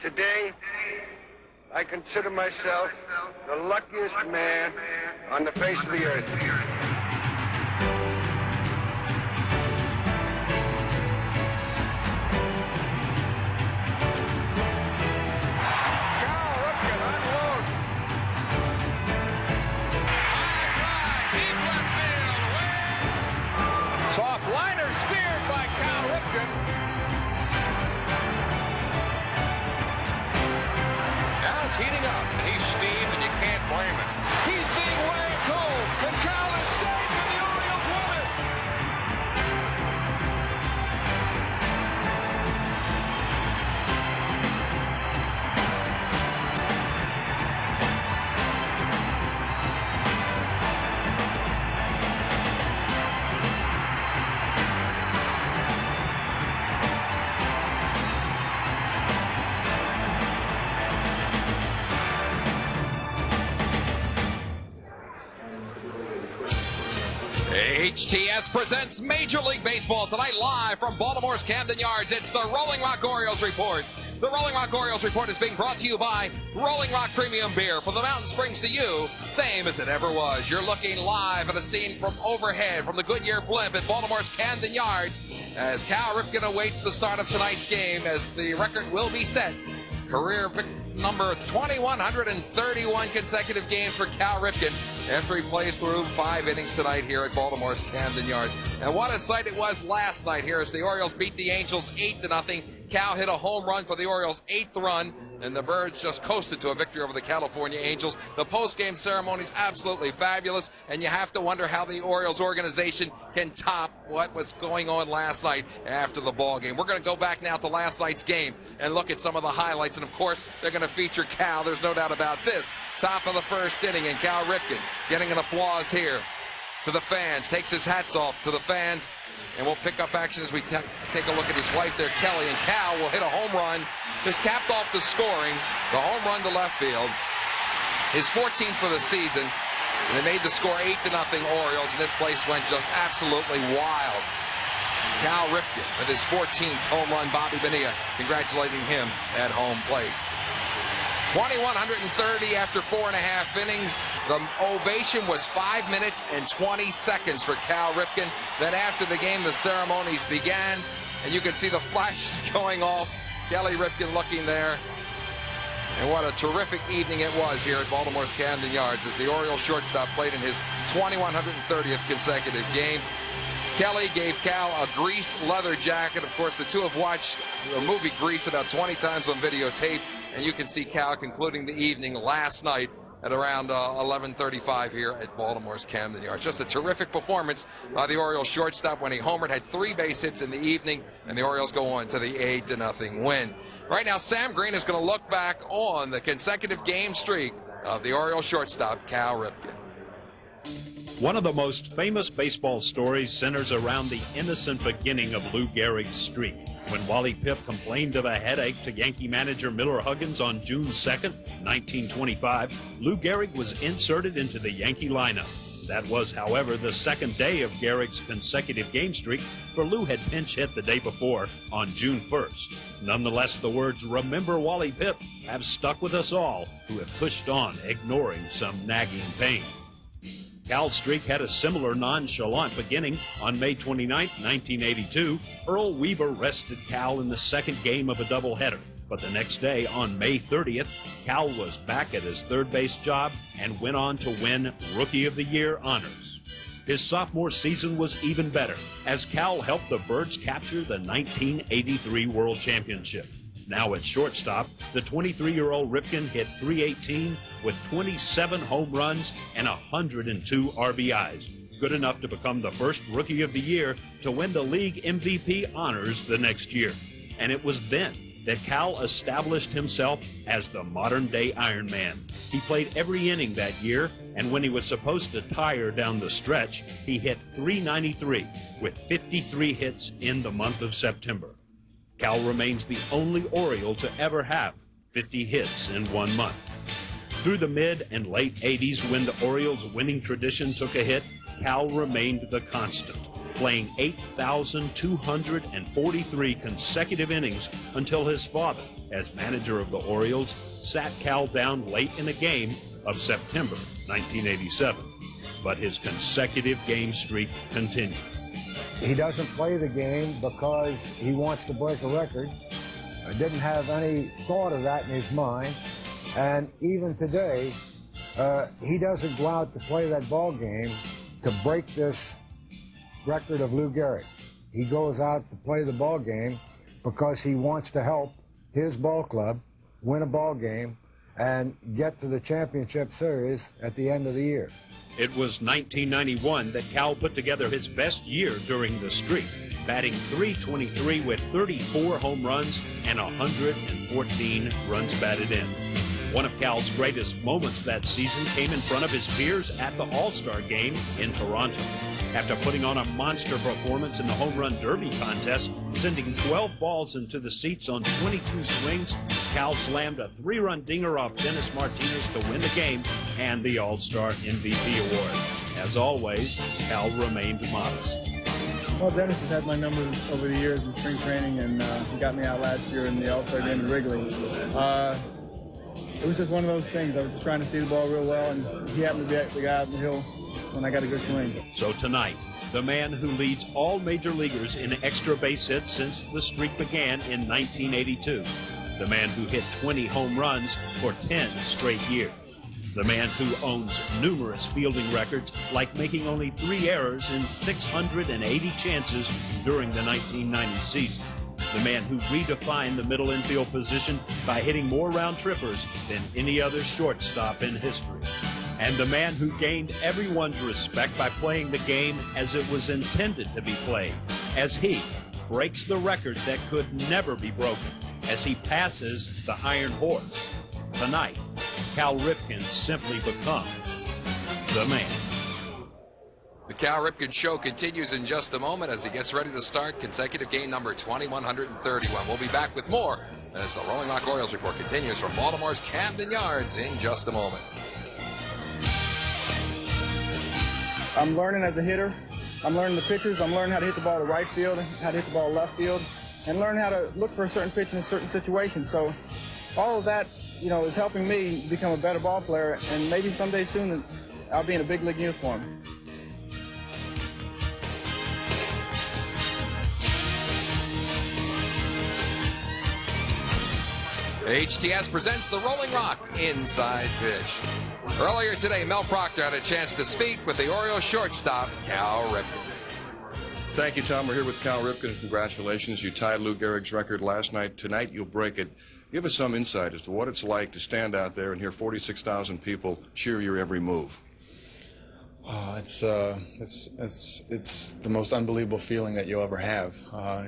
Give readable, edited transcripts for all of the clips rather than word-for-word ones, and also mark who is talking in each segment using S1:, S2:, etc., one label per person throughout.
S1: Today, I consider myself the luckiest man on the face of the earth.
S2: Soft liner speared by Cal Ripken. Now it's heating up, and he's steamed, and you can't blame him. He's being way cold, and Cal is safe, and the Orioles win it.
S3: HTS presents Major League Baseball tonight live from Baltimore's Camden Yards. It's the Rolling Rock Orioles Report. The Rolling Rock Orioles Report is being brought to you by Rolling Rock Premium Beer. From the mountain springs to you, same as it ever was. You're looking live at a scene from overhead from the Goodyear Blimp at Baltimore's Camden Yards as Cal Ripken awaits the start of tonight's game as the record will be set. Career number 2,131 consecutive games for Cal Ripken after he plays through 5 innings tonight here at Baltimore's Camden Yards. And what a sight it was last night here as the Orioles beat the Angels 8-0. Cal hit a home run for the Orioles' 8th run, and the Birds just coasted to a victory over the California Angels. The post-game ceremony is absolutely fabulous, and you have to wonder how the Orioles organization can top what was going on last night after the ball game. We're going to go back now to last night's game and look at some of the highlights, and of course, they're going to feature Cal. There's no doubt about this. Top of the first inning, and Cal Ripken getting an applause here to the fans, takes his hats off to the fans. And we'll pick up action as we take a look at his wife there, Kelly. And Cal will hit a home run. Just capped off the scoring. The home run to left field. His 14th for the season. And they made the score 8-0 Orioles. And this place went just absolutely wild. Cal Ripken with his 14th home run. Bobby Bonilla congratulating him at home plate. 2,130 after 4.5 innings. The ovation was 5 minutes and 20 seconds for Cal Ripken. Then after the game, the ceremonies began, and you can see the flashes going off. Kelly Ripken looking there. And what a terrific evening it was here at Baltimore's Camden Yards as the Orioles shortstop played in his 2,130th consecutive game. Kelly gave Cal a Grease leather jacket. Of course, the two have watched the movie Grease about 20 times on videotape. And you can see Cal concluding the evening last night at around 11:35 here at Baltimore's Camden Yards. Just a terrific performance by the Orioles shortstop when he homered, had 3 base hits in the evening, and the Orioles go on to the 8-0 win. Right now, Sam Green is going to look back on the consecutive game streak of the Orioles shortstop, Cal Ripken.
S4: One of the most famous baseball stories centers around the innocent beginning of Lou Gehrig's streak. When Wally Pipp complained of a headache to Yankee manager Miller Huggins on June 2nd, 1925, Lou Gehrig was inserted into the Yankee lineup. That was, however, the second day of Gehrig's consecutive game streak, for Lou had pinch hit the day before on June 1st. Nonetheless, the words, "Remember Wally Pipp," have stuck with us all who have pushed on, ignoring some nagging pain. Cal's streak had a similar nonchalant beginning. On May 29, 1982, Earl Weaver rested Cal in the second game of a doubleheader. But the next day, on May 30th, Cal was back at his third base job and went on to win Rookie of the Year honors. His sophomore season was even better, as Cal helped the Birds capture the 1983 World Championship. Now at shortstop, the 23-year-old Ripken hit .318 with 27 home runs and 102 RBIs, good enough to become the first Rookie of the Year to win the league MVP honors the next year. And it was then that Cal established himself as the modern-day Iron Man. He played every inning that year, and when he was supposed to tire down the stretch, he hit .393 with 53 hits in the month of September. Cal remains the only Oriole to ever have 50 hits in 1 month. Through the mid and late 80s, when the Orioles' winning tradition took a hit, Cal remained the constant. playing 8,243 consecutive innings until his father, as manager of the Orioles, sat Cal down late in a game of September 1987. But his consecutive game streak continued.
S5: He doesn't play the game because he wants to break a record. I didn't have any thought of that in his mind. And even today, he doesn't go out to play that ball game to break this record of Lou Gehrig. He goes out to play the ball game because he wants to help his ball club win a ball game and get to the championship series at the end of the year.
S4: It was 1991 that Cal put together his best year during the streak, batting .323 with 34 home runs and 114 runs batted in. One of Cal's greatest moments that season came in front of his peers at the All-Star game in Toronto. After putting on a monster performance in the home run derby contest, sending 12 balls into the seats on 22 swings, Cal slammed a 3-run dinger off Dennis Martinez to win the game and the All-Star MVP award. As always, Cal remained modest.
S6: Well, Dennis has had my numbers over the years in spring training, and he got me out last year in the All-Star game in Wrigley. It was just one of those things. I was just trying to see the ball real well, and he happened to be the guy out in the hill when I got a good swing.
S4: So tonight, the man who leads all major leaguers in extra base hits since the streak began in 1982. The man who hit 20 home runs for 10 straight years. The man who owns numerous fielding records, like making only 3 errors in 680 chances during the 1990 season. The man who redefined the middle infield position by hitting more round trippers than any other shortstop in history. And the man who gained everyone's respect by playing the game as it was intended to be played, as he breaks the record that could never be broken, as he passes the Iron Horse. Tonight, Cal Ripken simply becomes the man.
S3: The Cal Ripken Show continues in just a moment as he gets ready to start consecutive game number 2131. We'll be back with more as the Rolling Rock Orioles report continues from Baltimore's Camden Yards in just a moment.
S6: I'm learning as a hitter. I'm learning the pitches. I'm learning how to hit the ball to right field, how to hit the ball left field, and learn how to look for a certain pitch in a certain situation. So all of that, is helping me become a better ball player, and maybe someday soon I'll be in a big league uniform.
S3: HTS presents the Rolling Rock Inside Pitch. Earlier today, Mel Proctor had a chance to speak with the Orioles shortstop, Cal Ripken.
S7: Thank you, Tom. We're here with Cal Ripken. Congratulations. You tied Lou Gehrig's record last night. Tonight, you'll break it. Give us some insight as to what it's like to stand out there and hear 46,000 people cheer your every move.
S8: It's the most unbelievable feeling that you'll ever have.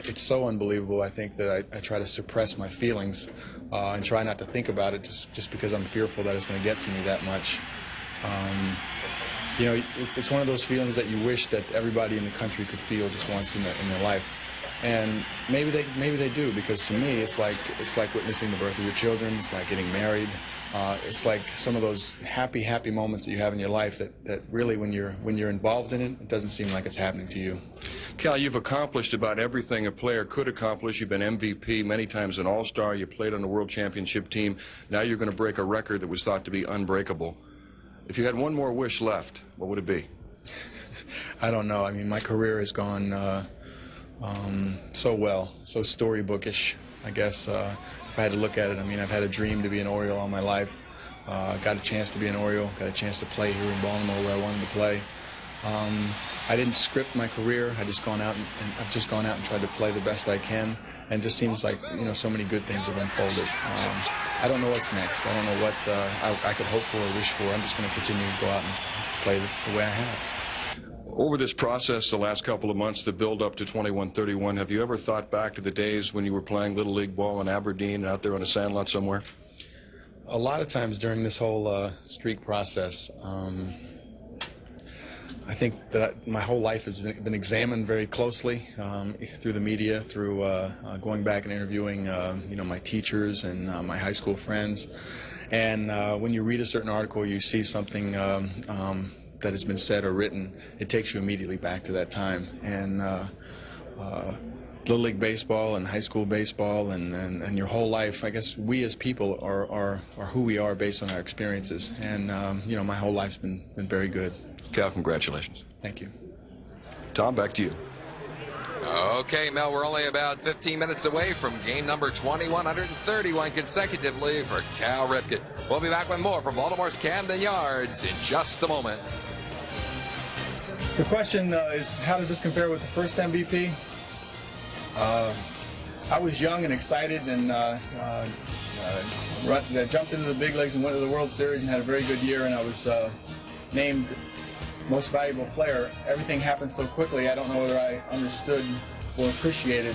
S8: It's so unbelievable, I think, that I try to suppress my feelings and try not to think about it just because I'm fearful that it's going to get to me that much. It's one of those feelings that you wish that everybody in the country could feel just once in their life. And maybe they do, because to me it's like witnessing the birth of your children. It's like getting married. It's like some of those happy moments that you have in your life that really, when you're involved in it, it doesn't seem like it's happening to you.
S7: Cal, you've accomplished about everything a player could accomplish. You've been MVP, many times an All-Star. You played on the World Championship team. Now you're going to break a record that was thought to be unbreakable. If you had one more wish left, what would it be?
S8: I don't know. I mean, my career has gone so well, so storybookish, I guess. If I had to look at it, I mean, I've had a dream to be an Oriole all my life. Got a chance to be an Oriole, got a chance to play here in Baltimore where I wanted to play. I didn't script my career. I've just gone out and tried to play the best I can, and it just seems like, so many good things have unfolded. I don't know what's next. I don't know what I could hope for or wish for. I'm just going to continue to go out and play the way I have.
S7: Over this process, the last couple of months, the build up to 2131, have you ever thought back to the days when you were playing Little League ball in Aberdeen out there on a sandlot somewhere?
S8: A lot of times during this whole streak process, I think that my whole life has been examined very closely through the media, through going back and interviewing my teachers and my high school friends. And when you read a certain article, you see something that has been said or written, it takes you immediately back to that time. And Little League baseball and high school baseball and your whole life, I guess we as people are who we are based on our experiences. And you know, my whole life's been very good.
S7: Cal, congratulations.
S8: Thank you.
S7: Tom, back to you.
S3: Okay, Mel, we're only about 15 minutes away from game number 2131 consecutively for Cal Ripken. We'll be back with more from Baltimore's Camden Yards in just a moment.
S6: The question is, how does this compare with the first MVP? I was young and excited and jumped into the big leagues and went to the World Series and had a very good year, and I was named most valuable player. Everything happened so quickly, I don't know whether I understood or appreciated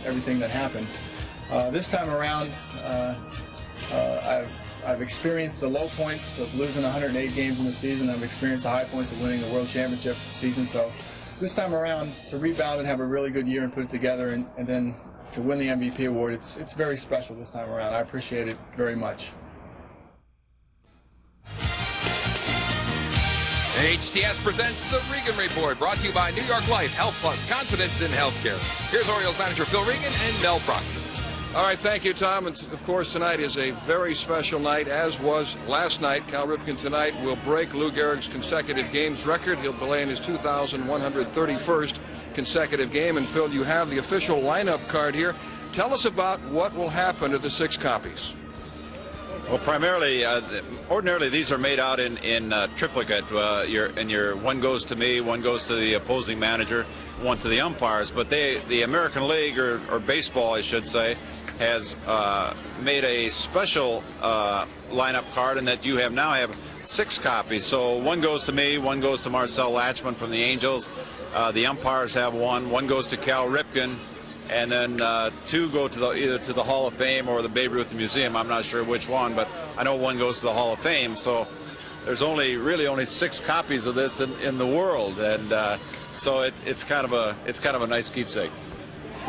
S6: everything that happened. This time around, I've experienced the low points of losing 108 games in the season. I've experienced the high points of winning the World Championship season. So this time around, to rebound and have a really good year and put it together and then to win the MVP award, it's very special this time around. I appreciate it very much.
S3: HTS presents the Regan Report, brought to you by New York Life, Health Plus, confidence in healthcare. Here's Orioles manager Phil Regan and Mel Proctor.
S7: All right, thank you, Tom. And of course, tonight is a very special night, as was last night. Cal Ripken tonight will break Lou Gehrig's consecutive games record. He'll play in his 2,131st consecutive game. And Phil, you have the official lineup card here. Tell us about what will happen to the 6 copies.
S9: Well, primarily, ordinarily these are made out in triplicate. Your one goes to me, one goes to the opposing manager, one to the umpires. But the American League, or baseball, I should say, has made a special lineup card, in that you now have 6 copies. So one goes to me, one goes to Marcel Latchman from the Angels. The umpires have one goes to Cal Ripken. And then 2 go to either to the Hall of Fame or the Babe Ruth Museum. I'm not sure which one, but I know one goes to the Hall of Fame. So there's really only 6 copies of this in the world, and so it's kind of a nice keepsake.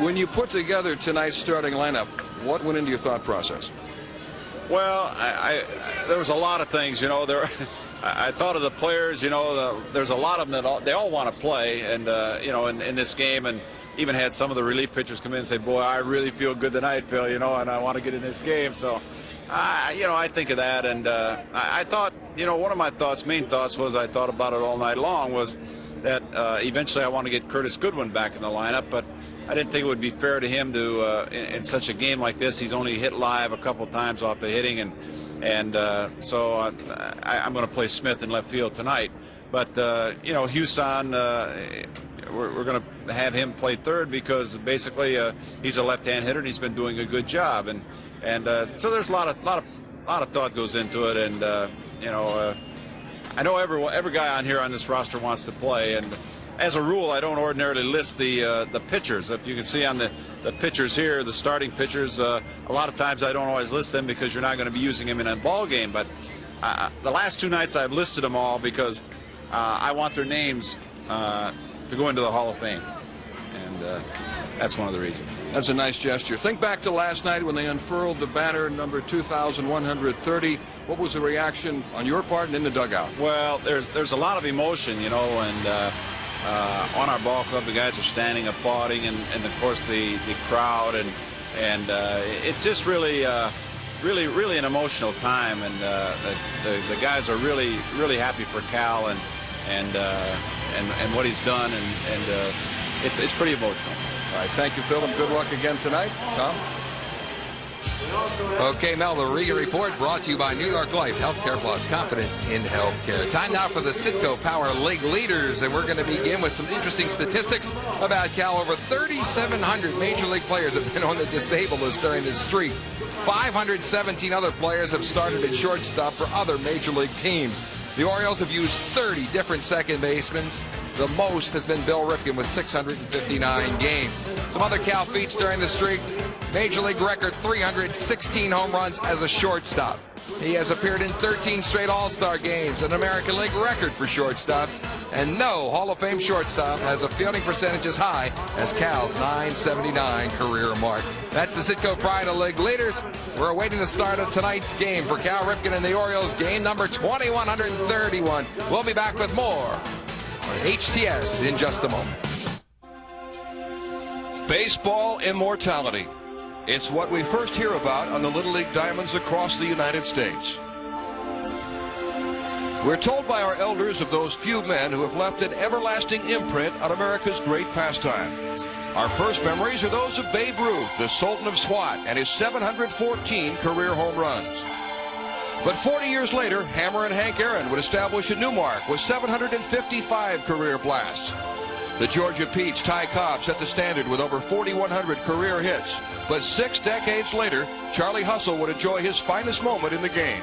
S7: When you put together tonight's starting lineup, what went into your thought process?
S9: Well, there was a lot of things, you know. I thought of the players, you know. There's a lot of them that they all want to play, and you know, in this game, and even had some of the relief pitchers come in and say, "Boy, I really feel good tonight, Phil, you know, and I want to get in this game." So, you know, I think of that, and I thought, you know, one of my main thoughts was, I thought about it all night long, was that eventually I want to get Curtis Goodwin back in the lineup, but I didn't think it would be fair to him to, in such a game like this, he's only hit live a couple times off the hitting, and so I'm going to play Smith in left field tonight. But you know, Huson, we're going to have him play third, because basically he's a left-hand hitter and he's been doing a good job, and so there's a lot of thought goes into it, and you know, I know every guy on here on this roster wants to play, and as a rule, I don't ordinarily list the pitchers. If you can see on the pitchers here, the starting pitchers, a lot of times I don't always list them because you're not going to be using them in a ball game. But the last 2 nights I've listed them all because I want their names to go into the Hall of Fame, and that's one of the reasons.
S7: That's a nice gesture. Think back to last night when they unfurled the banner number 2,130. What was the reaction on your part and in the dugout?
S9: Well, there's a lot of emotion, you know, and on our ball club, the guys are standing applauding, and of course the crowd, and it's just really an emotional time, and the guys are really happy for Cal and what he's done, and it's pretty emotional.
S7: All right, thank you, Phil, and good luck again tonight. Tom?
S3: Okay, Mel, the Regan Report brought to you by New York Life, Healthcare Plus, confidence in healthcare. Time now for the Citgo Power League leaders, and we're going to begin with some interesting statistics about Cal. Over 3,700 Major League players have been on the disabled list during this streak. 517 other players have started at shortstop for other Major League teams. The Orioles have used 30 different second basemen. The most has been Bill Ripken with 659 games. Some other Cal feats during the streak. Major League record 316 home runs as a shortstop. He has appeared in 13 straight All-Star games, an American League record for shortstops, and no Hall of Fame shortstop has a fielding percentage as high as Cal's .979 career mark. That's the Citgo Pride of League leaders. We're awaiting the start of tonight's game for Cal Ripken and the Orioles, game number 2131. We'll be back with more on HTS in just a moment.
S2: Baseball immortality. It's what we first hear about on the Little League diamonds across the United States. We're told by our elders of those few men who have left an everlasting imprint on America's great pastime. Our first memories are those of Babe Ruth, the Sultan of SWAT, and his 714 career home runs. But 40 years later, Hammer and Hank Aaron would establish a new mark with 755 career blasts. The Georgia Peach, Ty Cobb, set the standard with over 4,100 career hits. But 6 decades later, Charlie Hustle would enjoy his finest moment in the game.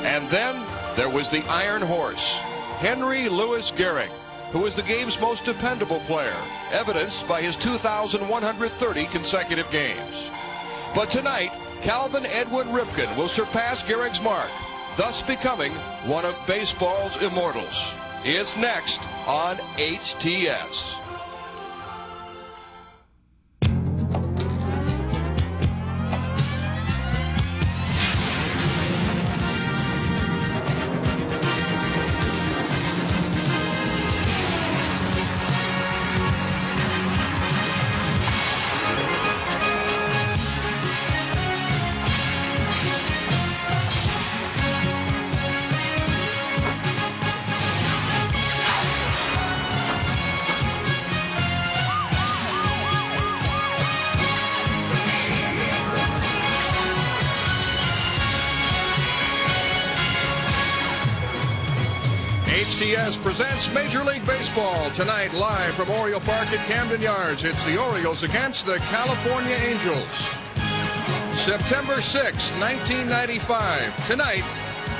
S2: And then there was the Iron Horse, Henry Louis Gehrig, who was the game's most dependable player, evidenced by his 2,130 consecutive games. But tonight, Calvin Edwin Ripken will surpass Gehrig's mark, thus becoming one of baseball's immortals. It's next on HTS. HTS presents Major League Baseball tonight, live from Oriole Park at Camden Yards. It's the Orioles against the California Angels. September 6, 1995. Tonight,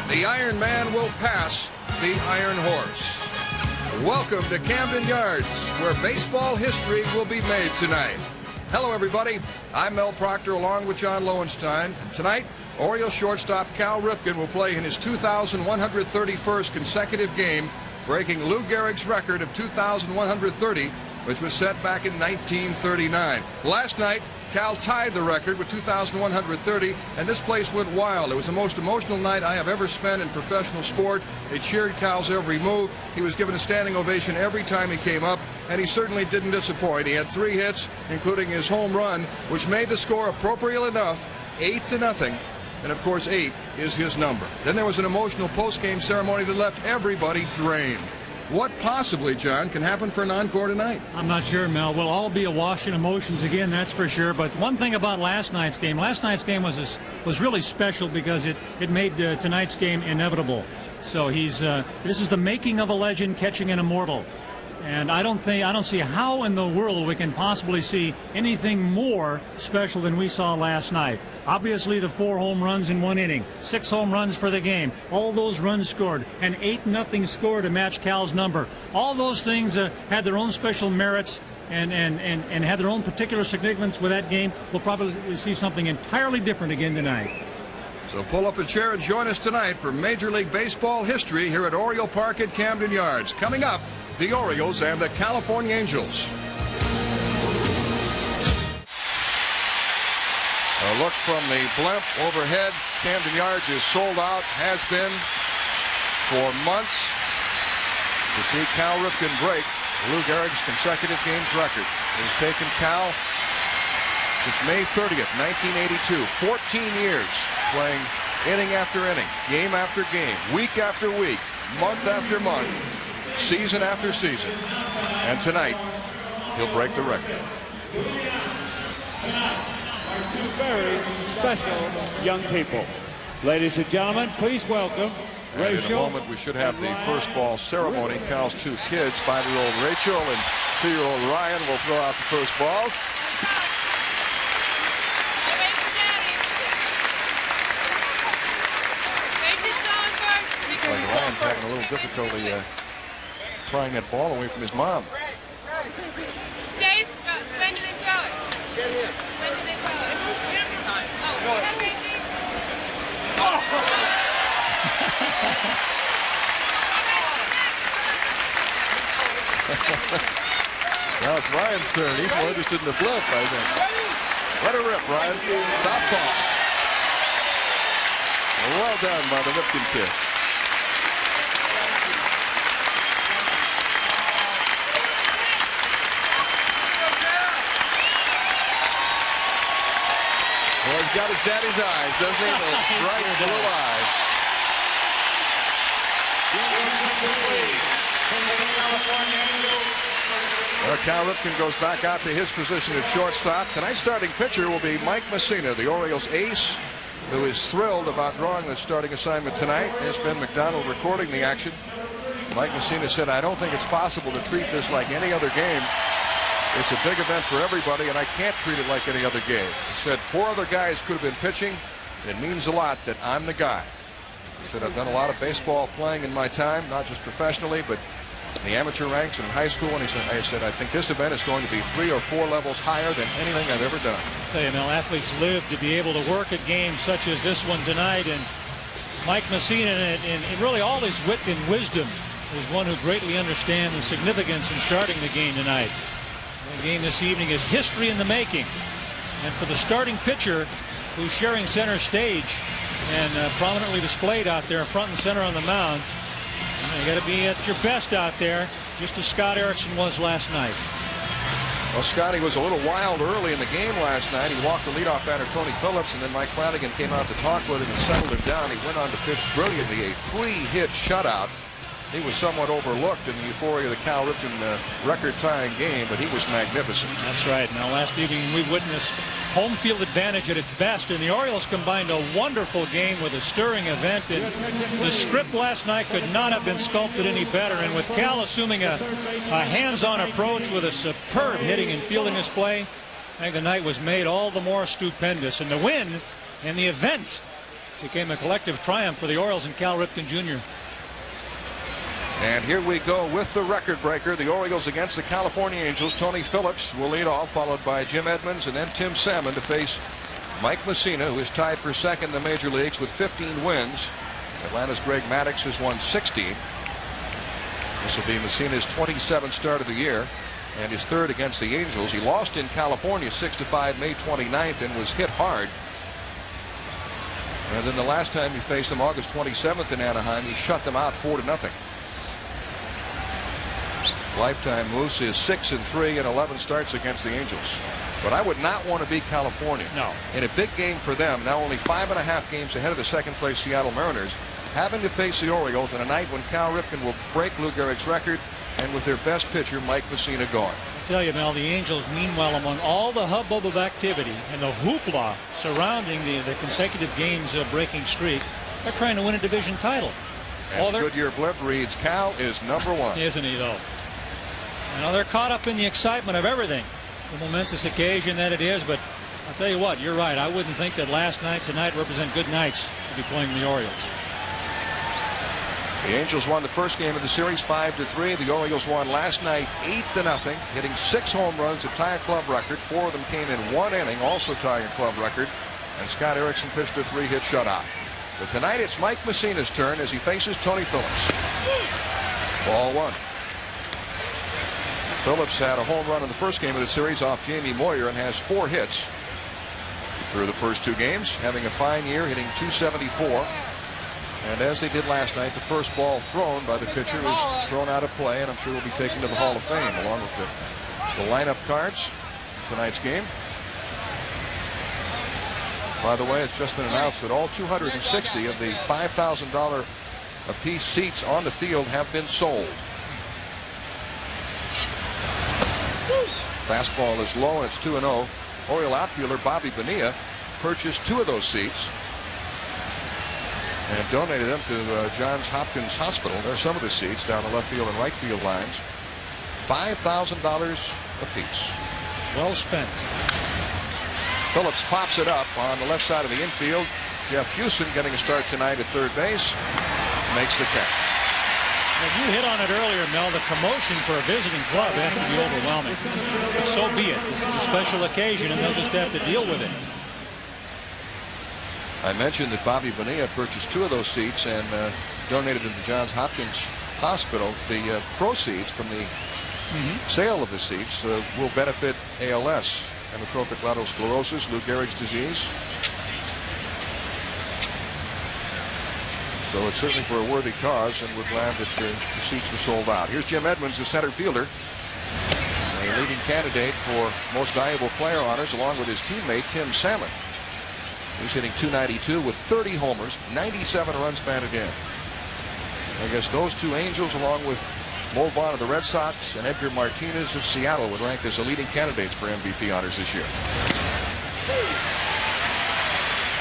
S2: the Iron Man will pass the Iron Horse. Welcome to Camden Yards, where baseball history will be made tonight. Hello, everybody. I'm Mel Proctor, along with John Lowenstein. And tonight, Orioles shortstop Cal Ripken will play in his 2,131st consecutive game, breaking Lou Gehrig's record of 2,130, which was set back in 1939. Last night, Cal tied the record with 2,130, and this place went wild. It was the most emotional night I have ever spent in professional sport. They cheered Cal's every move. He was given a standing ovation every time he came up, and he certainly didn't disappoint. He had 3 hits, including his home run, which made the score appropriate enough, 8-0. And of course, 8 is his number. Then there was an emotional post-game ceremony that left everybody drained. What possibly, John, can happen for an encore tonight?
S10: I'm not sure, Mel. We'll all be awash in emotions again, that's for sure. But one thing about last night's game was really special because it made tonight's game inevitable. So this is the making of a legend catching an immortal. And I don't see how in the world we can possibly see anything more special than we saw last night. Obviously, the 4 home runs in 1 inning, 6 home runs for the game, all those runs scored, an 8-0 score to match Cal's number. All those things had their own special merits and had their own particular significance with that game. We'll probably see something entirely different again tonight.
S2: So pull up a chair and join us tonight for Major League Baseball history here at Oriole Park at Camden Yards. Coming up, the Orioles and the California Angels. A look from the blimp overhead. Camden Yards is sold out, has been for months, to see Cal Ripken break Lou Gehrig's consecutive games record. He's taken Cal since May 30th, 1982, 14 years playing inning after inning, game after game, week after week, month after month, season after season. And tonight, he'll break the record.
S11: Two very special young people. Ladies and gentlemen, please welcome Rachel.
S2: In a moment, we should have the first ball ceremony. Cal's 2 kids, 5-year-old Rachel and 2-year-old Ryan, will throw out the first balls. Like Ryan's having a little difficulty prying that ball away from his mom.
S12: Stace, when did it throw it? When did it throw it? Oh,
S2: Now it's Ryan's turn. He's more interested in the flip, I think. Let her rip, Ryan. Southpaw. Well done by the Ripken kid. Well, he's got his daddy's eyes, doesn't he? Those bright blue eyes. Well, Cal Ripken goes back out to his position at shortstop. Tonight's starting pitcher will be Mike Messina, the Orioles ace, who is thrilled about drawing the starting assignment tonight. It's Ben McDonald recording the action. Mike Messina said, "I don't think it's possible to treat this like any other game. It's a big event for everybody, and I can't treat it like any other game." He said, "4 other guys could have been pitching. It means a lot that I'm the guy." He said, "I've done a lot of baseball playing in my time, not just professionally, but in the amateur ranks and in high school." And I said, "I think this event is going to be 3 or 4 levels higher than anything I've ever done."
S10: I tell you, Mel, athletes live to be able to work at games such as this one tonight. And Mike Messina, in really all his wit and wisdom, is one who greatly understands the significance in starting the game tonight. The game this evening is history in the making. And for the starting pitcher, who's sharing center stage and prominently displayed out there front and center on the mound, you got to be at your best out there, just as Scott Erickson was last night.
S2: Well, Scotty was a little wild early in the game last night. He walked the leadoff batter Tony Phillips, and then Mike Flanagan came out to talk with him and settled him down. He went on to pitch brilliantly, a 3-hit shutout. He was somewhat overlooked in the euphoria of the Cal Ripken record-tying game, but he was magnificent.
S10: That's right. Now, last evening we witnessed home field advantage at its best, and the Orioles combined a wonderful game with a stirring event. And the script last night could not have been sculpted any better. And with Cal assuming a hands-on approach with a superb hitting and fielding display, I think the night was made all the more stupendous. And the win and the event became a collective triumph for the Orioles and Cal Ripken Jr.
S2: And here we go with the record breaker. The Orioles against the California Angels. Tony Phillips will lead off, followed by Jim Edmonds and then Tim Salmon to face Mike Messina, who is tied for second in the major leagues with 15 wins. Atlanta's Greg Maddux has won 16. This will be Messina's 27th start of the year and his third against the Angels. He lost in California 6-5 May 29th and was hit hard. And then the last time he faced them, August 27th in Anaheim, he shut them out 4-0. Lifetime Moose is 6-3 in 11 starts against the Angels. But I would not want to beat California.
S10: No.
S2: In a big game for them, now only 5.5 games ahead of the second-place Seattle Mariners, having to face the Orioles on a night when Cal Ripken will break Lou Gehrig's record, and with their best pitcher, Mike Messina, gone.
S10: I tell you, Mel, the Angels, meanwhile, among all the hubbub of activity and the hoopla surrounding the consecutive games breaking streak, they're trying to win a division title.
S2: And Goodyear Blimp reads, Cal is #1.
S10: Isn't he, though? You know, they're caught up in the excitement of everything. The momentous occasion that it is, but I'll tell you what, you're right. I wouldn't think that last night, tonight represent good nights to be playing the Orioles.
S2: The Angels won the first game of the series 5-3. The Orioles won last night 8-0, hitting 6 home runs to tie a club record. 4 of them came in 1 inning, also tying a club record. And Scott Erickson pitched a 3-hit shutout. But tonight it's Mike Messina's turn as he faces Tony Phillips. Ball 1. Phillips had a home run in the first game of the series off Jamie Moyer and has 4 hits through the first 2 games, having a fine year, hitting .274. And as they did last night, the first ball thrown by the pitcher was thrown out of play, and I'm sure will be taken to the Hall of Fame along with the lineup cards tonight's game. By the way, it's just been announced that all 260 of the $5,000 apiece seats on the field have been sold. Fastball is low, and it's 2-0. Oriole outfielder Bobby Bonilla purchased 2 of those seats and donated them to Johns Hopkins Hospital. There are some of the seats down the left field and right field lines. $5,000 apiece.
S10: Well spent.
S2: Phillips pops it up on the left side of the infield. Jeff Hewson getting a start tonight at third base. Makes the catch.
S10: You hit on it earlier, Mel. The commotion for a visiting club has to be overwhelming. So be it. This is a special occasion, and they'll just have to deal with it.
S7: I mentioned that Bobby Bonilla purchased 2 of those seats and donated them to Johns Hopkins Hospital. The proceeds from the sale of the seats will benefit ALS, amyotrophic lateral sclerosis, Lou Gehrig's disease. So it's certainly for a worthy cause, and we're glad that the seats were sold out. Here's Jim Edmonds, the center fielder, a leading candidate for most valuable player honors, along with his teammate Tim Salmon. He's hitting .292 with 30 homers, 97 runs batted in. I guess those 2 Angels, along with Mo Vaughn of the Red Sox and Edgar Martinez of Seattle, would rank as the leading candidates for MVP honors this year.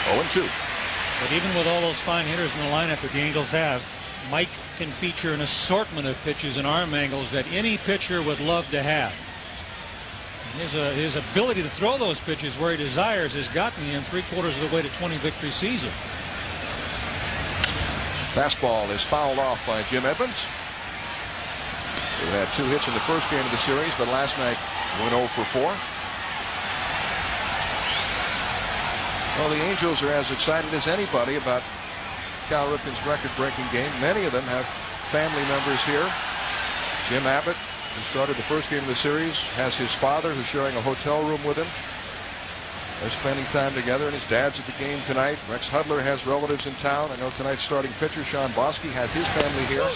S7: 0-2.
S10: But even with all those fine hitters in the lineup that the Angels have, Mike can feature an assortment of pitches and arm angles that any pitcher would love to have. His ability to throw those pitches where he desires has gotten him 3/4 of the way to 20 victory season.
S7: Fastball is fouled off by Jim Edmonds. He had 2 hits in the first game of the series, but last night went 0 for 4. Well, the Angels are as excited as anybody about Cal Ripken's record-breaking game. Many of them have family members here. Jim Abbott, who started the first game of the series, has his father, who's sharing a hotel room with him. They're spending time together, and his dad's at the game tonight. Rex Hudler has relatives in town. I know tonight's starting pitcher, Sean Bosky, has his family here.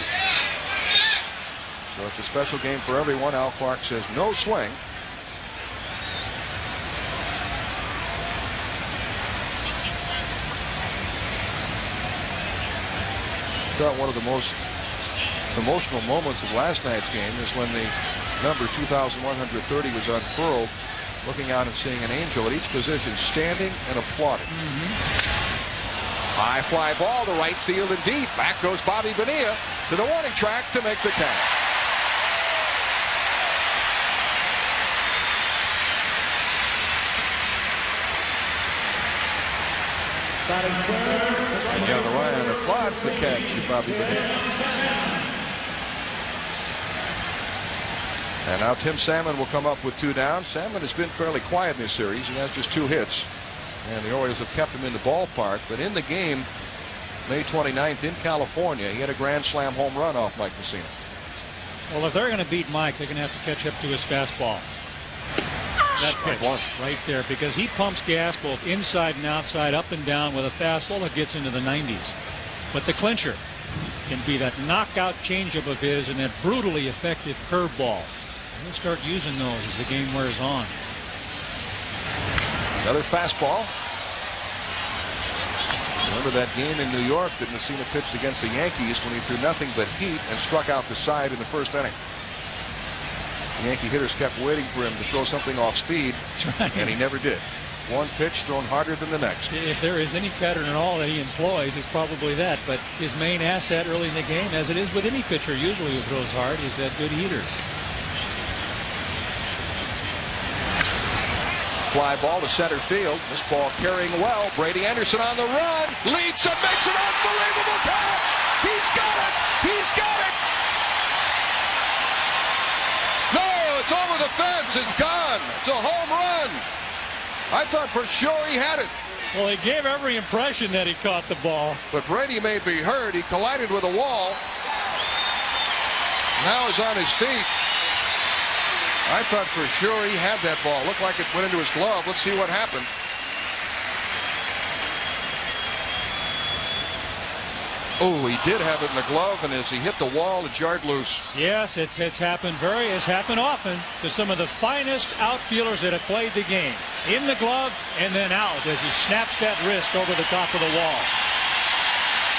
S7: So it's a special game for everyone. Al Clark says no swing. I thought one of the most emotional moments of last night's game is when the number 2,130 was unfurled, looking out and seeing an Angel at each position standing and applauding. High fly ball to right field and deep. Back goes Bobby Bonilla to the warning track to make the catch. And young Ryan applauds the catch of Bobby Bonilla. And now Tim Salmon will come up with 2 down. Salmon has been fairly quiet in this series. He has just 2 hits. And the Orioles have kept him in the ballpark. But in the game, May 29th in California, he had a grand slam home run off Mike Mussina.
S10: Well, if they're going to beat Mike, they're going to have to catch up to his fastball. That pitch right there, because he pumps gas both inside and outside, up and down with a fastball that gets into the 90s. But the clincher can be that knockout changeup of his and that brutally effective curveball. He'll start using those as the game wears on.
S7: Another fastball. Remember that game in New York that Mussina pitched against the Yankees when he threw nothing but heat and struck out the side in the first inning. The Yankee hitters kept waiting for him to throw something off speed, and he never did. One pitch thrown harder than the next.
S10: If there is any pattern at all that he employs, it's probably that. But his main asset early in the game, as it is with any pitcher usually who throws hard, is that good heater.
S7: Fly ball to center field. This ball carrying well. Brady Anderson on the run. Leaps and makes an unbelievable catch. He's got it. He's got it. No, it's over the fence. It's gone. It's a home run. I thought for sure he had it.
S10: Well, he gave every impression that he caught the ball.
S7: But Brady may be hurt. He collided with a wall. Now he's on his feet. I thought for sure he had that ball. Looked like it went into his glove. Let's see what happened. Oh, he did have it in the glove, and as he hit the wall, it jarred loose.
S10: Yes, it's happened often to some of the finest outfielders that have played the game. In the glove and then out as he snaps that wrist over the top of the wall.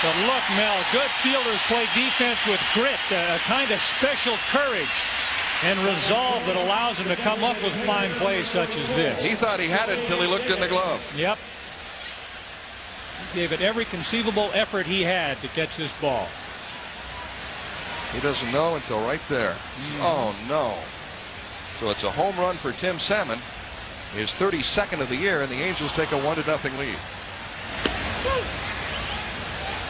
S10: But look, Mel, good fielders play defense with grit, a kind of special courage and resolve that allows him to come up with fine plays such as this.
S7: He thought he had it until he looked in the glove.
S10: Yep. He gave it every conceivable effort he had to catch this ball.
S7: He doesn't know until right there. Oh, no. So it's a home run for Tim Salmon. His 32nd of the year, and the Angels take a 1-0 lead.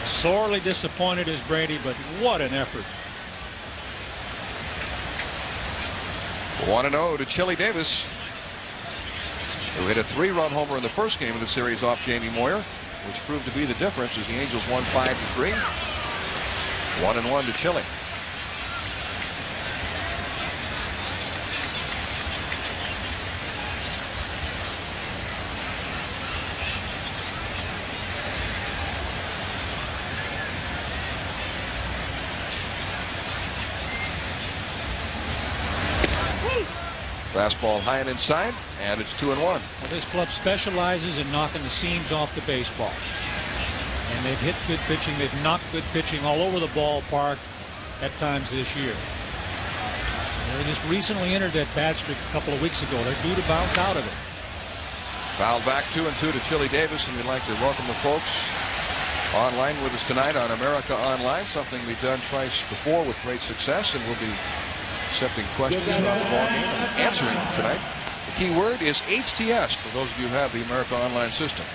S10: Sorely disappointed is Brady, but what an effort.
S7: 1-0 to Chili Davis, who hit a 3-run homer in the first game of the series off Jamie Moyer.
S2: which proved to be the difference as the Angels won 5-3. 1-1 to Chile. Fastball high and inside, and it's 2-1.
S10: Well, this club specializes in knocking the seams off the baseball. And they've hit good pitching. They've knocked good pitching all over the ballpark at times this year. They just recently entered that bad streak a couple of weeks ago. They're due to bounce out of it.
S2: Fouled back 2-2 to Chili Davis, and we'd like to welcome the folks online with us tonight on America Online, something we've done twice before with great success, and we'll be accepting questions about the ballgame and answering tonight. The key word is HTS for those of you who have the America Online system.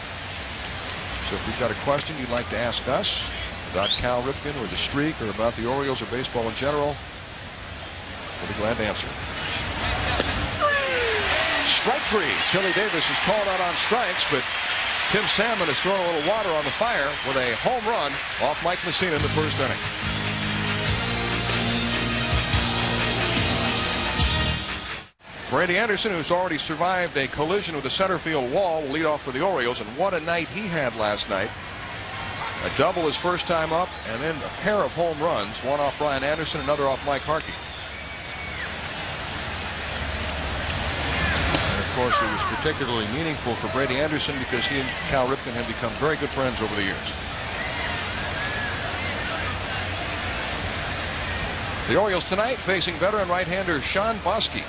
S2: So if you've got a question you'd like to ask us about Cal Ripken or the streak or about the Orioles or baseball in general, we'll be glad to answer. Strike three. Chili Davis is called out on strikes, but Tim Salmon has thrown a little water on the fire with a home run off Mike Messina in the first inning. Brady Anderson, who's already survived a collision with the center field wall, will lead off for the Orioles, and what a night he had last night. A double his first time up, and then a pair of home runs, one off Brian Anderson, another off Mike Harkey. And of course, it was particularly meaningful for Brady Anderson because he and Cal Ripken have become very good friends over the years. The Orioles tonight facing veteran right-hander Sean Bosky.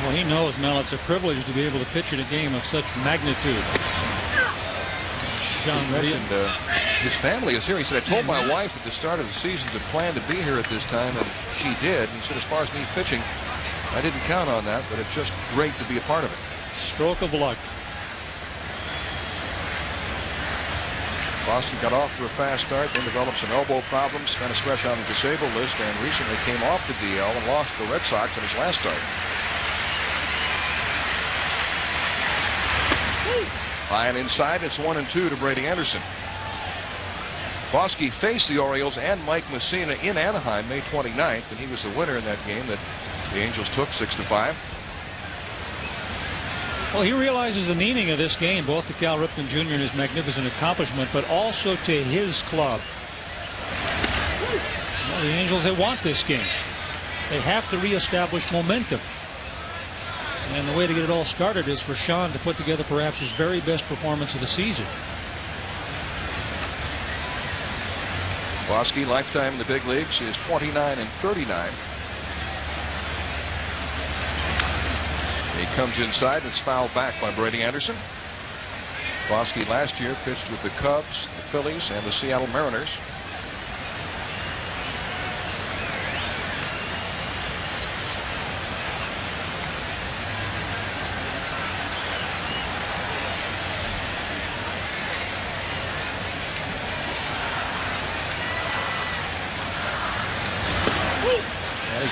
S10: Well, he knows, Mel, it's a privilege to be able to pitch in a game of such magnitude. Sean
S2: mentioned his family is here. He said, I told my wife at the start of the season to plan to be here at this time, and she did. And he said, as far as me pitching, I didn't count on that, but it's just great to be a part of it.
S10: Stroke of luck.
S2: Boston got off to a fast start, then developed some elbow problems, spent a stretch on the disabled list, and recently came off the DL and lost to the Red Sox in his last start. High and inside, it's 1-2 to Brady Anderson. Bosky faced the Orioles and Mike Messina in Anaheim May 29th, and he was the winner in that game that the Angels took 6-5.
S10: Well, he realizes the meaning of this game, both to Cal Ripken Jr. and his magnificent accomplishment, but also to his club. Well, the Angels, they want this game. They have to reestablish momentum. And the way to get it all started is for Sean to put together perhaps his very best performance of the season.
S2: Bosky, lifetime in the big leagues, is 29-39. He comes inside and it's fouled back by Brady Anderson. Bosky last year pitched with the Cubs, the Phillies, and the Seattle Mariners.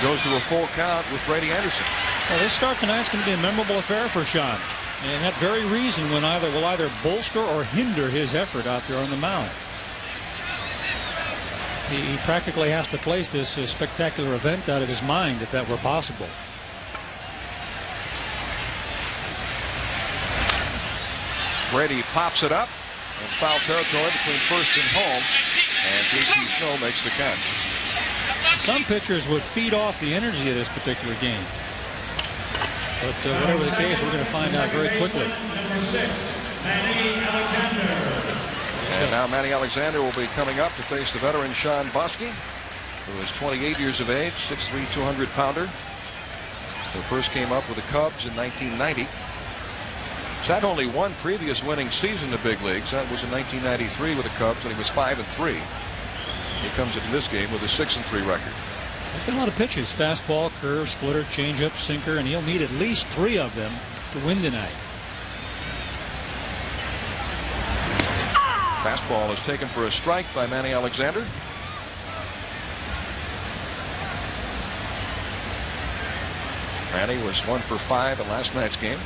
S2: Goes to a full count with Brady Anderson.
S10: Well, this start tonight's going to be a memorable affair for Sean, and that very reason will either bolster or hinder his effort out there on the mound. He practically has to place this spectacular event out of his mind if that were possible.
S2: Brady pops it up in foul territory between first and home, and J.T. Snow makes the catch.
S10: Some pitchers would feed off the energy of this particular game. But whatever the case, we're going to find out very quickly.
S2: And now Manny Alexander will be coming up to face the veteran Sean Bosky, who is 28 years of age, 6'3", 200-pounder. So first came up with the Cubs in 1990. He's had only one previous winning season in the big leagues. That was in 1993 with the Cubs, and he was 5-3. He comes into this game with a 6-3 record.
S10: He's got a lot of pitches: fastball, curve, splitter, changeup, sinker, and he'll need at least 3 of them to win tonight.
S2: Fastball is taken for a strike by Manny Alexander. Manny was 1 for 5 in last night's game.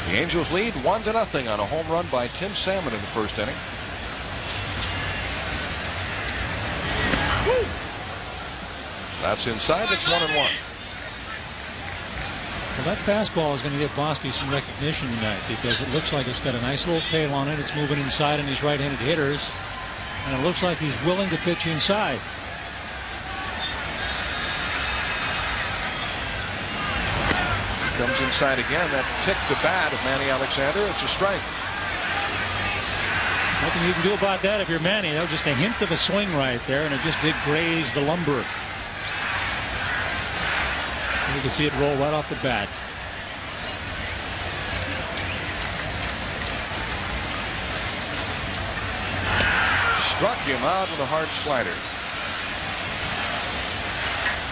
S2: The Angels lead 1-0 on a home run by Tim Salmon in the first inning. That's inside. It's 1-1.
S10: Well, that fastball is going to give Bosky some recognition tonight because it looks like it's got a nice little tail on it. It's moving inside on these right-handed hitters, and it looks like he's willing to pitch inside.
S2: Comes inside again. That ticked the bat of Manny Alexander. It's a strike.
S10: Nothing you can do about that if you're Manny. That was just a hint of a swing right there, and it just did graze the lumber. You can see it roll right off the bat.
S2: Struck him out with a hard slider.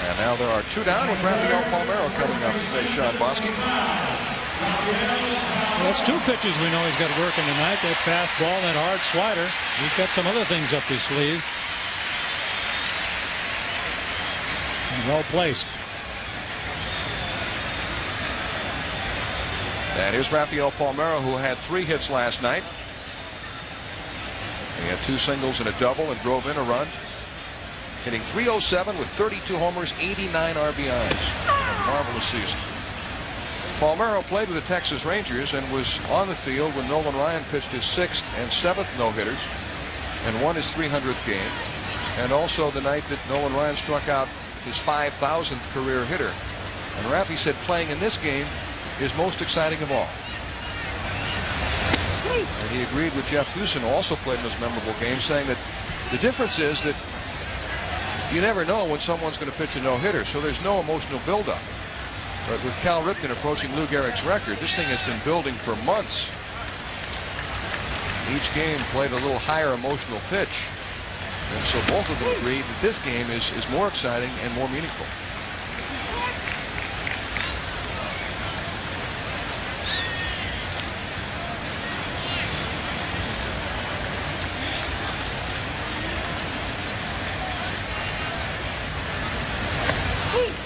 S2: And now there are 2 down with Rafael Palmeiro coming up to face Sean Bosky.
S10: Well, that's 2 pitches we know he's got working tonight. That fastball, that hard slider. He's got some other things up his sleeve. And well placed.
S2: And here's Rafael Palmeiro, who had 3 hits last night. He had 2 singles and a double and drove in a run. Hitting .307 with 32 homers, 89 RBIs. A marvelous season. Palmeiro played with the Texas Rangers and was on the field when Nolan Ryan pitched his 6th and 7th no-hitters and won his 300th game. And also the night that Nolan Ryan struck out his 5,000th career hitter. And Rafi said playing in this game is most exciting of all. And he agreed with Jeff Houston, who also played in those memorable games, saying that the difference is that you never know when someone's going to pitch a no-hitter, so there's no emotional buildup. But with Cal Ripken approaching Lou Gehrig's record, this thing has been building for months. Each game played a little higher emotional pitch. And so both of them agreed that this game is more exciting and more meaningful.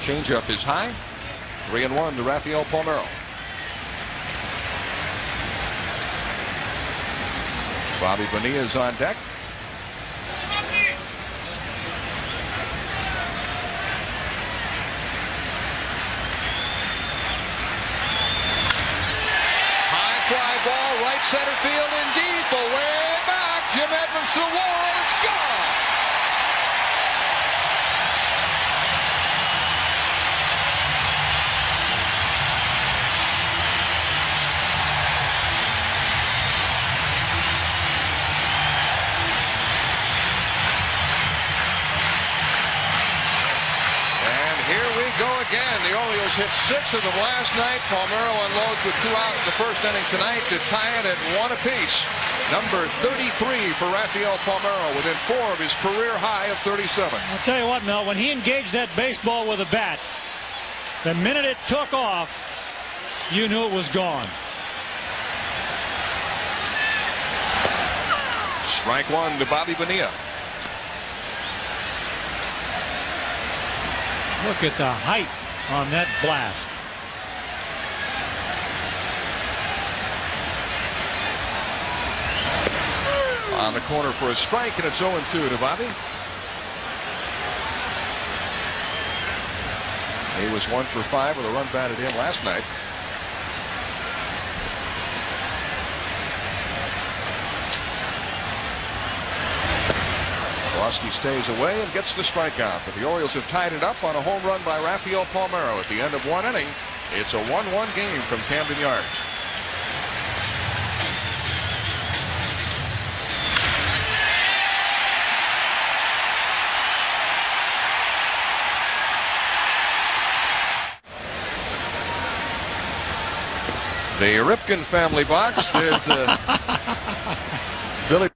S2: Changeup is high. 3-1 to Rafael Palmeiro. Bobby Bonilla is on deck. High fly ball, right center field indeed, but way back. Jim Edmonds to the wall. It's gone. Again, the Orioles hit 6 of them last night. Palmeiro unloads with 2 out in the first inning tonight to tie it at 1 apiece. Number 33 for Rafael Palmeiro, within 4 of his career high of 37.
S10: I'll tell you what, Mel, when he engaged that baseball with a bat, the minute it took off, you knew it was gone.
S2: Strike 1 to Bobby Bonilla.
S10: Look at the height on that blast.
S2: On the corner for a strike, and it's 0-2 to Bobby. He was 1 for 5 with a run batted in last night. Bosky stays away and gets the strikeout, but the Orioles have tied it up on a home run by Rafael Palmeiro at the end of 1 inning. It's a 1-1 game from Camden Yards. The Ripken family box. There's Billy.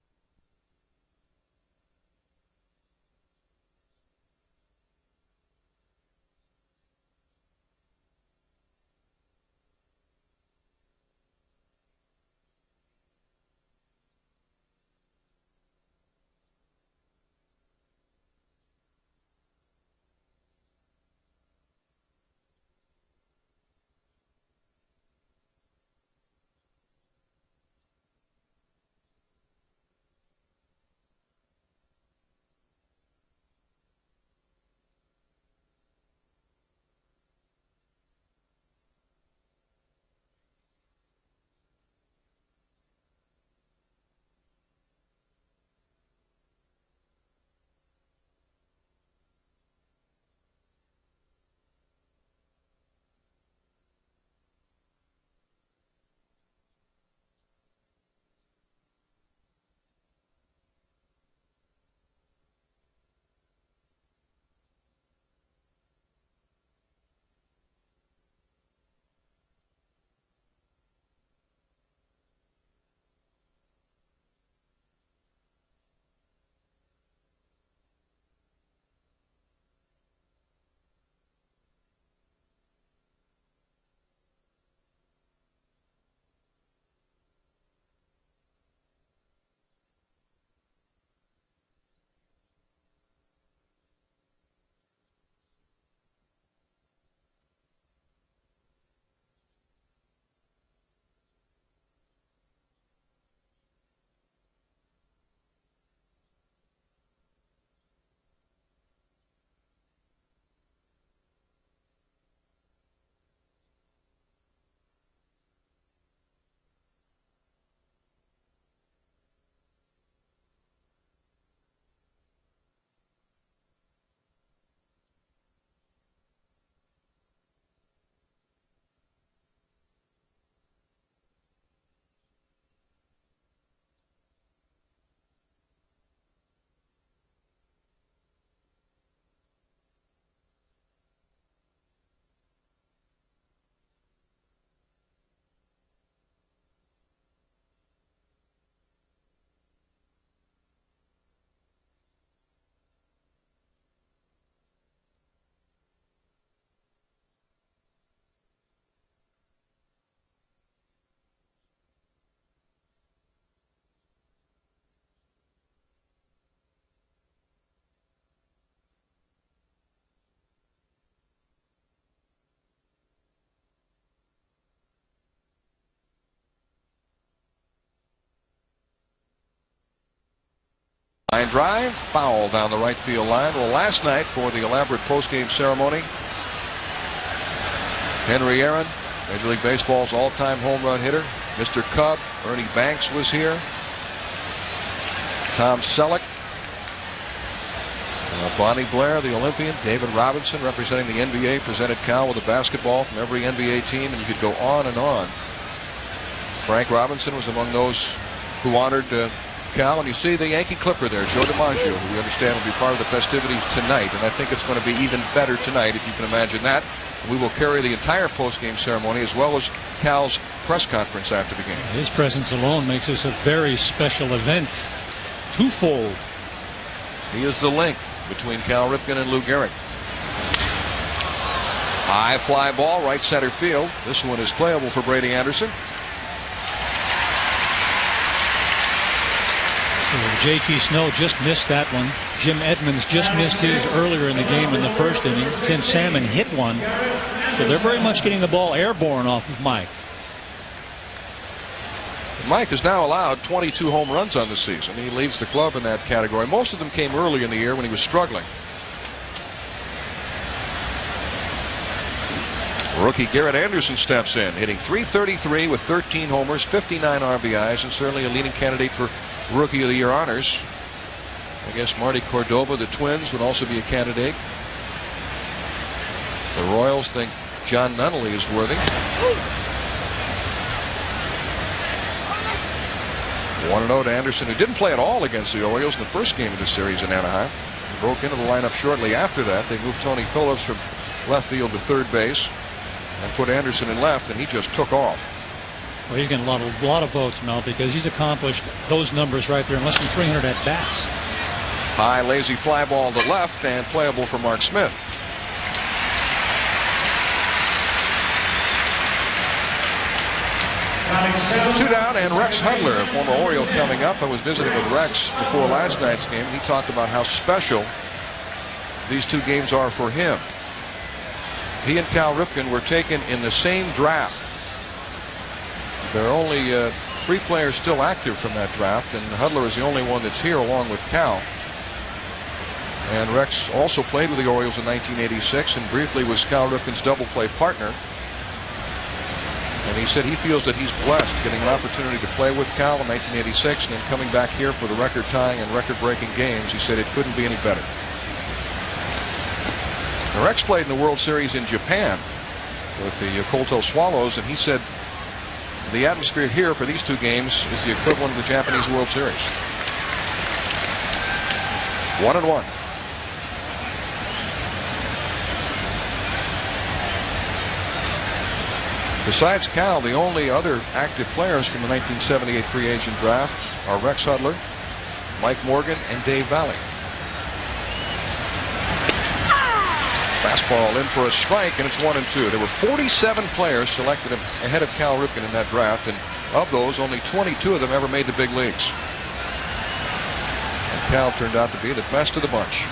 S2: Line drive, foul down the right field line. Well, last night for the elaborate postgame ceremony, Henry Aaron, Major League Baseball's all-time home run hitter, Mr. Cub, Ernie Banks was here, Tom Selleck, Bonnie Blair, the Olympian, David Robinson representing the NBA, presented Cal with a basketball from every NBA team, and you could go on and on. Frank Robinson was among those who honored Cal, and you see the Yankee Clipper there, Joe DiMaggio, who we understand will be part of the festivities tonight, and I think it's going to be even better tonight, if you can imagine that. We will carry the entire postgame ceremony as well as Cal's press conference after the game.
S10: His presence alone makes this a very special event. Twofold.
S2: He is the link between Cal Ripken and Lou Gehrig. High fly ball, right center field. This one is playable for Brady Anderson.
S10: J.T. Snow just missed that one. Jim Edmonds just missed his earlier in the game in the first inning. Tim Salmon hit one. So they're very much getting the ball airborne off of Mike.
S2: Mike has now allowed 22 home runs on the season. He leads the club in that category. Most of them came early in the year when he was struggling. Rookie Garrett Anderson steps in, hitting .333 with 13 homers, 59 RBIs, and certainly a leading candidate for Rookie of the Year honors. I guess Marty Cordova, the Twins, would also be a candidate. The Royals think John Nunnally is worthy. 1-0 to Anderson, who didn't play at all against the Orioles in the first game of the series in Anaheim. He broke into the lineup shortly after that. They moved Tony Phillips from left field to third base and put Anderson in left, and he just took off.
S10: Well, he's getting a lot of votes, Mel, because he's accomplished those numbers right there in less than 300 at bats.
S2: High lazy fly ball to left and playable for Mark Smith. Two down, and Rex Hudler, a former Oriole, coming up. I was visiting with Rex before last night's game. He talked about how special these two games are for him. He and Cal Ripken were taken in the same draft. There are only 3 players still active from that draft, and Hudler is the only one that's here along with Cal. And Rex also played with the Orioles in 1986 and briefly was Cal Ripken's double play partner. And he said he feels that he's blessed getting an opportunity to play with Cal in 1986 and then coming back here for the record tying and record breaking games. He said it couldn't be any better. Now, Rex played in the World Series in Japan with the Yokoto Swallows, and he said the atmosphere here for these two games is the equivalent of the Japanese World Series. 1-1. Besides Cal, the only other active players from the 1978 free agent draft are Rex Hudler, Mike Morgan, and Dave Valley. Fastball in for a strike, and it's 1-2. There were 47 players selected ahead of Cal Ripken in that draft, and of those, only 22 of them ever made the big leagues. And Cal turned out to be the best of the bunch.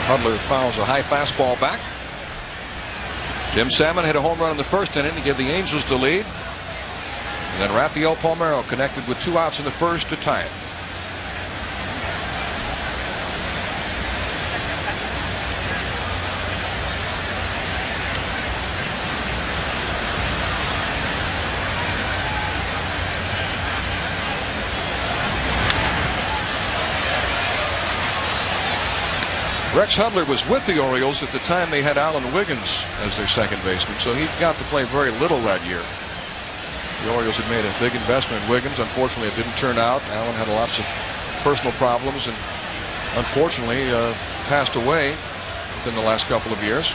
S2: Hudler fouls a high fastball back. Tim Salmon hit a home run in the first inning to give the Angels the lead. And then Rafael Palmeiro connected with 2 outs in the first to tie it. Rex Hudler was with the Orioles at the time they had Alan Wiggins as their second baseman, so he got to play very little that year. The Orioles had made a big investment in Wiggins. Unfortunately, it didn't turn out. Alan had lots of personal problems and unfortunately passed away within the last couple of years.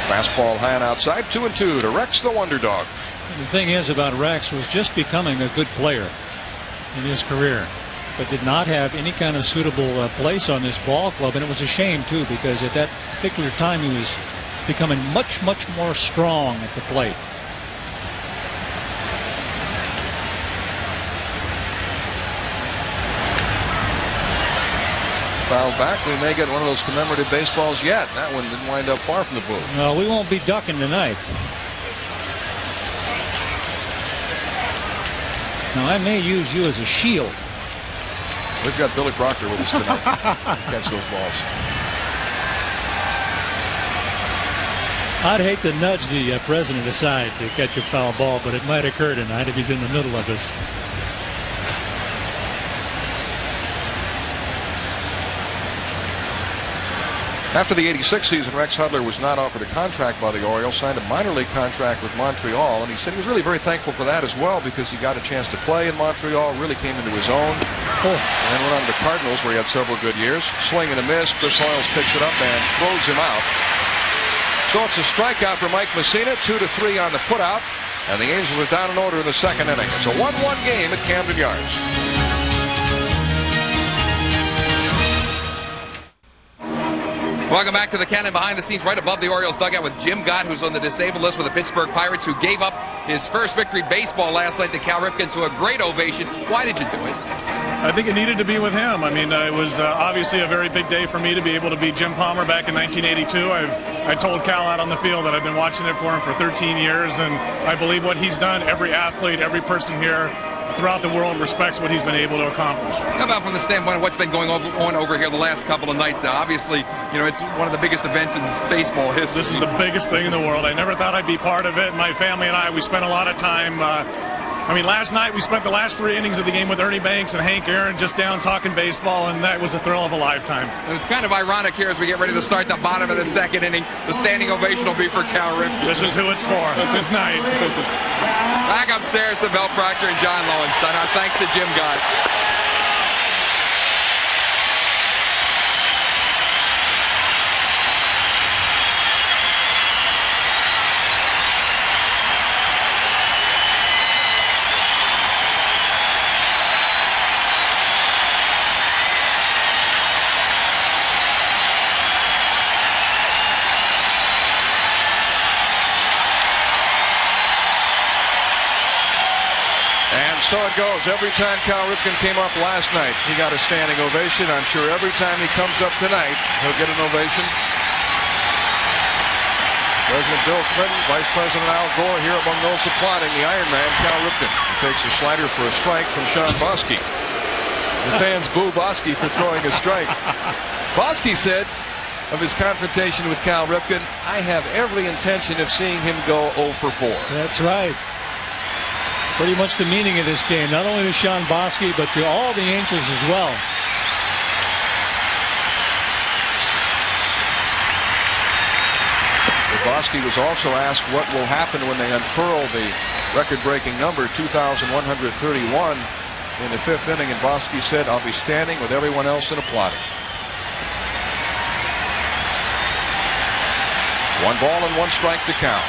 S2: Fastball high and outside, 2-2 to Rex, the wonder dog.
S10: The thing is about Rex was just becoming a good player in his career, but did not have any kind of suitable place on this ball club, and it was a shame too, because at that particular time he was becoming much more strong at the plate.
S2: fouled back, we may get one of those commemorative baseballs yet. That one didn't wind up far from the booth.
S10: Well, we won't be ducking tonight. Now, I may use you as a shield.
S2: We've got Billy Proctor with us tonight. Catch those balls.
S10: I'd hate to nudge the president aside to catch a foul ball, but it might occur tonight if he's in the middle of us.
S2: After the '86 season, Rex Hudler was not offered a contract by the Orioles, signed a minor league contract with Montreal, and he said he was really very thankful for that as well because he got a chance to play in Montreal, really came into his own, and then went on to the Cardinals where he had several good years. Swing and a miss. Chris Hoyles picks it up and throws him out. So it's a strikeout for Mike Messina, 2-3 on the putout, and the Angels are down in order in the second inning. It's a 1-1 game at Camden Yards.
S3: Welcome back to the Cannon Behind the Scenes, right above the Orioles dugout with Jim Gott, who's on the disabled list with the Pittsburgh Pirates, who gave up his first victory baseball last night to Cal Ripken to a great ovation. Why did you do it?
S12: I think it needed to be with him. I mean, it was obviously a very big day for me to be able to beat Jim Palmer back in 1982. I told Cal out on the field that I've been watching it for him for 13 years, and I believe what he's done, every athlete, every person here throughout the world respects what he's been able to accomplish.
S3: How about from the standpoint of what's been going on over here the last couple of nights now? Obviously, you know, it's one of the biggest events in baseball history.
S12: This is the biggest thing in the world. I never thought I'd be part of it. My family and I, we spent a lot of time I mean, last night we spent the last 3 innings of the game with Ernie Banks and Hank Aaron just down talking baseball, and that was a thrill of a lifetime.
S3: And it's kind of ironic here as we get ready to start the bottom of the second inning. The standing ovation will be for Cal Ripken.
S12: This is who it's for. This is night.
S3: Back upstairs to Bell Proctor and John Lowenstein. Our thanks to Jim Gott.
S2: So it goes. Every time Cal Ripken came up last night, he got a standing ovation. I'm sure every time he comes up tonight, he'll get an ovation. President Bill Clinton, Vice President Al Gore here among those applauding the Iron Man, Cal Ripken. He takes a slider for a strike from Sean Bosky. The fans boo Bosky for throwing a strike. Bosky said of his confrontation with Cal Ripken, I have every intention of seeing him go 0 for 4.
S10: That's right. Pretty much the meaning of this game, not only to Sean Bosky, but to all the Angels as well.
S2: Bosky was also asked what will happen when they unfurl the record-breaking number, 2,131, in the 5th inning, and Bosky said, I'll be standing with everyone else and applauding. 1 ball and 1 strike to Cal,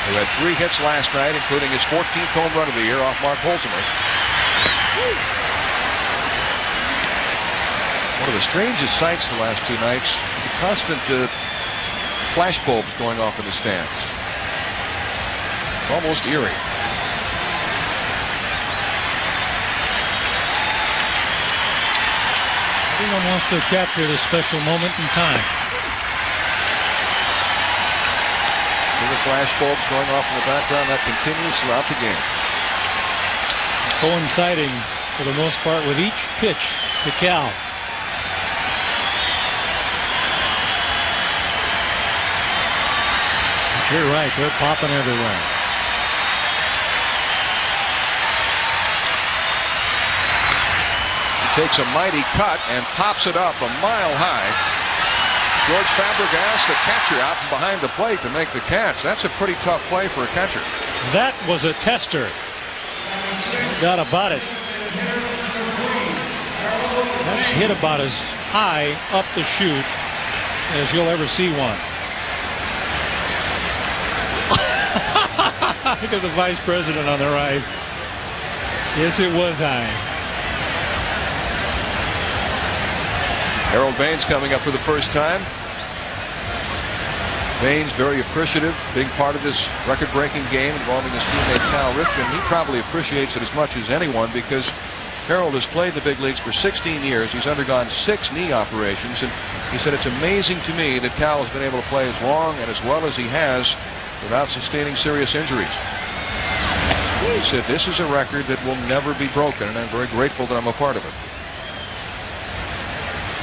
S2: who had 3 hits last night, including his 14th home run of the year off Mark Holzheimer. One of the strangest sights the last 2 nights, the constant flash bulbs going off in the stands. It's almost eerie.
S10: Everyone wants to capture this special moment in time.
S2: The flash bulbs going off in the background, that continues throughout the game.
S10: Coinciding for the most part with each pitch to Cal. But you're right, they're popping everywhere.
S2: He takes a mighty cut and pops it up a mile high. George Fabregas, the catcher, out from behind the plate to make the catch. That's a pretty tough play for a catcher.
S10: That was a tester. No doubt about it. That's hit about as high up the chute as you'll ever see one. Look at the vice president on the right. Yes, it was high.
S2: Harold Baines coming up for the first time. Baines very appreciative, big part of this record-breaking game involving his teammate Cal Ripken. He probably appreciates it as much as anyone because
S7: Harold has played the big leagues for 16 years. He's undergone 6 knee operations, and he said, it's amazing to me that Cal has been able to play as long and as well as he has without sustaining serious injuries. He said, this is a record that will never be broken, and I'm very grateful that I'm a part of it.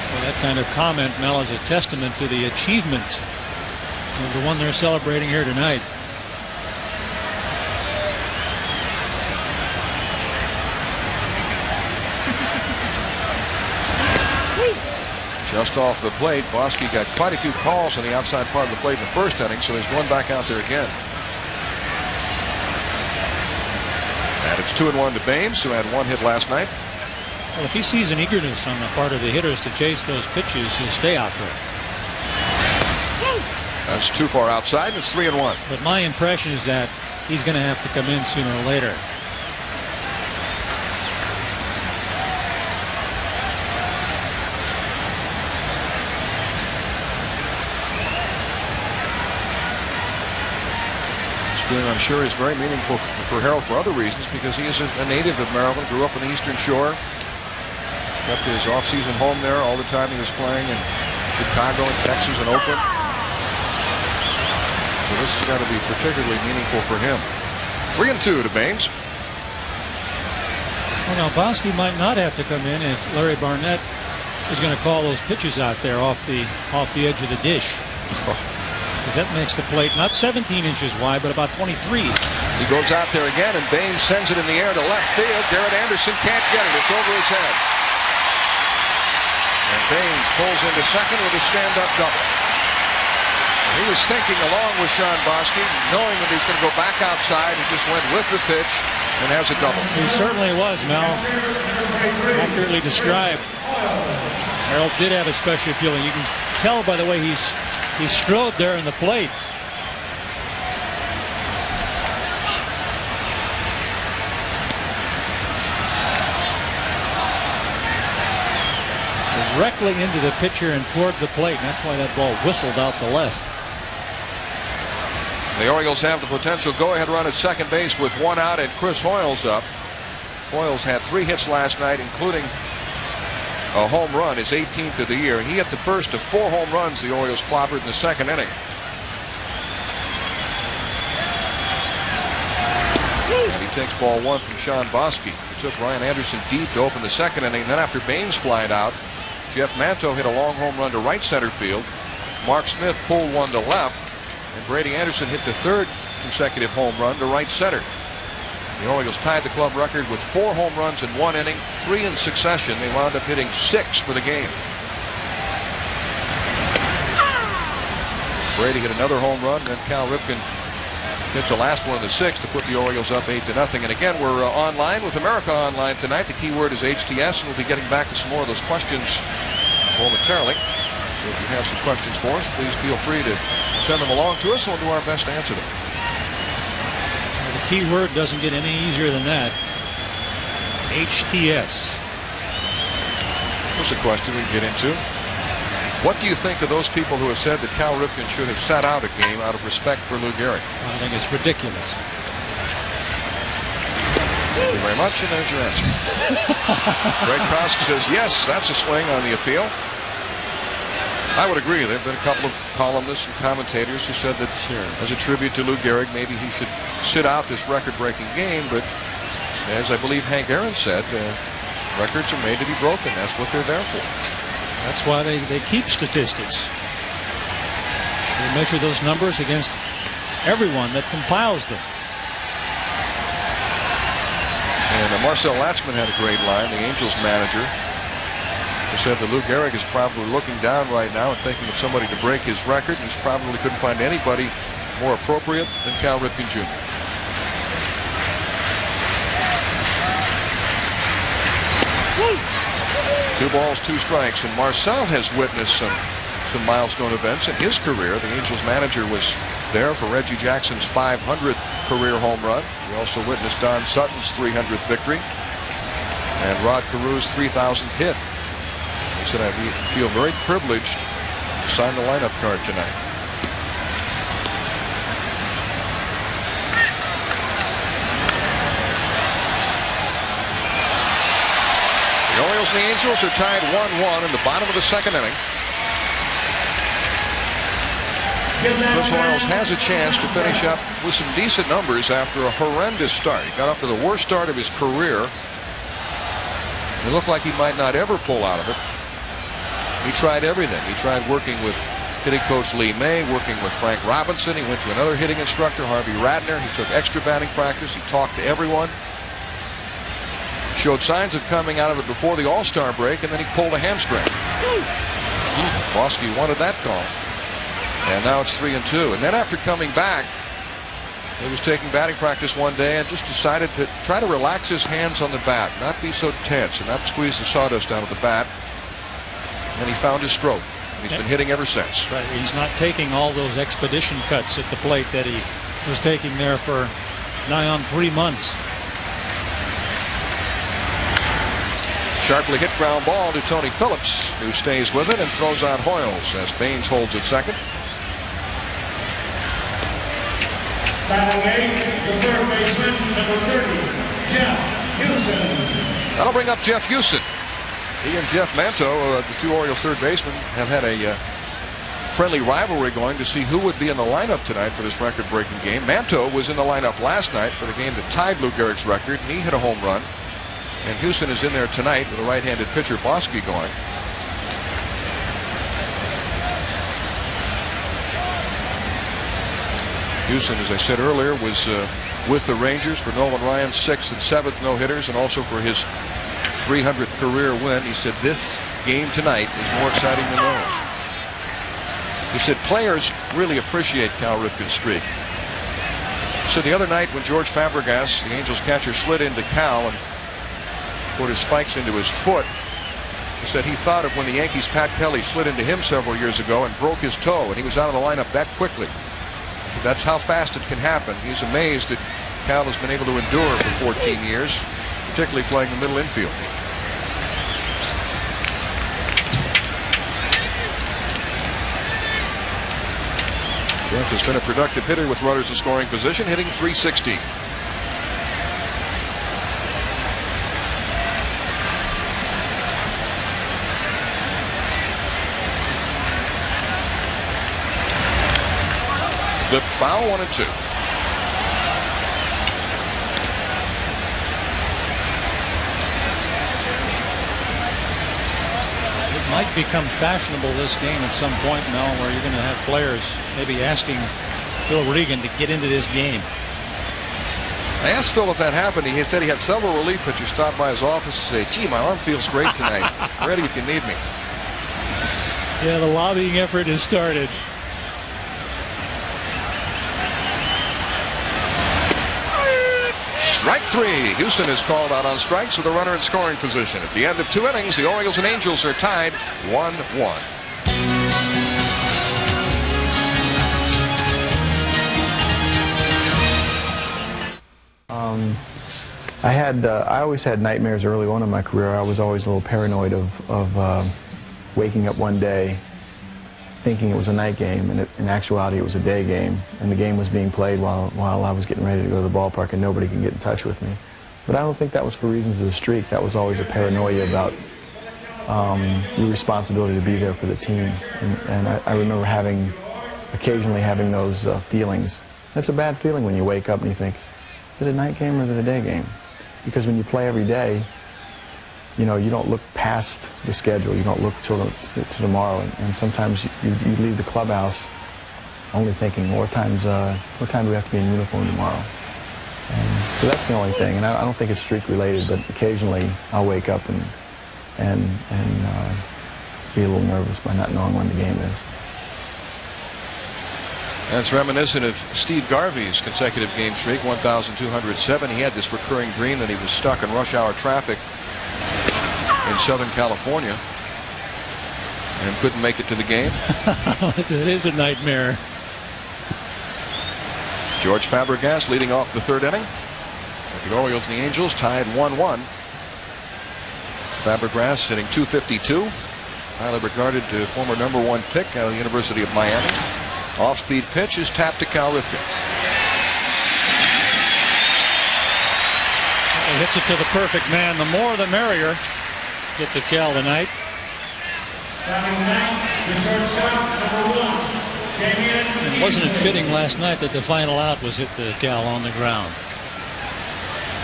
S10: Well, that kind of comment, Mel, is a testament to the achievement of the one they're celebrating here tonight.
S7: Just off the plate, Bosky got quite a few calls on the outside part of the plate in the first inning, so he's going back out there again. And it's 2-1 to Baines, who had 1 hit last night.
S10: Well, if he sees an eagerness on the part of the hitters to chase those pitches, he'll stay out there.
S7: That's too far outside, and it's 3-1.
S10: But my impression is that he's going to have to come in sooner or later.
S7: I'm sure is very meaningful for Harold for other reasons, because he is a native of Maryland, grew up on the Eastern Shore, kept his off-season home there all the time he was playing in Chicago and Texas and Oakland. So this has got to be particularly meaningful for him. 3-2 to Baines.
S10: Well, now Bosky might not have to come in if Larry Barnett is going to call those pitches out there off the edge of the dish. Because that makes the plate not 17 inches wide, but about 23.
S7: He goes out there again, and Baines sends it in the air to left field. Garrett Anderson can't get it. It's over his head. And Baines pulls into second with a stand-up double. And he was thinking along with Sean Bosky, knowing that he was going to go back outside. He just went with the pitch and has a double.
S10: He certainly was, Mel. Accurately described. Harold did have a special feeling. You can tell by the way he strode there in the plate. Directly into the pitcher and toward the plate, and that's why that ball whistled out the left.
S7: The Orioles have the potential go-ahead run at second base with 1 out, and Chris Hoyle's up. Hoyles had 3 hits last night, including a home run, his 18th of the year, and he hit the first of 4 home runs the Orioles clobbered in the second inning. And he takes ball 1 from Sean Bosky. He took Ryan Anderson deep to open the second inning. Then after Baines flied out, Jeff Manto hit a long home run to right center field. Mark Smith pulled 1 to left, and Brady Anderson hit the 3rd consecutive home run to right center. The Orioles tied the club record with 4 home runs in 1 inning, 3 in succession. They wound up hitting 6 for the game. Brady hit another home run, then Cal Ripken hit the last one in the 6th to put the Orioles up 8-0. And again, we're online with America Online tonight. The key word is HTS, and we'll be getting back to some more of those questions momentarily. So if you have some questions for us, please feel free to send them along to us, and we'll do our best to answer them.
S10: The key word doesn't get any easier than that. HTS.
S7: Here's a question we can get into. What do you think of those people who have said that Cal Ripken should have sat out a game out of respect for Lou Gehrig?
S10: I think it's ridiculous.
S7: Thank you very much, and there's your answer. Greg Kosk says, yes, that's a swing on the appeal. I would agree. There have been a couple of columnists and commentators who said that as a tribute to Lou Gehrig, maybe he should sit out this record-breaking game. But as I believe Hank Aaron said, records are made to be broken. That's what they're there for.
S10: That's why they keep statistics. They measure those numbers against everyone that compiles them.
S7: And Marcel Latzman had a great line, the Angels manager. He said that Lou Gehrig is probably looking down right now and thinking of somebody to break his record. He probably couldn't find anybody more appropriate than Cal Ripken Jr. Woo! 2 balls, 2 strikes, and Marcel has witnessed some milestone events in his career. The Angels manager was there for Reggie Jackson's 500th career home run. He also witnessed Don Sutton's 300th victory and Rod Carew's 3,000th hit. He said, I feel very privileged to sign the lineup card tonight.
S2: Orioles and the Angels are tied 1-1 in the bottom of the second inning. Chris Orioles has a chance to finish up with some decent numbers after a horrendous start. He got off to the worst start of his career. It looked like he might not ever pull out of it. He tried everything. He tried working with hitting coach Lee May, working with Frank Robinson. He went to another hitting instructor, Harvey Radner. He took extra batting practice. He talked to everyone. Showed signs of coming out of it before the All-Star break, and then he pulled a hamstring. Bosky wanted that call. And now it's 3-2. And then after coming back, he was taking batting practice one day and just decided to try to relax his hands on the bat, not be so tense and not squeeze the sawdust out of the bat. And he found his stroke. And he's been hitting ever since.
S10: Right. He's not taking all those expedition cuts at the plate that he was taking there for nigh on 3 months.
S2: Sharply hit ground ball to Tony Phillips, who stays with it and throws out Hoyles as Baines holds at second.
S11: Batting eighth, the third baseman, number 30, Jeff Houston.
S2: That'll bring up Jeff Houston. He and Jeff Manto, the two Orioles third basemen, have had a friendly rivalry going to see who would be in the lineup tonight for this record-breaking game. Manto was in the lineup last night for the game that tied Lou Gehrig's record, and he hit a home run. And Houston is in there tonight with a right-handed pitcher, Bosky, going. Houston, as I said earlier, was with the Rangers for Nolan Ryan's 6th and 7th no-hitters, and also for his 300th career win. He said this game tonight is more exciting than those. He said players really appreciate Cal Ripken's streak. So the other night when George Fabregas, the Angels catcher, slid into Cal and put his spikes into his foot, he said he thought of when the Yankees' Pat Kelly slid into him several years ago and broke his toe, and he was out of the lineup that quickly. That's how fast it can happen. He's amazed that Cal has been able to endure for 14 years, particularly playing the middle infield. Jeff has been a productive hitter with runners in scoring position, hitting .360. The foul, 1-2.
S10: It might become fashionable this game at some point now, where you're going to have players maybe asking Phil Regan to get into this game.
S2: I asked Phil if that happened. He said he had several relief pitchers stop by his office and say, "Gee, my arm feels great tonight. Ready if you need me."
S10: Yeah, the lobbying effort has started.
S2: Strike three. Houston is called out on strikes with a runner in scoring position. At the end of 2 innings, the Orioles and Angels are tied 1-1.
S8: I always had nightmares early on in my career. I was always a little paranoid of waking up one day thinking it was a night game, and in actuality it was a day game, and the game was being played while I was getting ready to go to the ballpark, and nobody could get in touch with me. But I don't think that was for reasons of the streak. That was always a paranoia about your responsibility to be there for the team. And I remember occasionally having those feelings. It's a bad feeling when you wake up and you think, is it a night game or is it a day game? Because when you play every day, you know, you don't look past the schedule. You don't look to tomorrow. And sometimes you leave the clubhouse only thinking, what time do we have to be in uniform tomorrow? And so that's the only thing. And I don't think it's streak related, but occasionally I'll wake up and be a little nervous by not knowing when the game is.
S2: That's reminiscent of Steve Garvey's consecutive game streak, 1,207. He had this recurring dream that he was stuck in rush hour traffic in Southern California and couldn't make it to the game.
S10: It is a nightmare.
S2: George Fabregas leading off the third inning. With the Orioles and the Angels tied 1-1. Fabregas hitting .252. Highly regarded former #1 pick out of the University of Miami. Off-speed pitch is tapped to Cal Ripken.
S10: He hits it to the perfect man. The more the merrier. hit to Cal tonight. And wasn't it fitting last night that the final out was hit to Cal on the ground?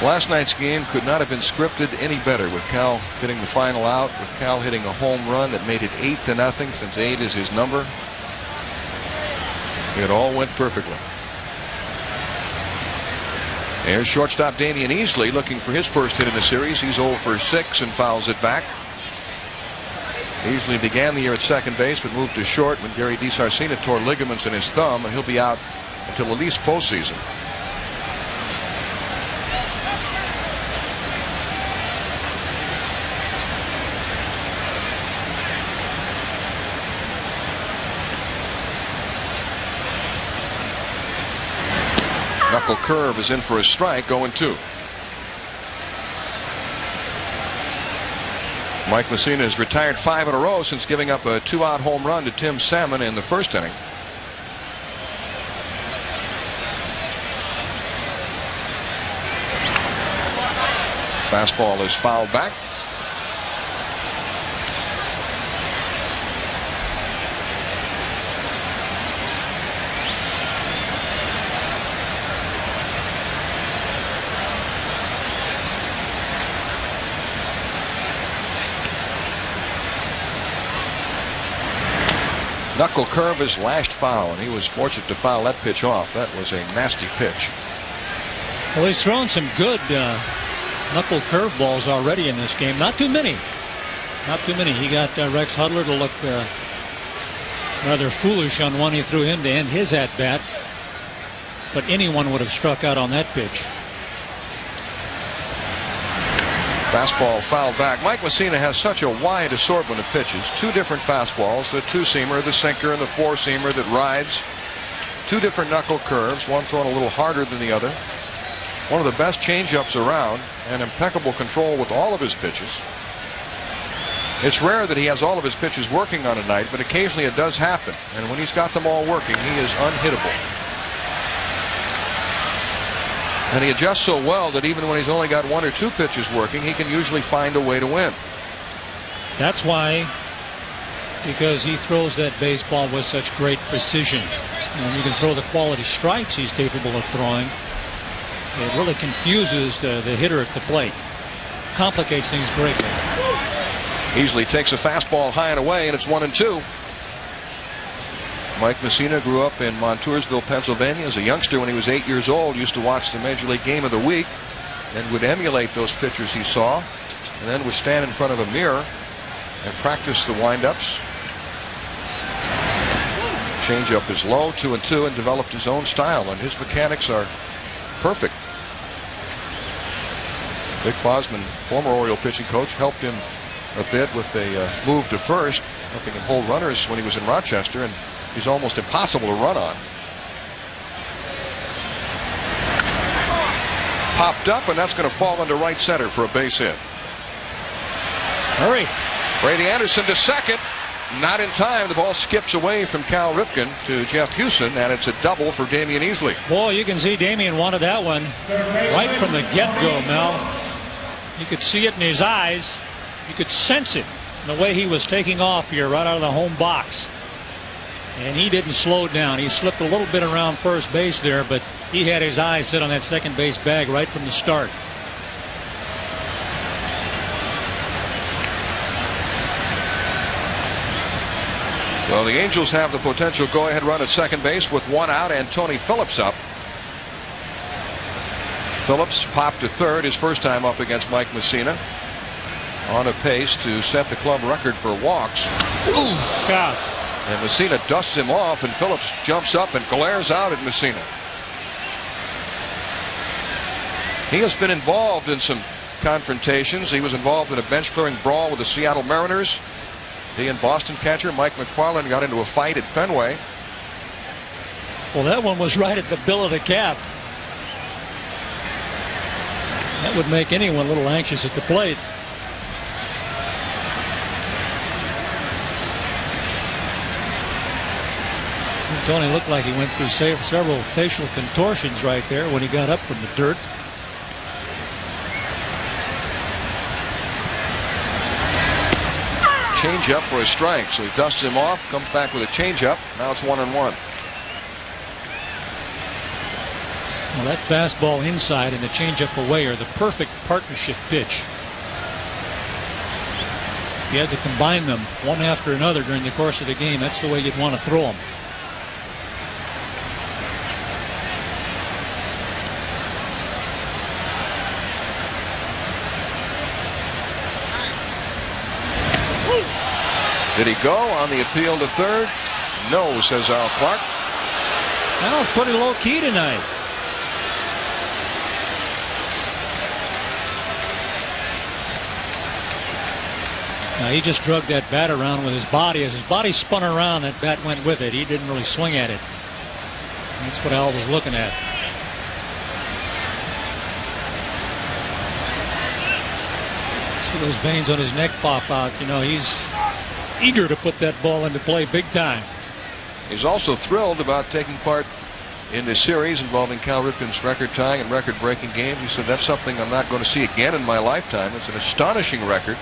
S7: Last night's game could not have been scripted any better, with Cal getting the final out, with Cal hitting a home run that made it 8-0, since 8 is his number. It all went perfectly. There's shortstop Damian Easley looking for his first hit in the series. He's 0 for 6 and fouls it back. Easley began the year at second base but moved to short when Gary DiSarcina tore ligaments in his thumb, and he'll be out until at least postseason. Knuckle curve is in for a strike, 0-2. Mike Messina has retired 5 in a row since giving up a 2-out home run to Tim Salmon in the first inning. Fastball is fouled back. Knuckle curve is lashed foul, and he was fortunate to foul that pitch off. That was a nasty pitch.
S10: Well, he's thrown some good knuckle curve balls already in this game. Not too many. Not too many. He got Rex Hudler to look rather foolish on one he threw him to end his at-bat. But anyone would have struck out on that pitch.
S7: Fastball fouled back. Mike Messina has such a wide assortment of pitches. 2 different fastballs, the 2-seamer, the sinker, and the 4-seamer that rides. 2 different knuckle curves, one thrown a little harder than the other. One of the best changeups around, and impeccable control with all of his pitches. It's rare that he has all of his pitches working on a night, but occasionally it does happen. And when he's got them all working, he is unhittable. And he adjusts so well that even when he's only got 1 or 2 pitches working, he can usually find a way to win.
S10: That's why, because he throws that baseball with such great precision. And when you can throw the quality strikes he's capable of throwing, it really confuses the hitter at the plate. Complicates things greatly.
S7: Easley takes a fastball high and away, and it's 1-2. Mike Messina grew up in Montoursville, Pennsylvania as a youngster. When he was 8 years old, used to watch the Major League Game of the Week and would emulate those pitchers he saw, and then would stand in front of a mirror and practice the windups. Changeup is low, 2-2, and developed his own style, and his mechanics are perfect. Vic Bosman, former Oriole pitching coach, helped him a bit with a move to first, helping him hold runners when he was in Rochester, and he's almost impossible to run on. Popped up, and that's going to fall into right center for a base hit.
S10: Hurry.
S7: Brady Anderson to second. Not in time. The ball skips away from Cal Ripken to Jeff Hewson, and it's a double for Damian Easley.
S10: Boy, you can see Damian wanted that one right from the get-go, Mel. You could see it in his eyes. You could sense it in the way he was taking off here right out of the home box. And he didn't slow down. He slipped a little bit around first base there, but he had his eyes set on that second base bag right from the start.
S7: Well, the Angels have the potential go-ahead run at second base with 1 out and Tony Phillips up. Phillips popped to third his first time up against Mike Messina, on a pace to set the club record for walks.
S10: Ooh, God.
S7: And Messina dusts him off, and Phillips jumps up and glares out at Messina. He has been involved in some confrontations. He was involved in a bench-clearing brawl with the Seattle Mariners. He and Boston catcher Mike McFarland got into a fight at Fenway.
S10: Well, that one was right at the bill of the cap. That would make anyone a little anxious at the plate. Tony looked like he went through several facial contortions right there when he got up from the dirt.
S7: changeup for a strike. So he dusts him off, comes back with a changeup. Now it's 1-1.
S10: Well, that fastball inside and the changeup away are the perfect partnership pitch. You had to combine them one after another during the course of the game. That's the way you'd want to throw them.
S7: Did he go on the appeal to third? No, says Al Clark.
S10: That was pretty low key tonight. Now he just drugged that bat around with his body. As his body spun around, that bat went with it. He didn't really swing at it. That's what Al was looking at. See those veins on his neck pop out. You know, he's eager to put that ball into play big time.
S7: He's also thrilled about taking part in this series involving Cal Ripken's record-tying and record-breaking game. He said, that's something I'm not going to see again in my lifetime. It's an astonishing record.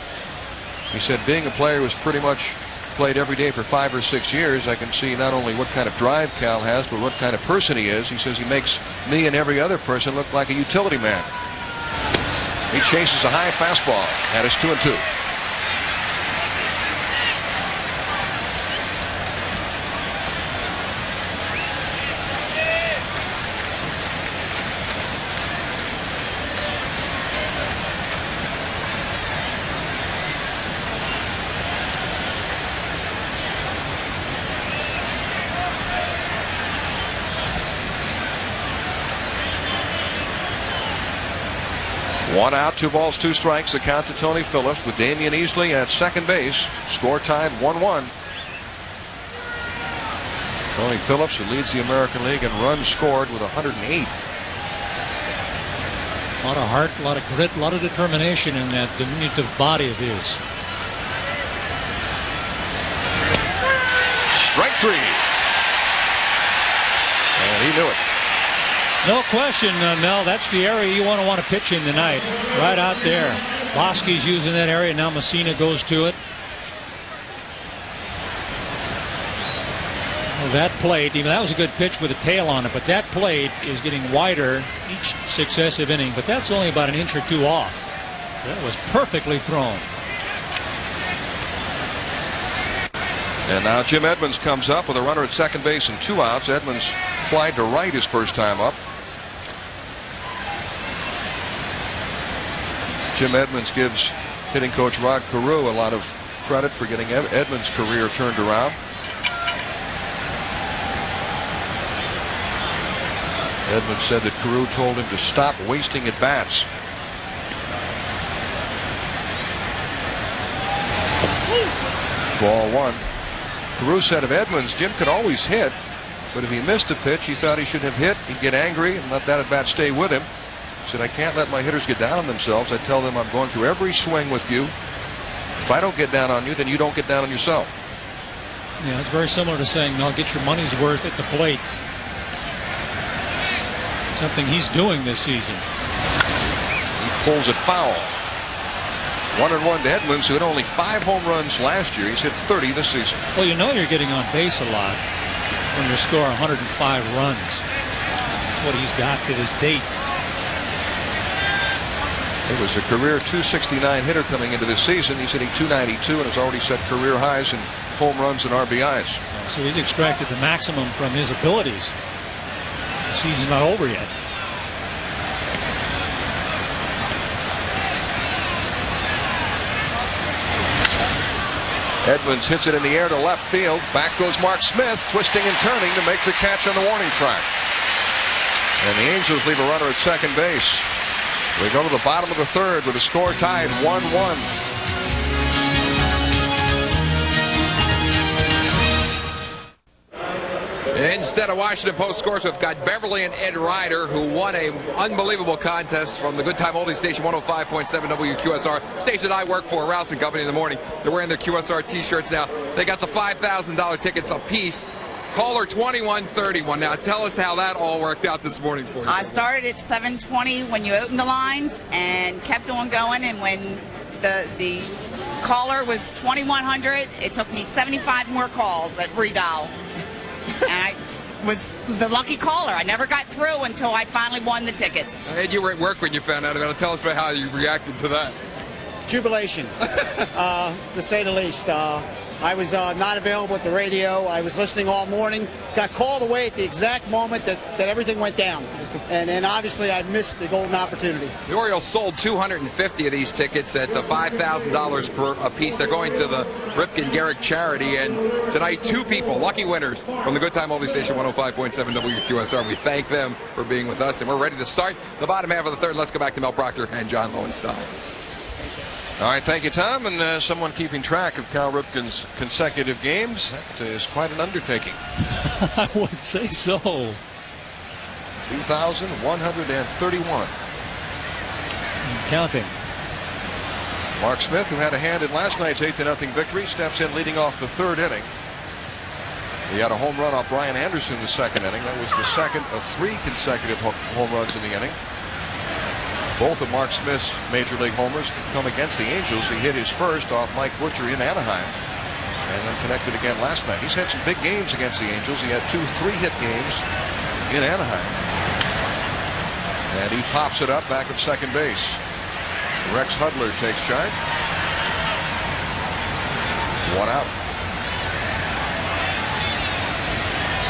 S7: He said, being a player who's pretty much played every day for 5 or 6 years, I can see not only what kind of drive Cal has, but what kind of person he is. He says he makes me and every other person look like a utility man. He chases a high fastball, and it's 2-2. One out, 2 balls, 2 strikes. The count to Tony Phillips with Damian Easley at second base. Score tied 1-1. Tony Phillips, who leads the American League in runs scored with 108.
S10: A lot of heart, a lot of grit, a lot of determination in that diminutive body of his.
S7: Strike 3. And he knew it.
S10: No question, Mel. That's the area you want to pitch in tonight. Right out there. Bosky's using that area. Now Messina goes to it. Well, that plate, even that was a good pitch with a tail on it, but that plate is getting wider each successive inning. But that's only about an inch or 2 off. That was perfectly thrown.
S7: And now Jim Edmonds comes up with a runner at second base and 2 outs. Edmonds flied to right his first time up. Jim Edmonds gives hitting coach Rod Carew a lot of credit for getting Edmonds' career turned around. Edmonds said that Carew told him to stop wasting at bats. Ball 1. Carew said of Edmonds, Jim could always hit, but if he missed a pitch he thought he should have hit, he'd get angry and let that at bat stay with him. He said, I can't let my hitters get down on themselves. I tell them I'm going through every swing with you. If I don't get down on you, then you don't get down on yourself.
S10: Yeah, it's very similar to saying, no, get your money's worth at the plate. Something he's doing this season.
S7: He pulls it foul. 1-1 to Edmonds, who had only 5 home runs last year. He's hit 30 this season.
S10: Well, you know you're getting on base a lot when you score 105 runs. That's what he's got to this date.
S7: It was a career .269 hitter coming into this season. He's hitting .292 and has already set career highs in home runs and RBIs.
S10: So he's extracted the maximum from his abilities. The season's not over yet.
S7: Edmonds hits it in the air to left field. Back goes Mark Smith, twisting and turning to make the catch on the warning track. And the Angels leave a runner at second base. We go to the bottom of the third with the score tied 1-1.
S3: Instead of Washington Post scores, we've got Beverly and Ed Ryder, who won an unbelievable contest from the Good Time Oldies station 105.7 WQSR, station I work for, Rouse and Company in the morning. They're wearing their QSR t-shirts now. They got the $5,000 tickets apiece. Caller 2131. Now tell us how that all worked out this morning for you.
S13: I started at 7:20 when you opened the lines and kept on going, and when the caller was 2100. It took me 75 more calls at redial. And I was the lucky caller. I never got through until I finally won the tickets.
S14: And you were at work when you found out about it. Tell us about how you reacted to that.
S15: Jubilation, to say the least. I was not available at the radio. I was listening all morning. Got called away at the exact moment that everything went down. And obviously I missed the golden opportunity.
S14: The Orioles sold 250 of these tickets at $5,000 per a piece. They're going to the Ripken Garrick charity. And tonight, 2 people, lucky winners from the Good Time Only Station 105.7 WQSR. We thank them for being with us. And we're ready to start the bottom half of the third. Let's go back to Mel Proctor and John Lowenstein.
S2: All right, thank you, Tom. And someone keeping track of Cal Ripken's consecutive games, that is quite an undertaking.
S10: I would say so.
S2: 2,131.
S10: Counting.
S2: Mark Smith, who had a hand in last night's 8-0 victory, steps in leading off the third inning. He had a home run off Brian Anderson in the second inning. That was the second of 3 consecutive home runs in the inning. Both of Mark Smith's major league homers come against the Angels. He hit his first off Mike Butcher in Anaheim and then connected again last night. He's had some big games against the Angels. He had 2 3-hit games in Anaheim. And he pops it up back at second base. Rex Hudler takes charge. 1 out.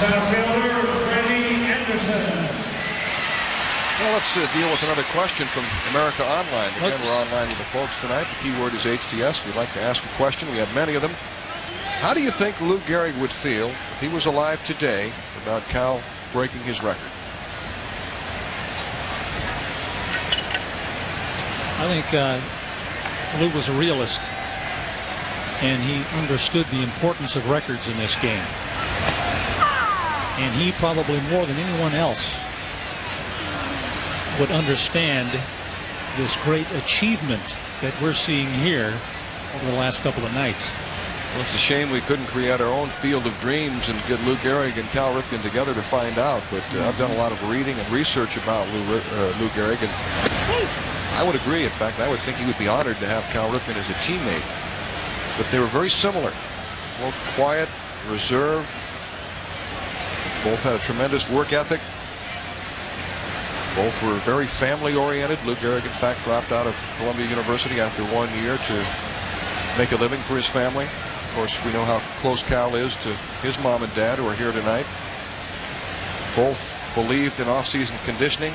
S11: Center fielder, Brady Anderson.
S2: Well, let's deal with another question from America Online. Again, we're online with the folks tonight. The keyword is HTS. If you'd like to ask a question, we have many of them. How do you think Lou Gehrig would feel if he was alive today about Cal breaking his record?
S10: I think Lou was a realist, and he understood the importance of records in this game. And he probably more than anyone else would understand this great achievement that we're seeing here over the last couple of nights.
S2: Well, it's a shame we couldn't create our own field of dreams and get Lou Gehrig and Cal Ripken together to find out. But I've done a lot of reading and research about Lou Gehrig, and I would agree. In fact, I would think he would be honored to have Cal Ripken as a teammate. But they were very similar. Both quiet, reserved. Both had a tremendous work ethic. Both were very family-oriented. Lou Gehrig, in fact, dropped out of Columbia University after 1 year to make a living for his family. Of course, we know how close Cal is to his mom and dad, who are here tonight. Both believed in off-season conditioning.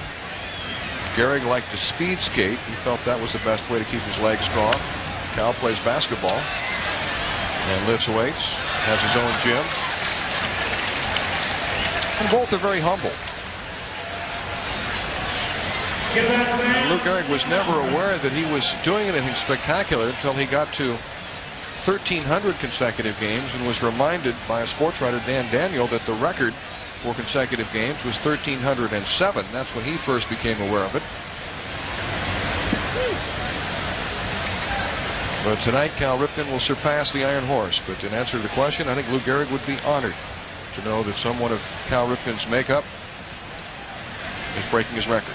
S2: Gehrig liked to speed skate. He felt that was the best way to keep his legs strong. Cal plays basketball and lifts weights, has his own gym. And both are very humble. Lou Gehrig was never aware that he was doing anything spectacular until he got to 1,300 consecutive games and was reminded by a sports writer, Dan Daniel, that the record for consecutive games was 1,307. That's when he first became aware of it. But tonight, Cal Ripken will surpass the Iron Horse. But in answer to the question, I think Lou Gehrig would be honored to know that someone of Cal Ripken's makeup is breaking his record.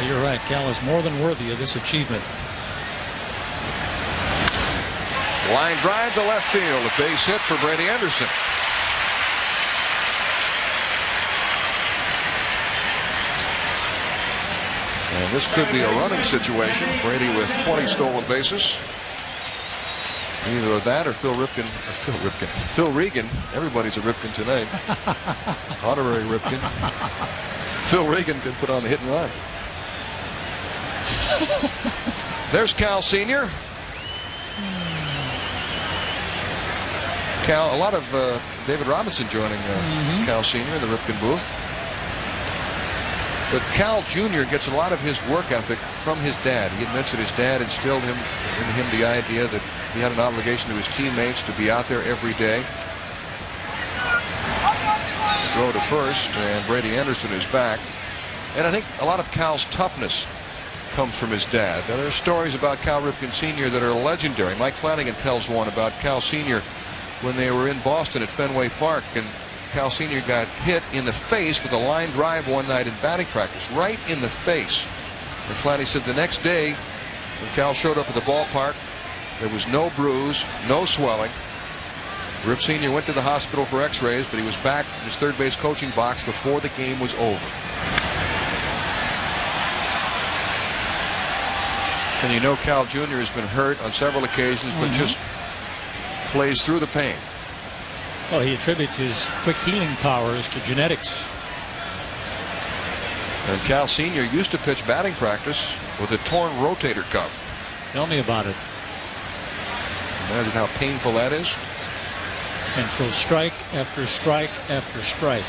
S10: You're right. Cal is more than worthy of this achievement.
S2: Line drive to left field. A base hit for Brady Anderson. And this could be a running situation. Brady with 20 stolen bases. Either that or Phil Regan. Everybody's a Ripken tonight. Honorary Ripken. Phil Regan could put on the hit and run. There's Cal Sr. Cal, a lot of David Robinson joining Cal Sr. in the Ripken booth. But Cal Jr. gets a lot of his work ethic from his dad. He admits that his dad instilled in him the idea that he had an obligation to his teammates to be out there every day. Throw to first, and Brady Anderson is back. And I think a lot of Cal's toughness comes from his dad. Now, there are stories about Cal Ripken Sr. that are legendary. Mike Flanagan tells one about Cal Sr. when they were in Boston at Fenway Park, and Cal Sr. got hit in the face with a line drive one night in batting practice, right in the face.
S7: And Flatty said the next day when Cal showed up at the ballpark, there was no bruise, no swelling. Rip Sr. went to the hospital for x-rays, but he was back in his third base coaching box before the game was over. And you know Cal Jr. has been hurt on several occasions, but just plays through the pain.
S10: Well, he attributes his quick healing powers to genetics.
S7: And Cal Sr. used to pitch batting practice with a torn rotator cuff.
S10: Tell me about it.
S7: Imagine how painful that is.
S10: And throw strike after strike after strike.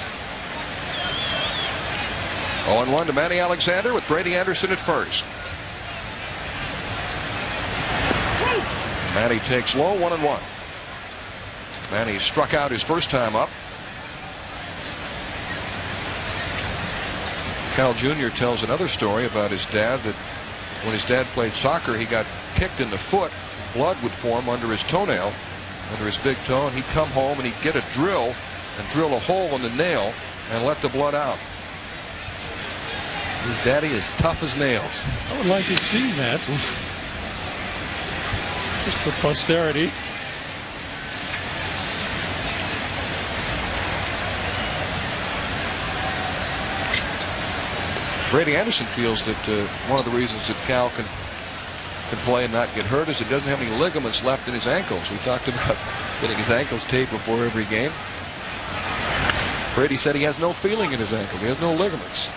S7: 0-1 to Manny Alexander with Brady Anderson at first. Manny takes low, 1-1. Manny struck out his first time up. Cal Jr. tells another story about his dad, that when his dad played soccer, he got kicked in the foot. Blood would form under his toenail, under his big toe, and he'd come home and he'd get a drill and drill a hole in the nail and let the blood out. His daddy is tough as nails.
S10: I would like to have seen that. Just for posterity.
S7: Brady Anderson feels that one of the reasons that Cal can play and not get hurt is it doesn't have any ligaments left in his ankles. We talked about getting his ankles taped before every game. Brady said he has no feeling in his ankles. He has no ligaments.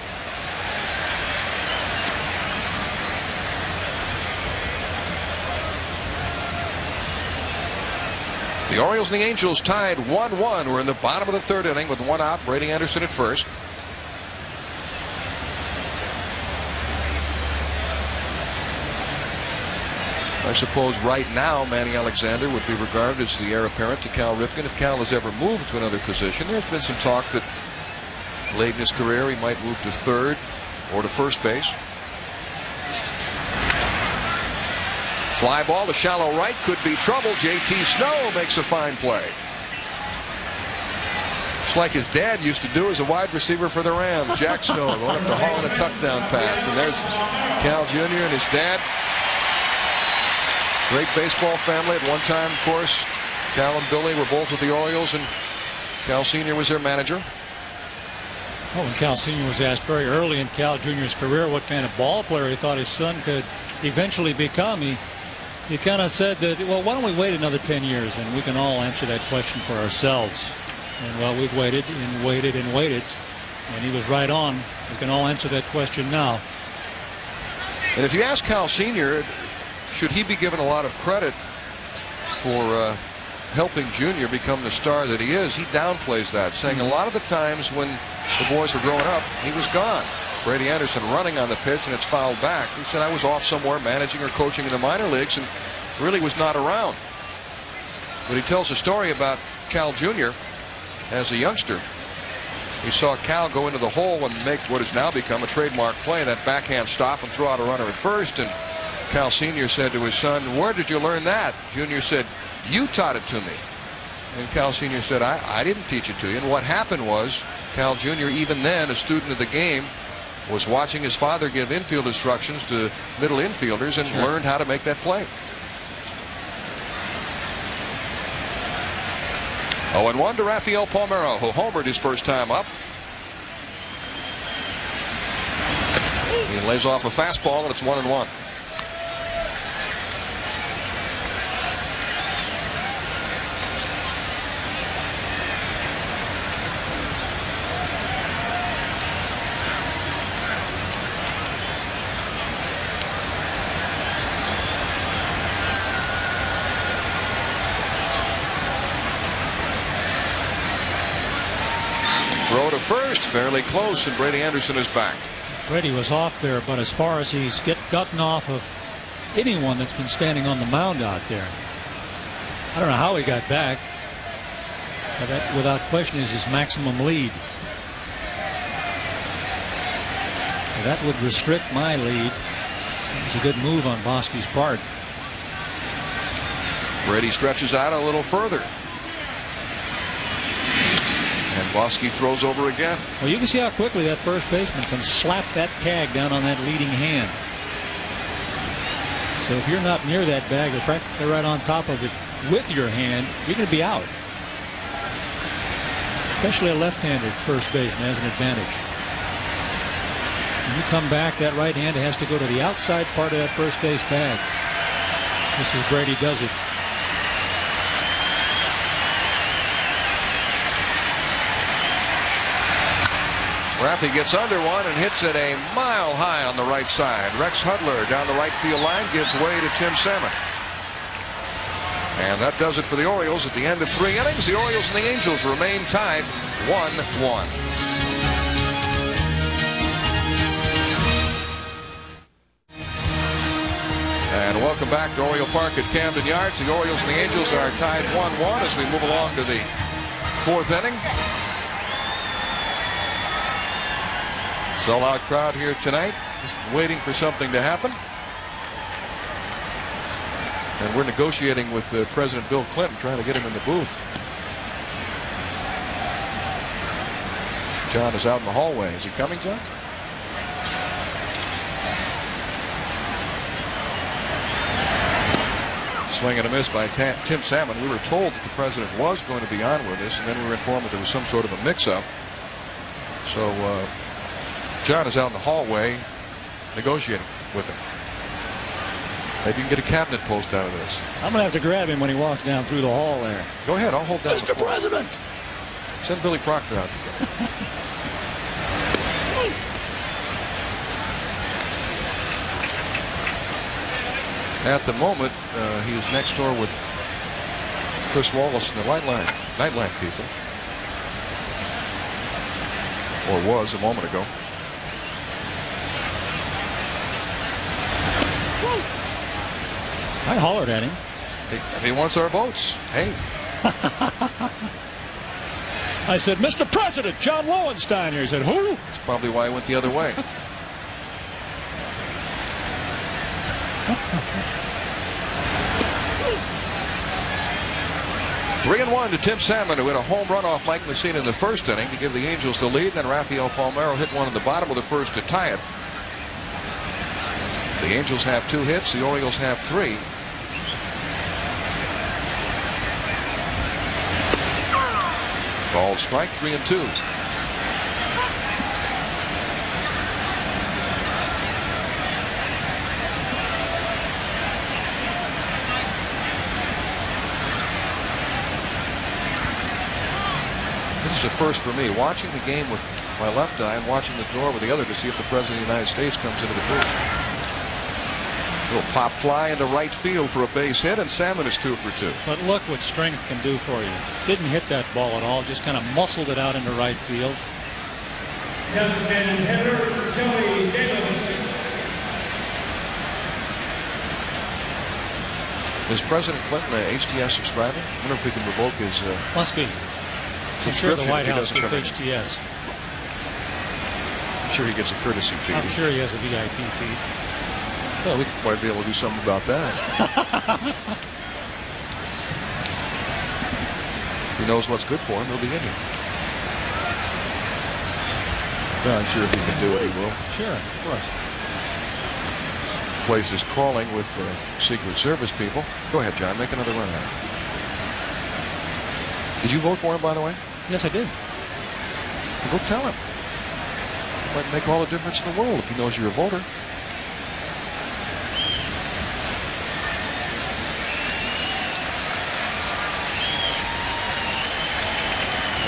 S7: The Orioles and the Angels tied 1-1. We're in the bottom of the third inning with one out. Brady Anderson at first. I suppose right now Manny Alexander would be regarded as the heir apparent to Cal Ripken if Cal has ever moved to another position. There's been some talk that late in his career he might move to third or to first base. Fly ball to shallow right, could be trouble. J.T. Snow makes a fine play. It's like his dad used to do as a wide receiver for the Rams. Jack Snow going up the hall in a touchdown pass. And there's Cal Jr. and his dad. Great baseball family at one time, of course. Cal and Billy were both with the Orioles, and Cal Sr. was their manager.
S10: Oh, and Cal Sr. was asked very early in Cal Jr.'s career what kind of ball player he thought his son could eventually become. He kind of said that, well, why don't we wait another 10 years and we can all answer that question for ourselves. And well, we've waited and waited and waited, and he was right on. We can all answer that question now.
S7: And if you ask Cal Sr., should he be given a lot of credit for helping Junior become the star that he is, he downplays that, saying a lot of the times when the boys were growing up, he was gone. Brady Anderson running on the pitch and it's fouled back. He said, I was off somewhere managing or coaching in the minor leagues and really was not around. But he tells a story about Cal Jr. as a youngster. He saw Cal go into the hole and make what has now become a trademark play, that backhand stop and throw out a runner at first. And Cal Sr. said to his son, where did you learn that? Junior said, you taught it to me. And Cal Sr. said, I didn't teach it to you. And what happened was Cal Jr., even then a student of the game, was watching his father give infield instructions to middle infielders and learned how to make that play. 0-1 to Rafael Palmeiro, who homered his first time up. He lays off a fastball and it's 1-1. Throw to first, fairly close, and Brady Anderson is back.
S10: Brady was off there, but as far as he's gotten off of anyone that's been standing on the mound out there, I don't know how he got back. But that, without question, is his maximum lead. That would restrict my lead. It was a good move on Bosky's part.
S7: Brady stretches out a little further. And Bosky throws over again.
S10: Well, you can see how quickly that first baseman can slap that tag down on that leading hand. So if you're not near that bag or practically right on top of it with your hand, you're going to be out. Especially a left-handed first baseman has an advantage. When you come back, that right hand has to go to the outside part of that first base bag. Just as Brady does it.
S2: Raffy gets under one and hits it a mile high on the right side. Rex Hudler down the right field line gives way to Tim Salmon. And that does it for the Orioles at the end of 3 innings. The Orioles and the Angels remain tied 1-1. And welcome back to Oriole Park at Camden Yards. The Orioles and the Angels are tied 1-1 as we move along to the 4th inning. Sellout crowd here tonight, just waiting for something to happen. And we're negotiating with President Bill Clinton, trying to get him in the booth. John is out in the hallway. Is he coming, John? Swing and a miss by Tim Salmon. We were told that the president was going to be on with us, and then we were informed that there was some sort of a mix-up. So John is out in the hallway negotiating with him. Maybe you can get a cabinet post out of this.
S10: I'm going to have to grab him when he walks down through the hall there.
S2: Go ahead, I'll hold down
S10: Mr. President!
S2: Send Billy Proctor out. At the moment, he is next door with Chris Wallace and the Nightline people. Or was a moment ago.
S10: I hollered at him.
S2: If he wants our votes, hey.
S10: I said, Mr. President, John Lowenstein here. He said, who?
S2: That's probably why I went the other way. Three and 1 to Tim Salmon, who hit a home run off Mike Messina in the 1st inning to give the Angels the lead. Then Rafael Palmeiro hit one in the bottom of the 1st to tie it. The Angels have 2 hits. The Orioles have 3. Called strike, 3-2. This is a first for me. Watching the game with my left eye and watching the door with the other to see if the President of the United States comes into the booth. Little pop fly into right field for a base hit, and Salmon is 2 for 2.
S10: But look what strength can do for you. Didn't hit that ball at all, just kind of muscled it out into right field.
S11: Designated hitter, Joey Davis.
S2: Is President Clinton an HTS subscriber? I wonder if we can revoke his
S10: Must be. I'm sure the White House gets HTS.
S2: I'm sure he gets a courtesy fee.
S10: I'm sure he has a VIP fee.
S2: Well, we might be able to do something about that. He knows what's good for him. He'll be in here. Well, I'm sure if he can do it, he will.
S10: Sure, of course.
S2: Place is crawling with Secret Service people. Go ahead, John. Make another run at it. Did you vote for him, by the way?
S10: Yes, I did.
S2: Well, go tell him. It might make all the difference in the world if he knows you're a voter.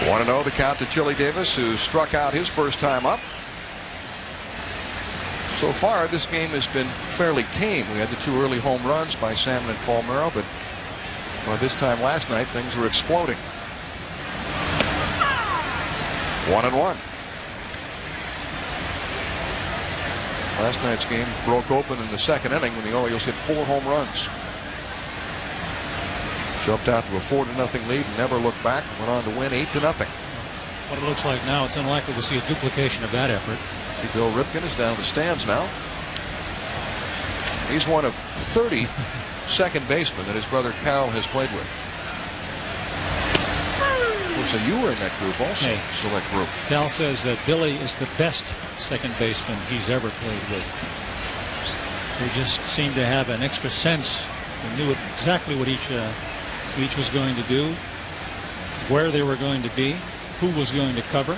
S2: 1-0 the count to Chili Davis, who struck out his first time up. So far, this game has been fairly tame. We had the 2 early home runs by Salmon and Palmeiro, but well, this time last night, things were exploding. 1-1. Last night's game broke open in the 2nd inning when the Orioles hit 4 home runs. Jumped out to a 4-0 lead and never looked back. Went on to win 8-0.
S10: What it looks like now, it's unlikely to see a duplication of that effort.
S2: See, Bill Ripken is down the stands now. He's one of 30 second basemen that his brother Cal has played with. So you were in that group also,
S10: hey,
S2: select group.
S10: Cal says that Billy is the best second baseman he's ever played with. They just seemed to have an extra sense. They knew exactly what each was going to do, where they were going to be, who was going to cover.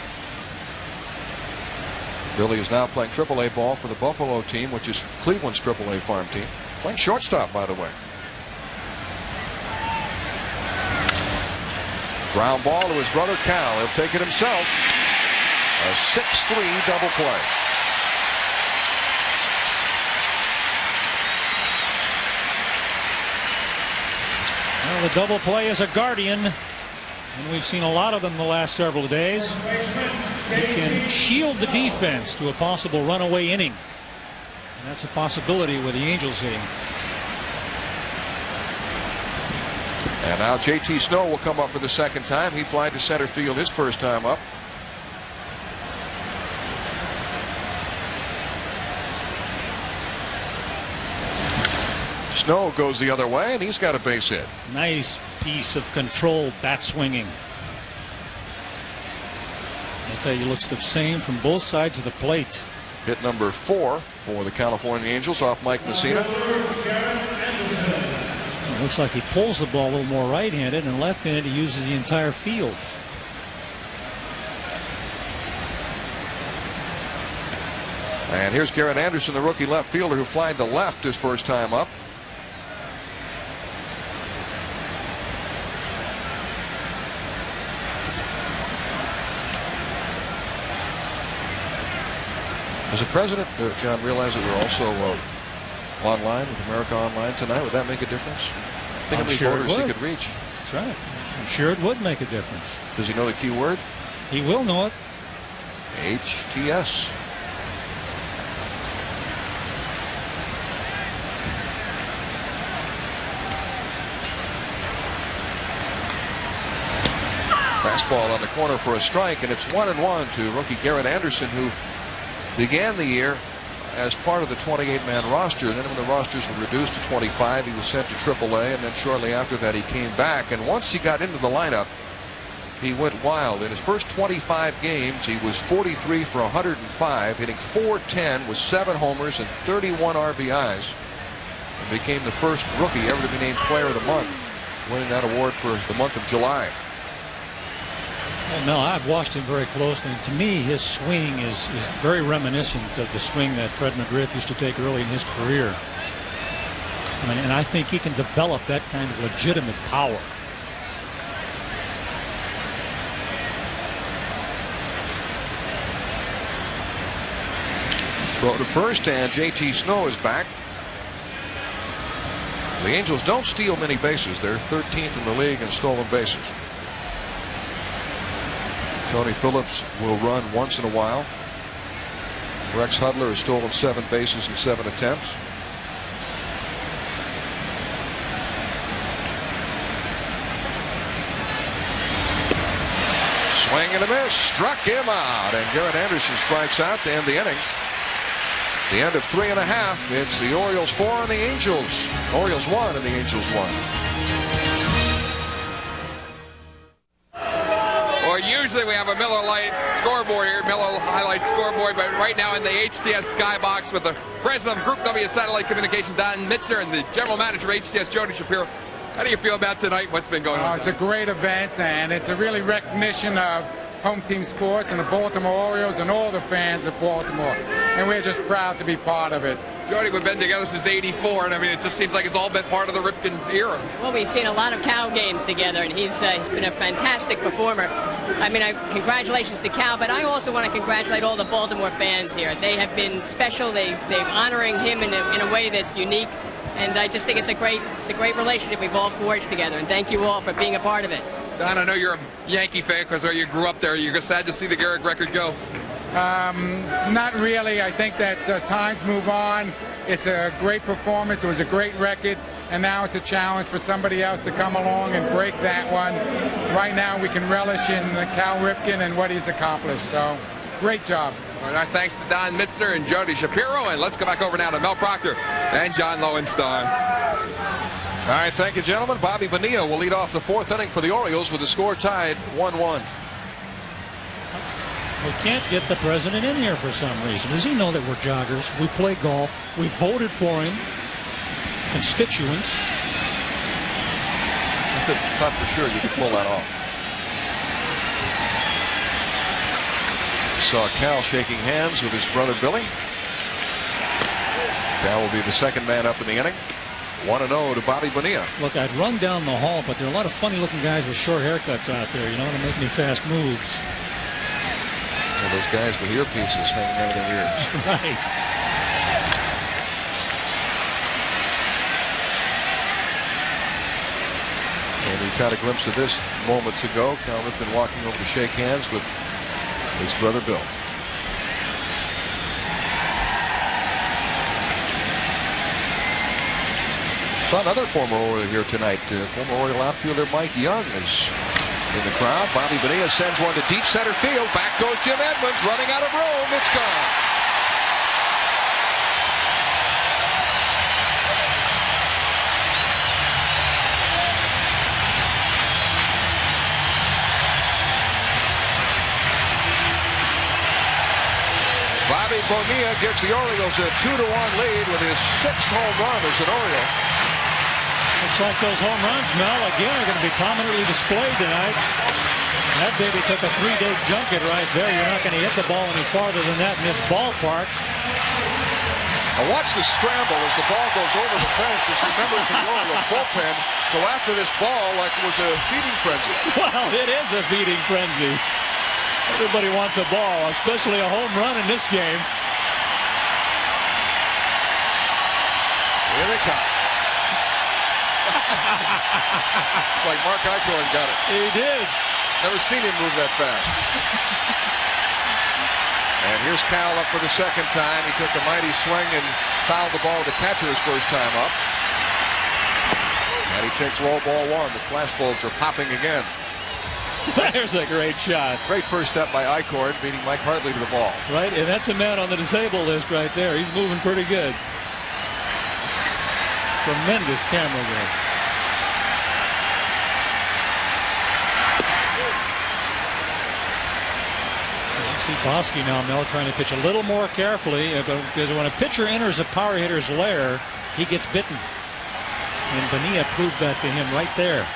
S2: Billy is now playing AAA ball for the Buffalo team, which is Cleveland's AAA farm team. Playing shortstop, by the way. Ground ball to his brother Cal. He'll take it himself. A 6-3 double play.
S10: Well, the double play is a guardian, and we've seen a lot of them the last several days. It can shield the defense to a possible runaway inning. And that's a possibility with the Angels hitting.
S2: And now J.T. Snow will come up for the second time. He flied to center field his first time up. Snow goes the other way, and he's got a base hit.
S10: Nice piece of controlled bat swinging. I'll tell you, looks the same from both sides of the plate.
S2: Hit number 4 for the California Angels off Mike Messina.
S10: It looks like he pulls the ball a little more right-handed, and left-handed he uses the entire field.
S2: And here's Garrett Anderson, the rookie left fielder, who flied to left his first time up. Does the president, John, realize that we're also online with America Online tonight? Would that make a difference? Think how many voters he could reach.
S10: That's right. I'm sure it would make a difference.
S2: Does he know the key word?
S10: He will know it.
S2: HTS. Fastball on the corner for a strike, and it's 1-1 to rookie Garrett Anderson, who began the year as part of the 28-man roster. Then when the rosters were reduced to 25, he was sent to AAA, and then shortly after that he came back. And once he got into the lineup, he went wild. In his first 25 games, he was 43 for 105, hitting .410 with 7 homers and 31 RBIs, and became the first rookie ever to be named Player of the Month, winning that award for the month of July.
S10: Well, no, I've watched him very closely, and to me his swing is very reminiscent of the swing that Fred McGriff used to take early in his career. And I think he can develop that kind of legitimate power.
S2: Throw to first, and J.T. Snow is back. The Angels don't steal many bases. They're 13th in the league in stolen bases. Tony Phillips will run once in a while. Rex Hudler has stolen 7 bases in 7 attempts. Swing and a miss, struck him out, and Garrett Anderson strikes out to end the inning. The end of 3 1/2. It's the Orioles 4 and the Angels. Orioles 1 and the Angels 1.
S3: Usually we have a Miller Lite scoreboard here, Miller Highlights scoreboard, but right now in the HTS skybox with the president of Group W Satellite Communication, Don Mitzer, and the general manager of HTS, Jody Shapiro. How do you feel about tonight? What's been going on?
S16: It's a great event, and it's a really recognition of home team sports and the Baltimore Orioles and all the fans of Baltimore, and we're just proud to be part of it.
S3: Jody, we've been together since '84, and I mean, it just seems like it's all been part of the Ripken era.
S17: Well, we've seen a lot of Cal games together, and he's been a fantastic performer. I mean, congratulations to Cal, but I also want to congratulate all the Baltimore fans here. They have been special. They're honoring him in a way that's unique, and I just think it's a great relationship we've all forged together. And thank you all for being a part of it.
S3: Don, I know you're a Yankee fan because you grew up there. You're sad to see the Gehrig record go.
S16: Not really. I think that times move on. It's a great performance. It was a great record, and now it's a challenge for somebody else to come along and break that one. Right now we can relish in Cal Ripken and what he's accomplished. So great job.
S3: All right, thanks to Don Mitzner and Jody Shapiro, and let's go back over now to Mel Proctor and John Lowenstein.
S2: All right, thank you, gentlemen. Bobby Bonilla will lead off the 4th inning for the Orioles with the score tied 1-1.
S10: We can't get the president in here for some reason. Does he know that we're joggers? We play golf. We voted for him. Constituents.
S2: I thought for sure you could pull that off. Saw Cal shaking hands with his brother Billy. Cal will be the second man up in the inning. 1-0 to Bobby Bonilla.
S10: Look, I'd run down the hall, but there are a lot of funny-looking guys with short haircuts out there. You know, to make any fast moves.
S2: Well, those guys with earpieces hanging out of their ears.
S10: Right.
S2: And we caught a glimpse of this moments ago. Cal Ripken walking over to shake hands with his brother Bill. Saw another former Oriole here tonight. Former Oriole outfielder Mike Young is in the crowd. Bobby Bonilla sends one to deep center field. Back goes Jim Edmonds, running out of room. It's gone. Bobby Bonilla gives the Orioles a 2-1 lead with his 6th home run as an Oriole.
S10: Looks like those home runs, Mel, again, are going to be prominently displayed tonight. That baby took a 3-day junket right there. You're not going to hit the ball any farther than that in this ballpark.
S2: Now watch the scramble as the ball goes over the fence as the members of the Oriole bullpen go after this ball like it was a feeding frenzy.
S10: Well, it is a feeding frenzy. Everybody wants a ball, especially a home run in this game.
S2: Here they come. It's like Mark Eichhorn got it.
S10: He did.
S2: Never seen him move that fast. And here's Cal up for the second time. He took a mighty swing and fouled the ball to the catcher his first time up. And he takes low ball one. The flashbulbs are popping again.
S10: There's a great shot.
S2: Great first step by Eichhorn, beating Mike Hartley to the ball.
S10: Right, and that's a man on the disabled list right there. He's moving pretty good. Tremendous camera work. You see Bosky now, Mel, trying to pitch a little more carefully because when a pitcher enters a power hitter's lair, he gets bitten. And Bonilla proved that to him right there.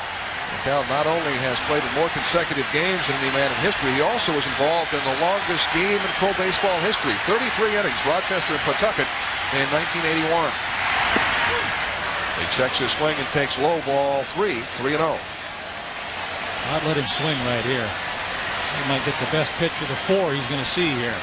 S2: Cal not only has played in more consecutive games than any man in history, he also was involved in the longest game in pro baseball history. 33 innings, Rochester and Pawtucket in 1981. He checks his swing and takes low ball 3-0.
S10: I'd let him swing right here. He might get the best pitch of the 4 he's going to see here.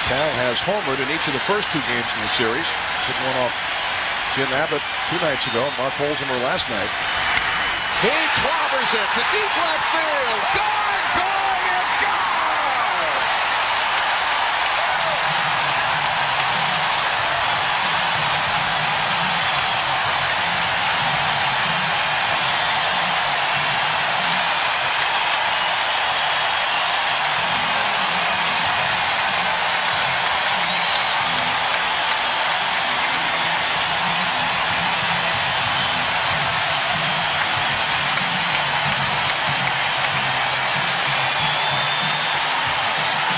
S2: Cal has homered in each of the first 2 games in the series. Took one off Jim Abbott 2 nights ago, Mark Holzheimer last night. He clobbers it to deep left field. Going, and gone!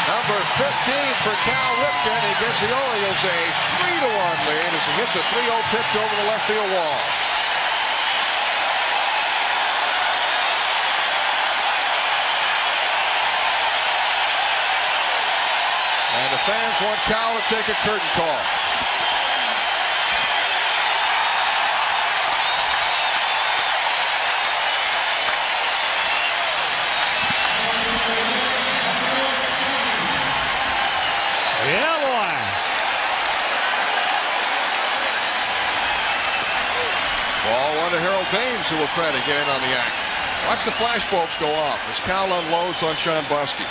S2: Number 15 for Cal Ripken. He gives the Orioles a 3-1 lead as he hits a 3-0 pitch over the left field wall. And the fans want Cal to take a curtain call.
S10: Yeah, boy.
S2: Ball one to Harold Baines, who will try to get in on the act. Watch the flashbulbs go off as Cal unloads on Sean Bosky.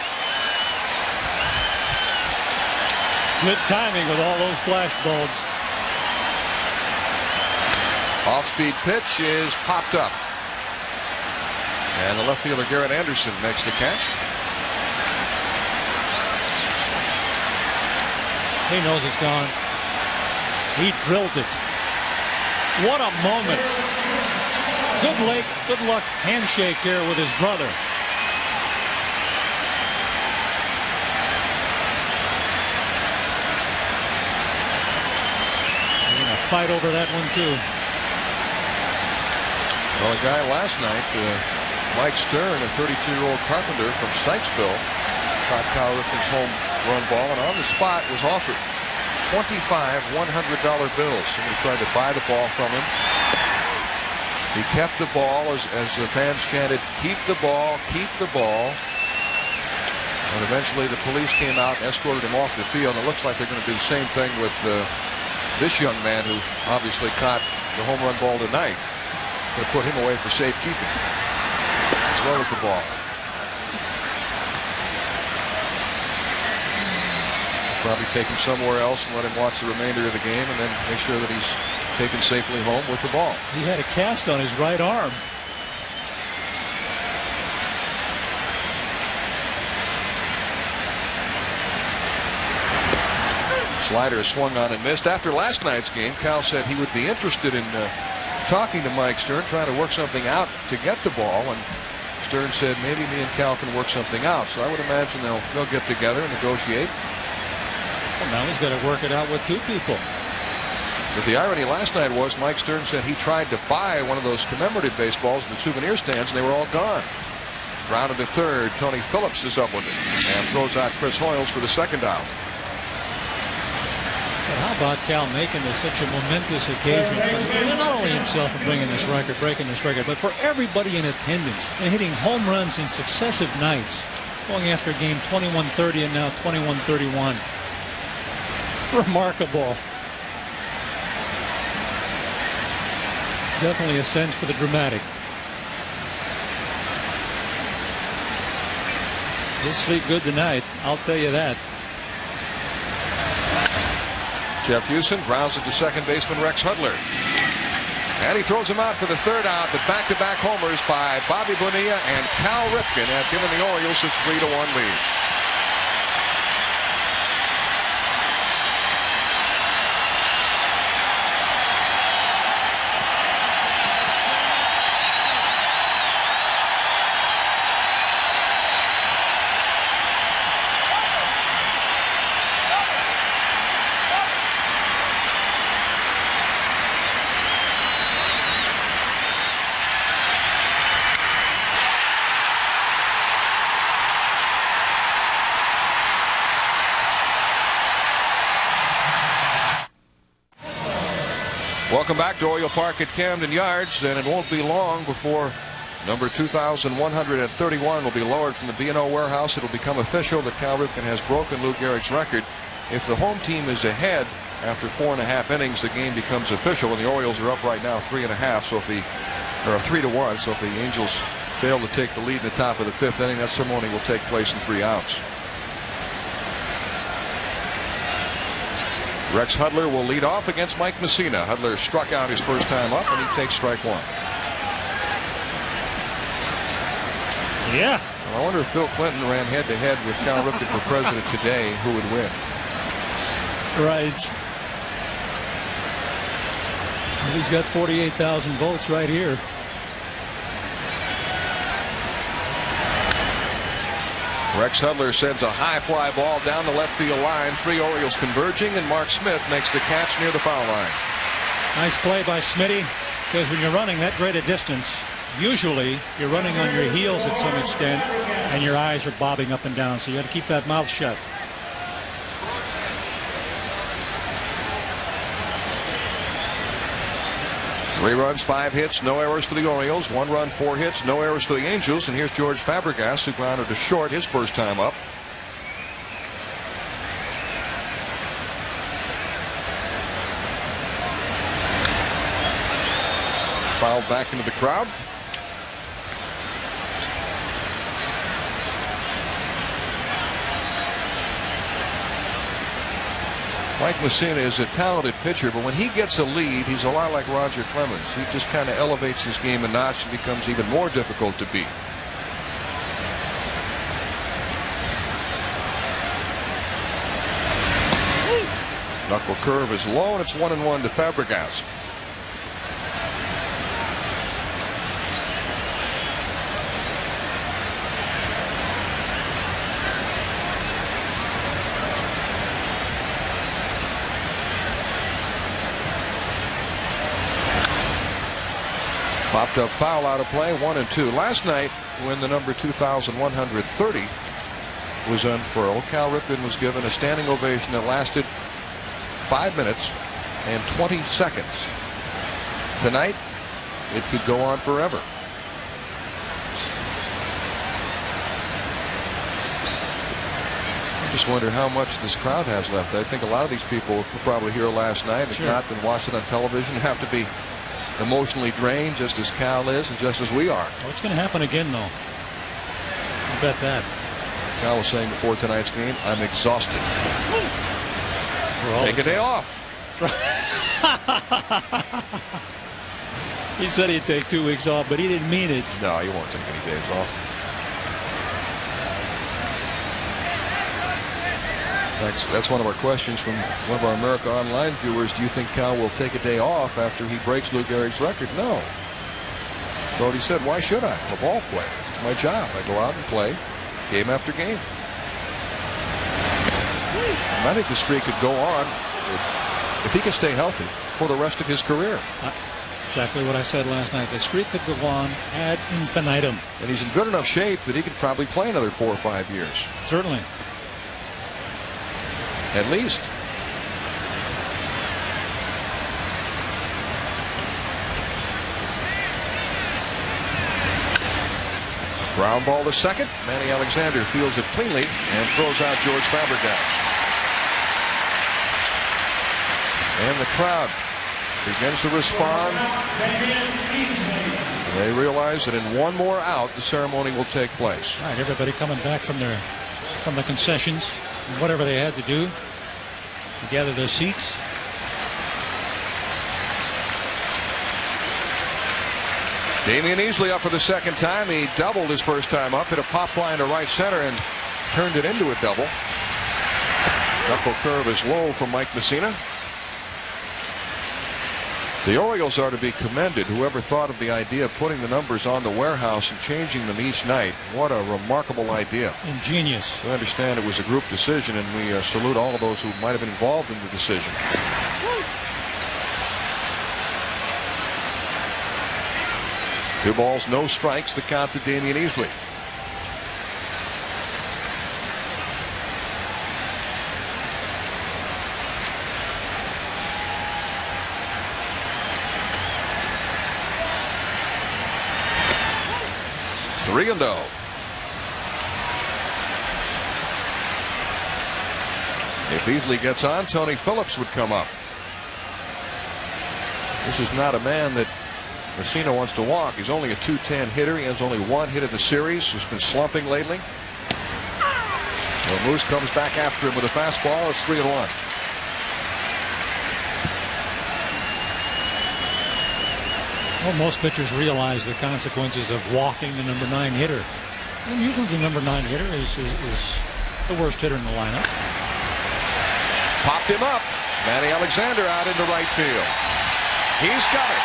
S10: Good timing with all those flashbulbs.
S2: Off-speed pitch is popped up. And the left fielder Garrett Anderson makes the catch.
S10: He knows it's gone. He drilled it. What a moment. Good luck handshake here with his brother. They're going to fight over that one too.
S7: Well, a guy last night, Mike Stern, a 32-year-old carpenter from Sykesville, caught Cal Ripken's home run ball, and on the spot was offered 25 $100 bills. Somebody tried to buy the ball from him. He kept the ball as the fans chanted, "Keep the ball, keep the ball." And eventually the police came out and escorted him off the field. It looks like they're going to do the same thing with this young man who obviously caught the home run ball tonight. Going to put him away for safekeeping as well as the ball. Probably take him somewhere else and let him watch the remainder of the game, and then make sure that he's taken safely home with the ball.
S10: He had a cast on his right arm.
S7: Slider swung on and missed. After last night's game, Cal said he would be interested in talking to Mike Stern, trying to work something out to get the ball, and Stern said maybe me and Cal can work something out. So I would imagine they'll get together and negotiate.
S10: Well, now he's got to work it out with two people.
S7: But the irony last night was Mike Stern said he tried to buy one of those commemorative baseballs in the souvenir stands, and they were all gone. Grounded to third. Tony Phillips is up with it and throws out Chris Hoyles for the second out.
S10: But how about Cal making this such a momentous occasion for not only himself for breaking this record, but for everybody in attendance and hitting home runs in successive nights, going after game 21-30 and now 21-31. Remarkable. Definitely a sense for the dramatic. He'll sleep good tonight, I'll tell you that.
S7: Jeff Hewson grounds it to second baseman Rex Hudler. And he throws him out for the third out. The back-to-back homers by Bobby Bonilla and Cal Ripken have given the Orioles a 3-1 lead. Welcome back to Oriole Park at Camden Yards, and it won't be long before number 2,131 will be lowered from the B&O warehouse. It'll become official that Cal Ripken has broken Lou Gehrig's record. If the home team is ahead after 4.5 innings, the game becomes official, and the Orioles are up right now 3.5. So if 3-1. So if the Angels fail to take the lead in the top of the 5th inning, that ceremony will take place in 3 outs. Rex Hudler will lead off against Mike Messina. Hudler struck out his first time up, and he takes strike 1.
S10: Yeah.
S7: Well, I wonder if Bill Clinton ran head-to-head with Cal Ripken for president today, who would win?
S10: Right. Well, he's got 48,000 votes right here.
S7: Rex Hudler sends a high fly ball down the left field line. 3 Orioles converging, and Mark Smith makes the catch near the foul line.
S10: Nice play by Smitty, because when you're running that great a distance, usually you're running on your heels at some extent, and your eyes are bobbing up and down, so you got to keep that mouth shut.
S7: Three runs, 5 hits, no errors for the Orioles. 1 run, 4 hits, no errors for the Angels. And here's George Fabregas, who grounded to short his first time up. Fouled back into the crowd. Mike Messina is a talented pitcher, but when he gets a lead, he's a lot like Roger Clemens. He just kind of elevates his game a notch and becomes even more difficult to beat.
S2: Knuckle curve is low, and it's 1-1 to Fabregas. Popped up foul out of play, 1-2. Last night, when the number 2,130 was unfurled, Cal Ripken was given a standing ovation that lasted 5 minutes and 20 seconds. Tonight, it could go on forever. I just wonder how much this crowd has left. I think a lot of these people were probably here last night. If not, then watched it on television. Have to be emotionally drained, just as Cal is and just as we are.
S10: Oh, it's going to happen again, though. I bet that.
S2: Cal was saying before tonight's game, I'm exhausted. Take a day off.
S10: He said he'd take 2 weeks off, but he didn't mean it.
S2: No, he won't take any days off. That's one of our questions from one of our America Online viewers. Do you think Cal will take a day off after he breaks Lou Gehrig's record? No. So he said, why should I? I'm a ball player. It's my job. I go out and play game after game. And I think the streak could go on if he can stay healthy for the rest of his career.
S10: Exactly what I said last night. The streak could go on ad infinitum.
S2: And he's in good enough shape that he could probably play another 4 or 5 years.
S10: Certainly.
S2: At least. Ground ball to second. Manny Alexander fields it cleanly and throws out George Fabregas. And the crowd begins to respond. They realize that in one more out, the ceremony will take place.
S10: All right, everybody coming back from the concessions, and whatever they had to do to gather their seats.
S2: Damian Easley up for the second time. He doubled his first time up, hit a pop fly to right center and turned it into a double. Knuckle curve is low from Mike Messina. The Orioles are to be commended. Whoever thought of the idea of putting the numbers on the warehouse and changing them each night. What a remarkable idea.
S10: Ingenious.
S2: We understand it was a group decision, and we salute all of those who might have been involved in the decision. Two balls, no strikes, the count to Damian Easley. Three and oh. If Easley gets on, Tony Phillips would come up. This is not a man that Messina wants to walk. He's only a .210 hitter. He has only one hit in the series. He's been slumping lately. Well, Moose comes back after him with a fastball. It's 3-1.
S10: Well, most pitchers realize the consequences of walking the number 9 hitter. And usually the number 9 hitter is the worst hitter in the lineup.
S2: Popped him up. Manny Alexander out into right field. He's got it.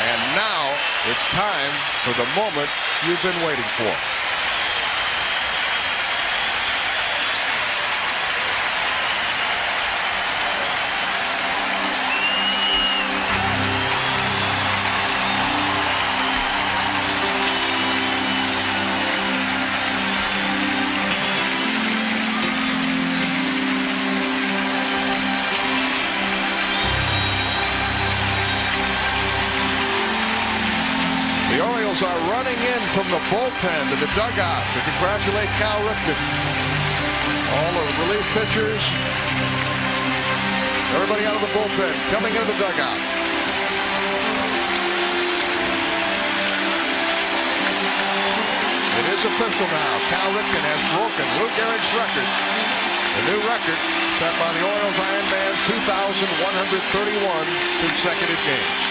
S2: And now it's time for the moment you've been waiting for. Are running in from the bullpen to the dugout to congratulate Cal Ripken. All the relief pitchers, everybody out of the bullpen coming into the dugout. It is official now. Cal Ripken has broken Lou Gehrig's record. The new record set by the Orioles Iron Man, 2,131 consecutive games.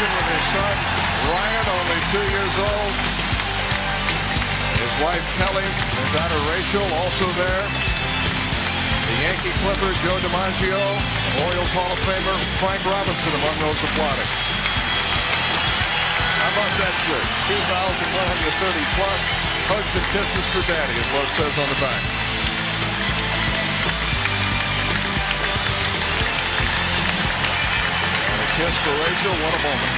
S2: celebration with his son, Ryan, only 2 years old. His wife, Kelly, and daughter, Rachel, also there. The Yankee Clipper, Joe DiMaggio, Orioles Hall of Famer, Frank Robinson among those applauding. How about that shirt? 2,130 plus. Hugs and kisses for Daddy is what it says on the back. And a kiss for Rachel. What a moment.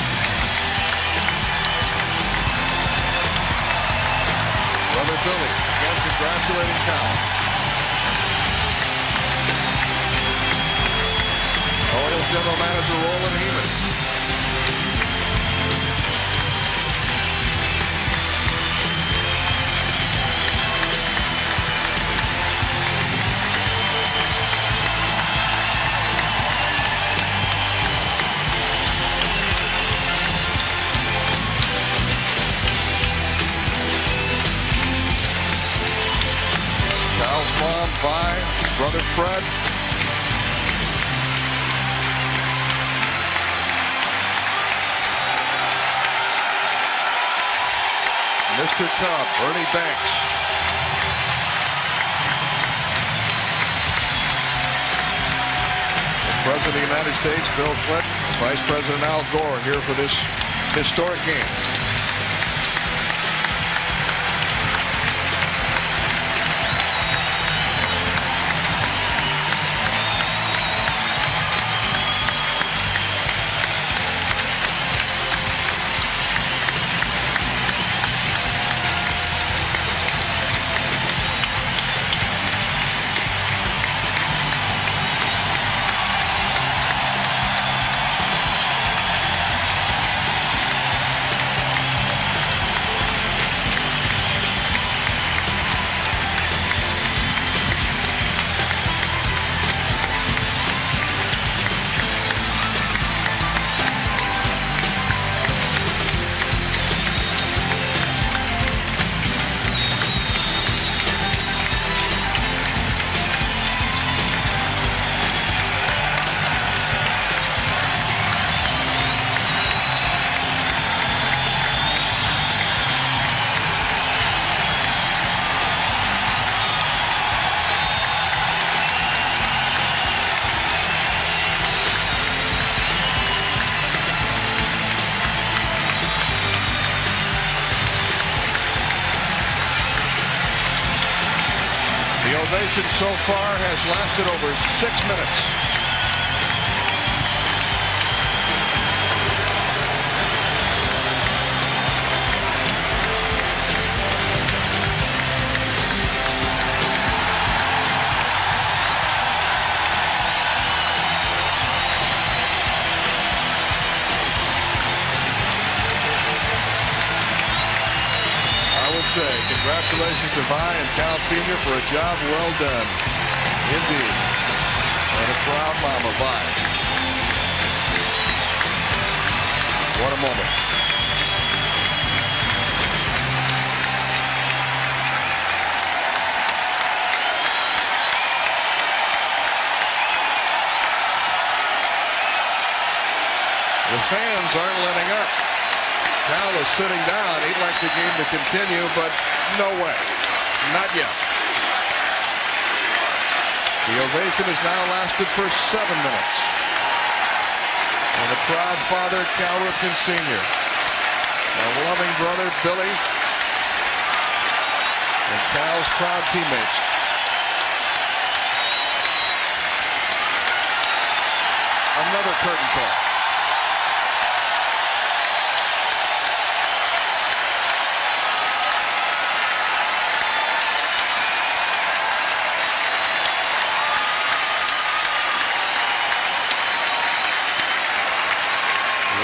S2: Brother Billy again congratulating Cal. Orioles General Manager Roland Heeman. Cal's mom, Vi, brother Fred. Mr. Cub, Ernie Banks. The President of the United States, Bill Clinton, Vice President Al Gore here for this historic game. ovation so far has lasted over 6 minutes. Congratulations to Vi and Cal Sr. for a job well done. Indeed. And a proud mama, Vi. What a moment. The fans aren't letting up. Cal is sitting down. He'd like the game to continue, but no way. Not yet. The ovation has now lasted for 7 minutes. And the proud father, Cal Ripken Sr. A loving brother, Billy. And Cal's proud teammates. Another curtain call.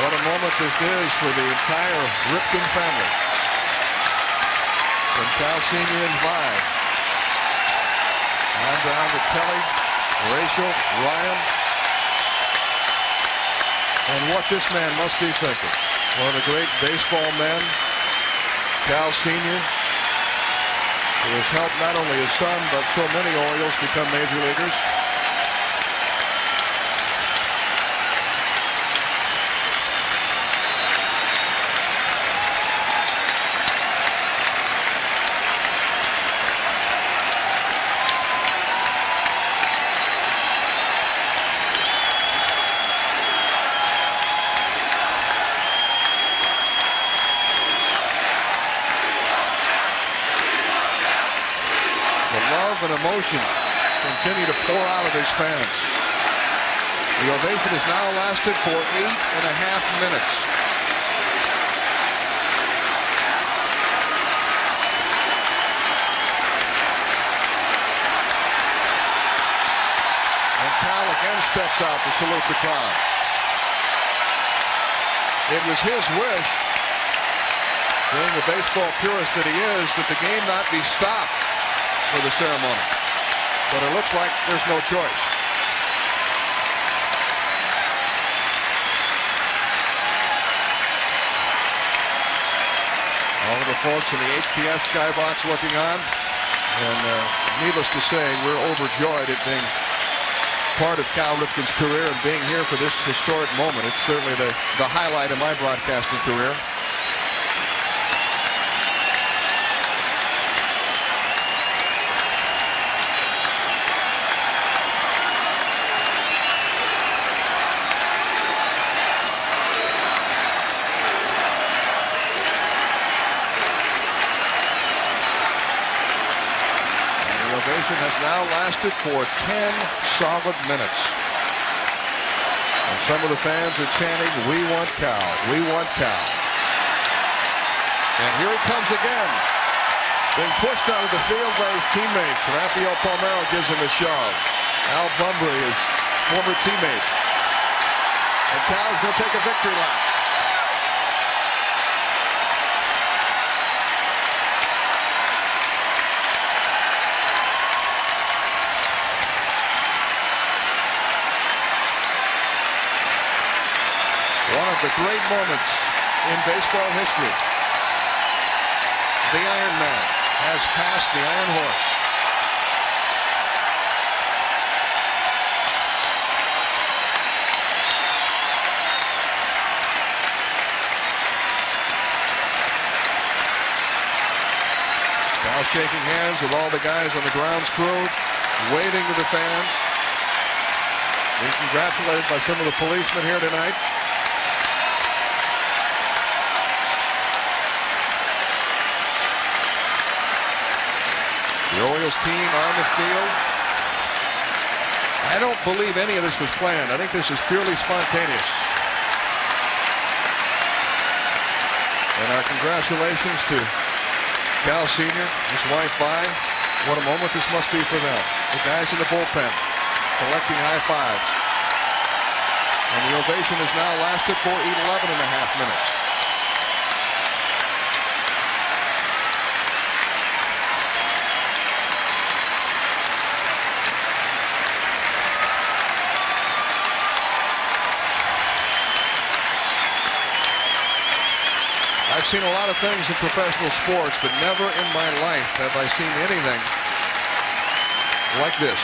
S2: What a moment this is for the entire Ripken family. From Cal Sr. and Vi. On down to Kelly, Rachel, Ryan. And what this man must be thinking. One of the great baseball men, Cal Sr., who has helped not only his son, but so many Orioles become major leaguers. and emotion continue to pour out of his fans. The ovation has now lasted for 8.5 minutes. And Cal again steps out to salute the crowd. It was his wish, being the baseball purist that he is, that the game not be stopped for the ceremony. But it looks like there's no choice. All of the folks in the HTS skybox looking on, and needless to say, we're overjoyed at being part of Cal Ripken's career and being here for this historic moment. It's certainly the highlight of my broadcasting career. Has now lasted for 10 solid minutes. And some of the fans are chanting, "We want Cal, we want Cal." And here he comes again, being pushed out of the field by his teammates. Rafael Palmeiro gives him a shove. Al Bunbury, his former teammate. And Cal's going to take a victory lap. One of the great moments in baseball history. The Iron Man has passed the Iron Horse. Now shaking hands with all the guys on the grounds crew, waving to the fans. Being congratulated by some of the policemen here tonight. The Orioles team on the field. I don't believe any of this was planned. I think this is purely spontaneous. And our congratulations to Cal Sr., his wife Vi. What a moment this must be for them. The guys in the bullpen collecting high fives. And the ovation has now lasted for 11.5 minutes. I've seen a lot of things in professional sports, but never in my life have I seen anything like this.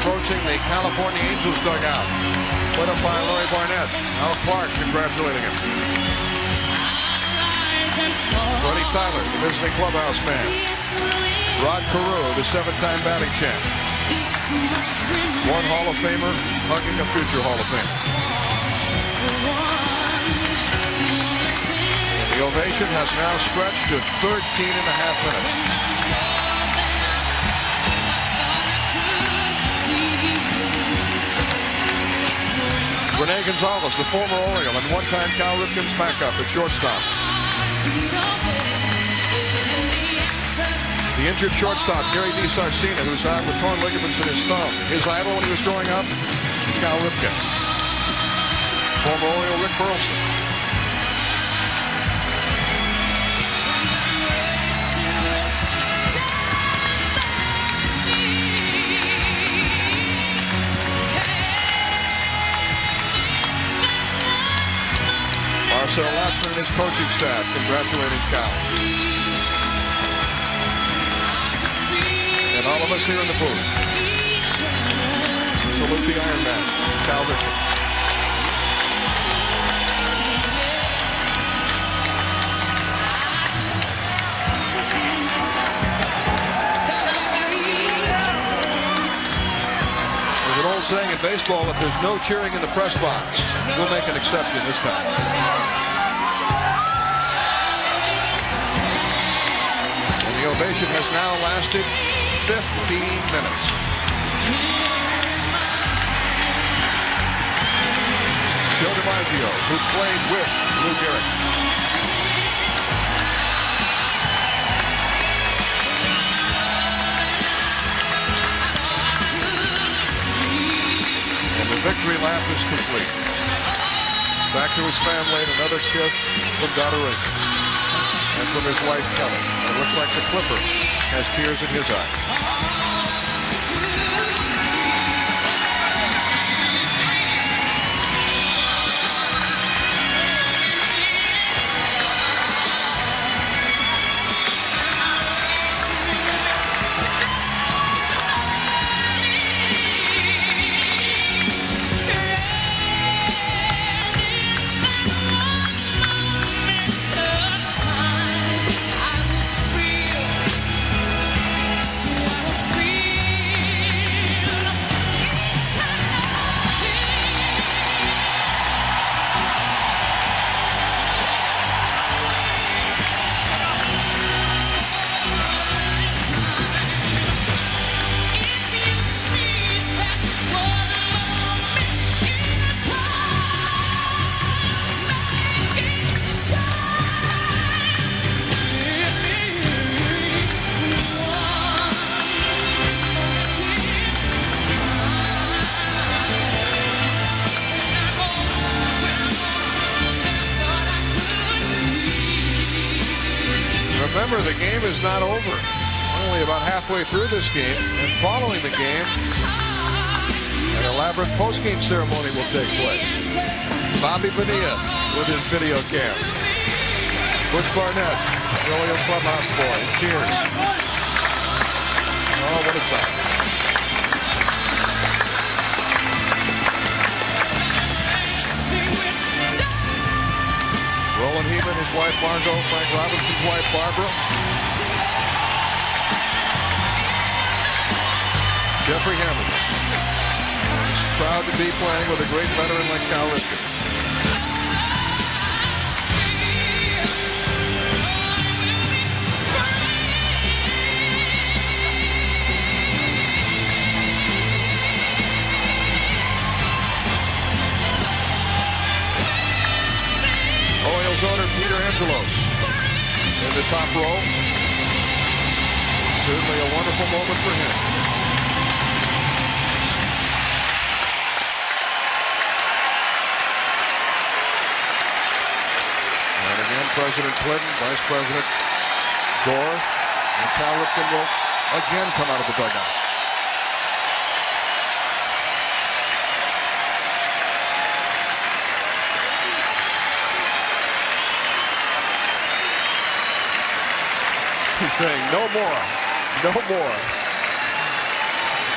S2: Approaching the California Angels dugout. Put up by Larry Barnett. Al Clark congratulating him. Buddy Tyler, the visiting clubhouse man. Rod Carew, the 7-time batting champ. One Hall of Famer hugging a future Hall of Famer. And the ovation has now stretched to 13.5 minutes. Rene Gonzalez, the former Oriole and one-time Cal Ripken's backup at shortstop. The injured shortstop, Gary DiSarcina, who's out with torn ligaments in his thumb. His idol when he was growing up, Cal Ripken. Former Oriole Rick Burleson. Marcel Latzman and his coaching staff congratulating Cal. And all of us here in the booth salute the Iron Man, Cal Ripken. There's an old saying in baseball, if there's no cheering in the press box, we'll make an exception this time. And the ovation has now lasted 15 minutes. Joe DiMaggio, who played with Lou Gehrig. And the victory lap is complete. Back to his family, and another kiss from Dotteration. And from his wife, Kelly. It looks like the Clipper has tears in his eyes. Remember, the game is not over. We're only about halfway through this game, and following the game, an elaborate post-game ceremony will take place. Bobby Bonilla with his video cam. Butch Barnett, William Clubhouse boy, cheers. Oh, what a sight. Roland Heeman, his wife Margot, Frank Robinson's wife Barbara. Jeffrey Hammond. He's proud to be playing with a great veteran like Cal Ripken. Orioles owner Peter Angelos in the top row. Certainly a wonderful moment for him. And again, President Clinton, Vice President Gore, and Cal Ripken will again come out of the dugout. He's saying, no more, no more.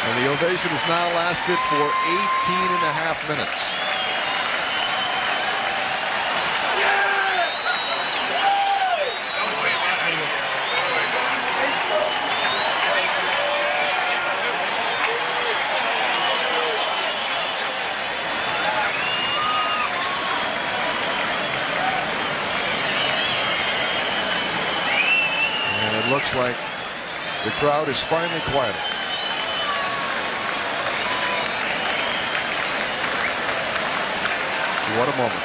S2: And the ovation has now lasted for 18.5 minutes. It looks like the crowd is finally quieted. What a moment.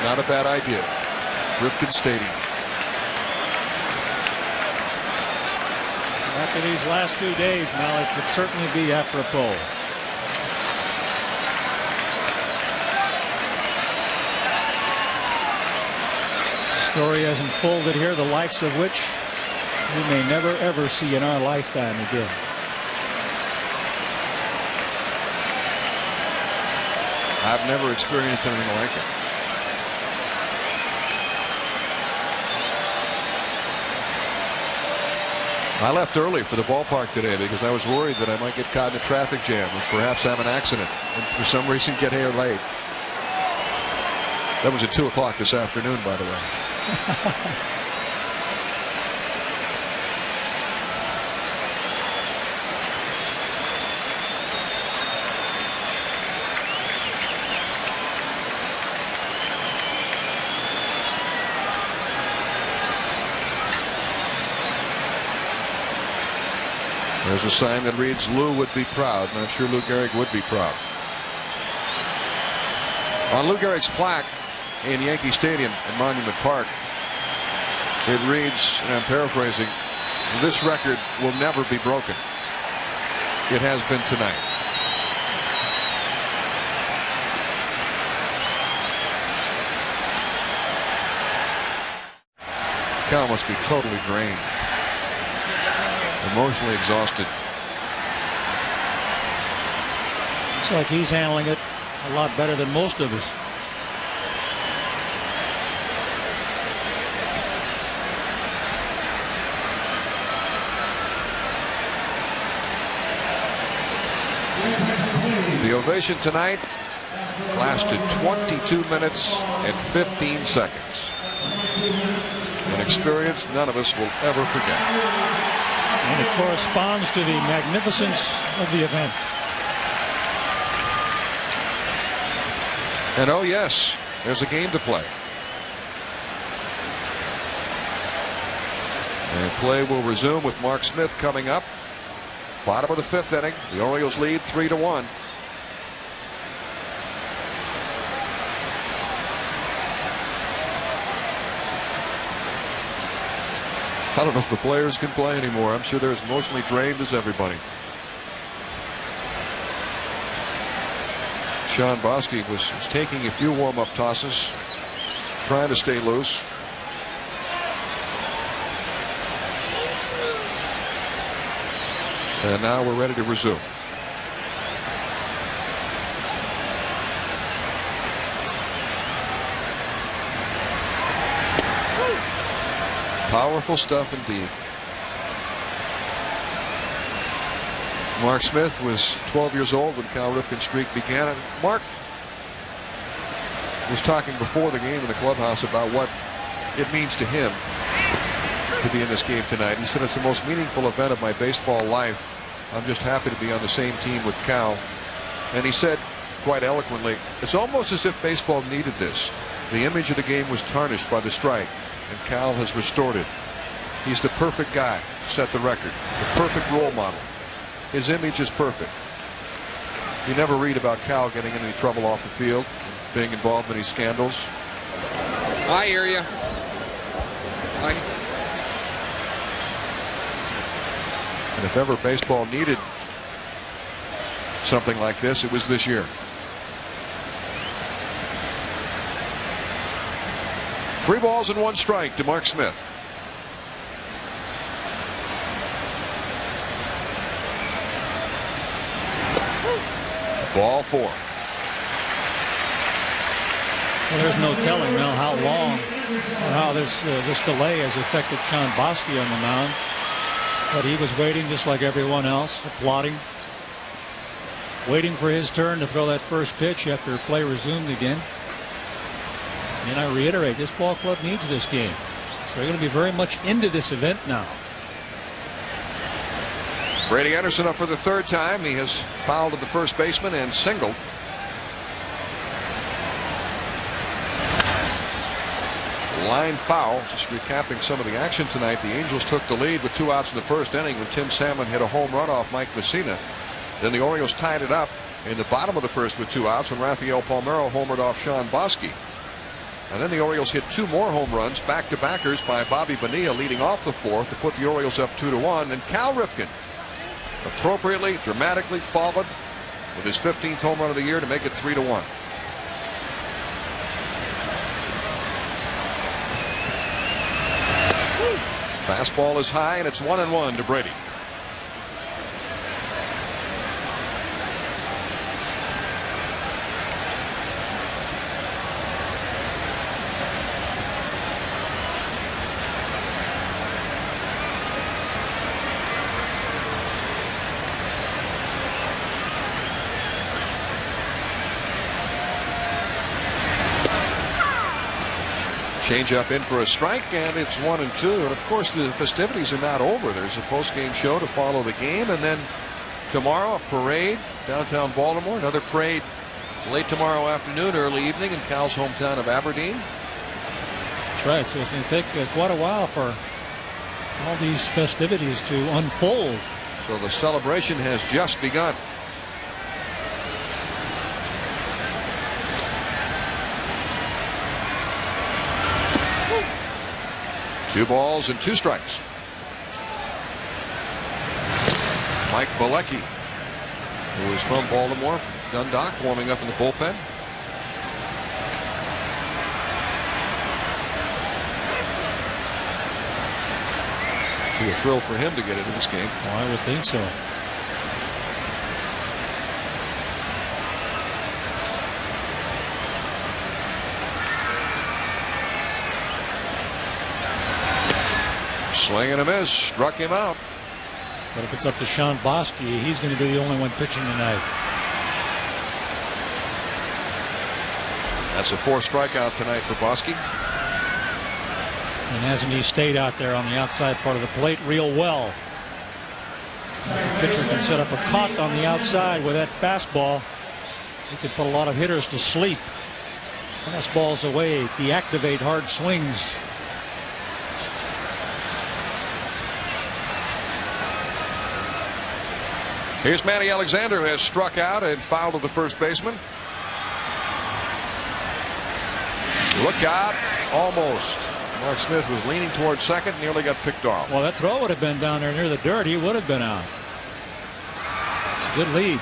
S2: Not a bad idea. Ripken Stadium.
S10: After these last 2 days, Mel, it could certainly be apropos. Story has unfolded here, the likes of which we may never ever see in our lifetime again.
S2: I've never experienced anything like it. I left early for the ballpark today because I was worried that I might get caught in a traffic jam and perhaps have an accident and for some reason get here late. That was at 2 o'clock this afternoon, by the way. There's a sign that reads Lou would be proud, and I'm sure Lou Gehrig would be proud. On Lou Gehrig's plaque in Yankee Stadium in Monument Park, it reads, and I'm paraphrasing, "This record will never be broken." It has been tonight. Cal must be totally drained. Emotionally exhausted.
S10: Looks like he's handling it a lot better than most of us.
S2: The ovation tonight lasted 22 minutes and 15 seconds. An experience none of us will ever forget.
S10: And it corresponds to the magnificence of the event.
S2: And oh yes, there's a game to play. And play will resume with Mark Smith coming up. Bottom of the 5th inning. The Orioles lead 3-1. I don't know if the players can play anymore. I'm sure they're as emotionally drained as everybody. Sean Bosky was taking a few warm-up tosses, trying to stay loose. And now we're ready to resume. Powerful stuff indeed. Mark Smith was 12 years old when Cal Ripken's streak began. And Mark was talking before the game in the clubhouse about what it means to him to be in this game tonight. He said, "It's the most meaningful event of my baseball life. I'm just happy to be on the same team with Cal." And he said quite eloquently, "It's almost as if baseball needed this. The image of the game was tarnished by the strike, and Cal has restored it. He's the perfect guy to set the record, the perfect role model. His image is perfect." You never read about Cal getting in any trouble off the field, being involved in any scandals.
S14: I hear you.
S2: And if ever baseball needed something like this, it was this year. Three balls and one strike to Mark Smith. Ball 4.
S10: Well, there's no telling now how long or how this delay has affected Sean Bosky on the mound. But he was waiting just like everyone else, applauding, waiting for his turn to throw that first pitch after play resumed again. And I reiterate, this ball club needs this game. So they're going to be very much into this event now.
S2: Brady Anderson up for the third time. He has fouled at the first baseman and singled. Line foul. Just recapping some of the action tonight. The Angels took the lead with 2 outs in the first inning when Tim Salmon hit a home run off Mike Messina. Then the Orioles tied it up in the bottom of the first with 2 outs when Rafael Palmeiro homered off Sean Bosky. And then the Orioles hit 2 more home runs back-to-backers by Bobby Bonilla leading off the fourth to put the Orioles up 2-1. And Cal Ripken appropriately, dramatically followed with his 15th home run of the year to make it 3-1. Fastball is high and it's 1-1 to Brady. Change up in for a strike, and it's 1-2. And of course, the festivities are not over. There's a post-game show to follow the game, and then tomorrow a parade downtown Baltimore. Another parade late tomorrow afternoon, early evening in Cal's hometown of Aberdeen.
S10: That's right. So it's going to take quite a while for all these festivities to unfold.
S2: So the celebration has just begun. Two balls and 2 strikes. Mike Bilecki, who is from Baltimore, from Dundalk, warming up in the bullpen. Be a thrill for him to get into this game.
S10: Oh, I would think so.
S2: Swing and a miss, struck him out.
S10: But if it's up to Sean Bosky, he's going to be the only one pitching tonight.
S2: That's a 4th strikeout tonight for Bosky.
S10: And hasn't he stayed out there on the outside part of the plate real well? The pitcher can set up a caught on the outside with that fastball. He could put a lot of hitters to sleep. Fastballs away, deactivate hard swings.
S2: Here's Manny Alexander, who has struck out and fouled to the first baseman. Look out, almost. Mark Smith was leaning towards second, nearly got picked off.
S10: Well, that throw would have been down there near the dirt. He would have been out. It's a good lead.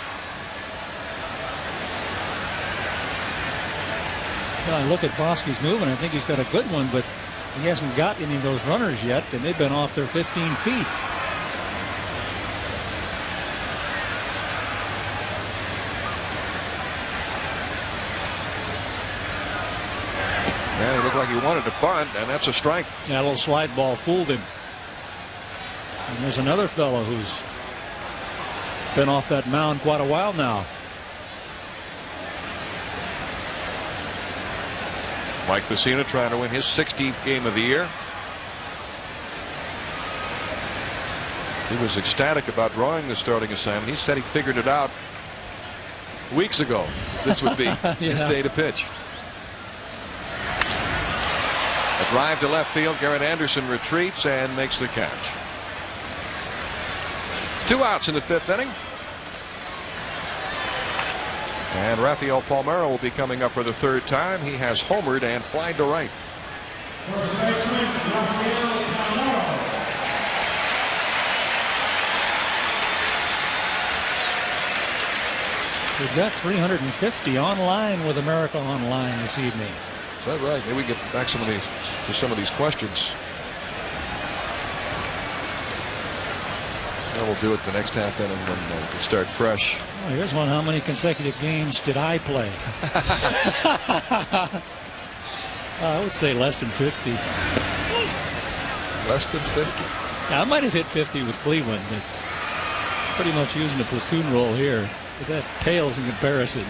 S10: Well, I look at Bosky's movement. I think he's got a good one, but he hasn't got any of those runners yet, and they've been off their 15 feet.
S2: Man, he looked like he wanted to bunt, and that's a strike.
S10: That little slide ball fooled him. And there's another fellow who's been off that mound quite a while now.
S2: Mike Messina trying to win his 16th game of the year. He was ecstatic about drawing the starting assignment. He said he figured it out weeks ago. This would be his day to pitch. A drive to left field. Garrett Anderson retreats and makes the catch. 2 outs in the 5th inning. And Rafael Palmeiro will be coming up for the 3rd time. He has homered and flied to right.
S10: We've got 350 online with America Online this evening.
S2: Is that right? Maybe we get back to some of these questions. And we'll do it the next half inning when we can start fresh.
S10: Oh, here's one. How many consecutive games did I play? I would say less than 50.
S2: Less than 50?
S10: Yeah, I might have hit 50 with Cleveland, but pretty much using a platoon role here. But that pales in comparison.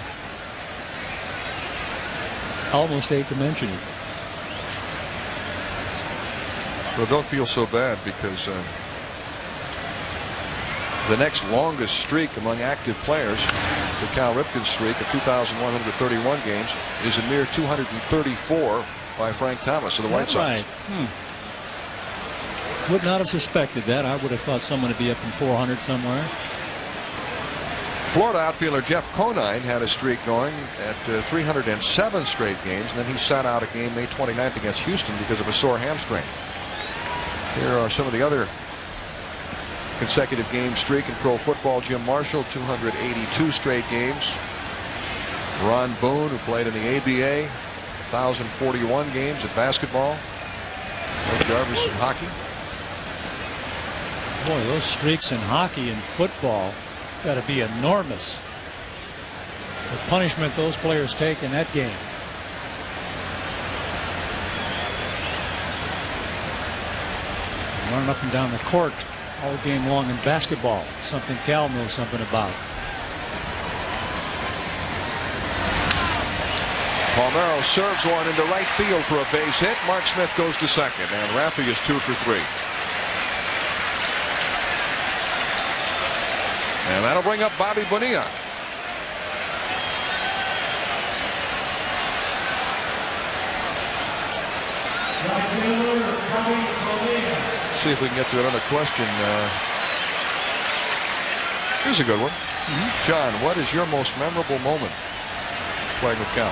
S10: Almost hate to mention it.
S7: Well, don't feel so bad, because the next longest streak among active players, the Cal Ripken streak of 2,131 games, is a mere 234 by Frank Thomas of the White Sox.
S10: Right? Would not have suspected that. I would have thought someone would be up in 400 somewhere.
S7: Florida outfielder Jeff Conine had a streak going at 307 straight games, and then he sat out a game May 29th against Houston because of a sore hamstring. Here are some of the other consecutive game streak in pro football. Jim Marshall, 282 straight games. Ron Boone, who played in the ABA, 1,041 games at basketball. Mike Jarvis in hockey.
S10: Boy, those streaks in hockey and football got to be enormous. The punishment those players take in that game. Running up and down the court all game long in basketball, something Cal knows something about.
S7: Palmeiro serves one into right field for a base hit. Mark Smith goes to second, and Raffy is 2 for 3. And that'll bring up Bobby Bonilla. See if we can get to another question. Here's a good one. John, what is your most memorable moment playing with Cal?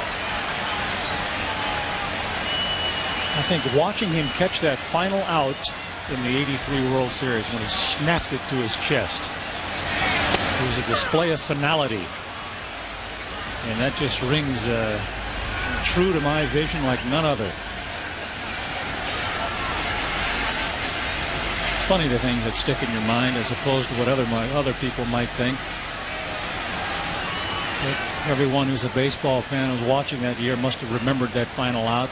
S10: I think watching him catch that final out in the '83 World Series when he snapped it to his chest. It was a display of finality, and that just rings true to my vision like none other. Funny, the things that stick in your mind as opposed to what other people might think. But everyone who's a baseball fan who's watching that year must have remembered that final out.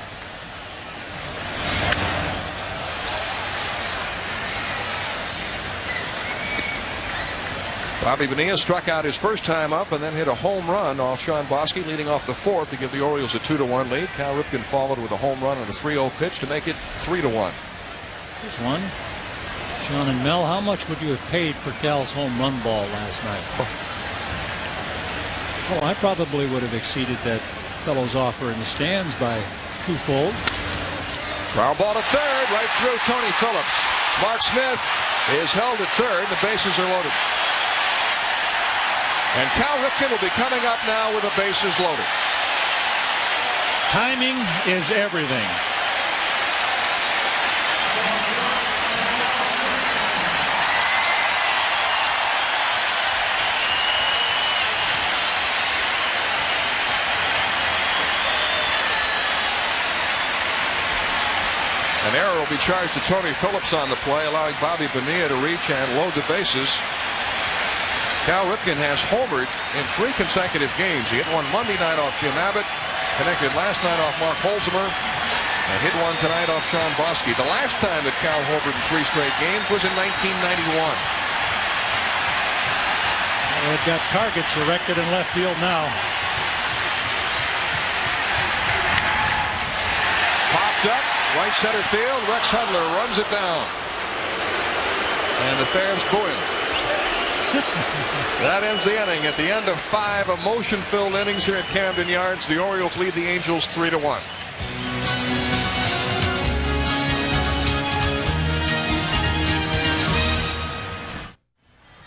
S7: Bobby Bonilla struck out his first time up and then hit a home run off Sean Bosky, leading off the fourth to give the Orioles a 2-1 lead. Cal Ripken followed with a home run on a 3-0 pitch to make it 3-1.
S10: Here's one. John and Mel, how much would you have paid for Cal's home run ball last night? Oh, I probably would have exceeded that fellow's offer in the stands by twofold.
S7: Ground ball to third, right through Tony Phillips. Mark Smith is held at third. The bases are loaded. And Cal Ripken will be coming up now with the bases loaded.
S10: Timing is everything.
S7: An error will be charged to Tony Phillips on the play, allowing Bobby Bonilla to reach and load the bases. Cal Ripken has homered in 3 consecutive games. He hit one Monday night off Jim Abbott, connected last night off Mark Holzheimer, and hit one tonight off Sean Bosky. The last time that Cal homered in 3 straight games was in 1991.
S10: Well, they've got targets erected in left field now.
S7: Popped up, right center field. Rex Hudler runs it down. And the fans booing. That ends the inning. At the end of 5 emotion-filled innings here at Camden Yards, the Orioles lead the Angels 3-1.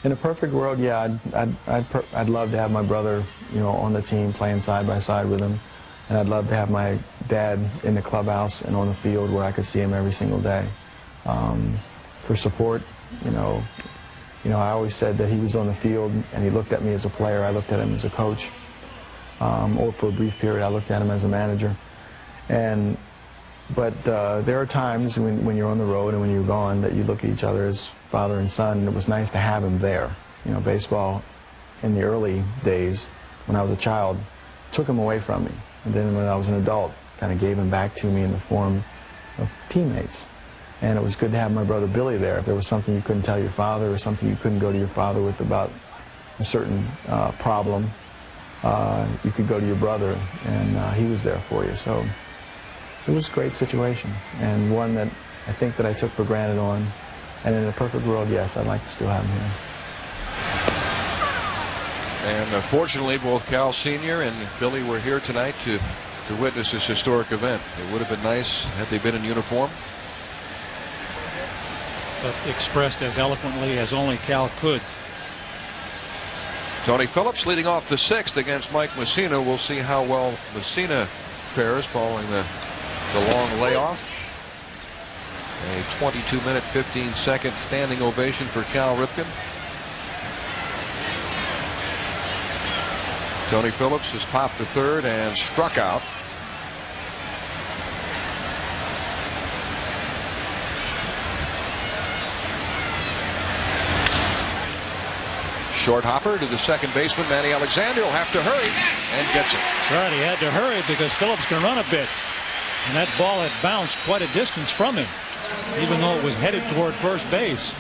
S8: In a perfect world, yeah, I'd love to have my brother, on the team playing side by side with him, and I'd love to have my dad in the clubhouse and on the field where I could see him every single day. For support, I always said that he was on the field and he looked at me as a player. I looked at him as a coach. Or for a brief period, I looked at him as a manager. But there are times when you're on the road and when you're gone that you look at each other as father and son, and it was nice to have him there. Baseball in the early days, when I was a child, took him away from me. And then when I was an adult, kind of gave him back to me in the form of teammates. And it was good to have my brother Billy there. If there was something you couldn't tell your father or something you couldn't go to your father with about a certain problem, you could go to your brother, and he was there for you. So it was a great situation, and one that I think that I took for granted on. And in a perfect world, yes, I'd like to still have him here.
S2: And fortunately, both Cal Sr. and Billy were here tonight to witness this historic event. It would have been nice had they been in uniform.
S10: But expressed as eloquently as only Cal could.
S2: Tony Phillips leading off the 6th against Mike Messina. We'll see how well Messina fares following the long layoff. A 22-minute, 15-second standing ovation for Cal Ripken. Tony Phillips has popped the 3rd and struck out. Short hopper to the second baseman, Manny Alexander, will have to hurry and gets it.
S10: That's right, he had to hurry because Phillips can run a bit. And that ball had bounced quite a distance from him, even though it was headed toward first base.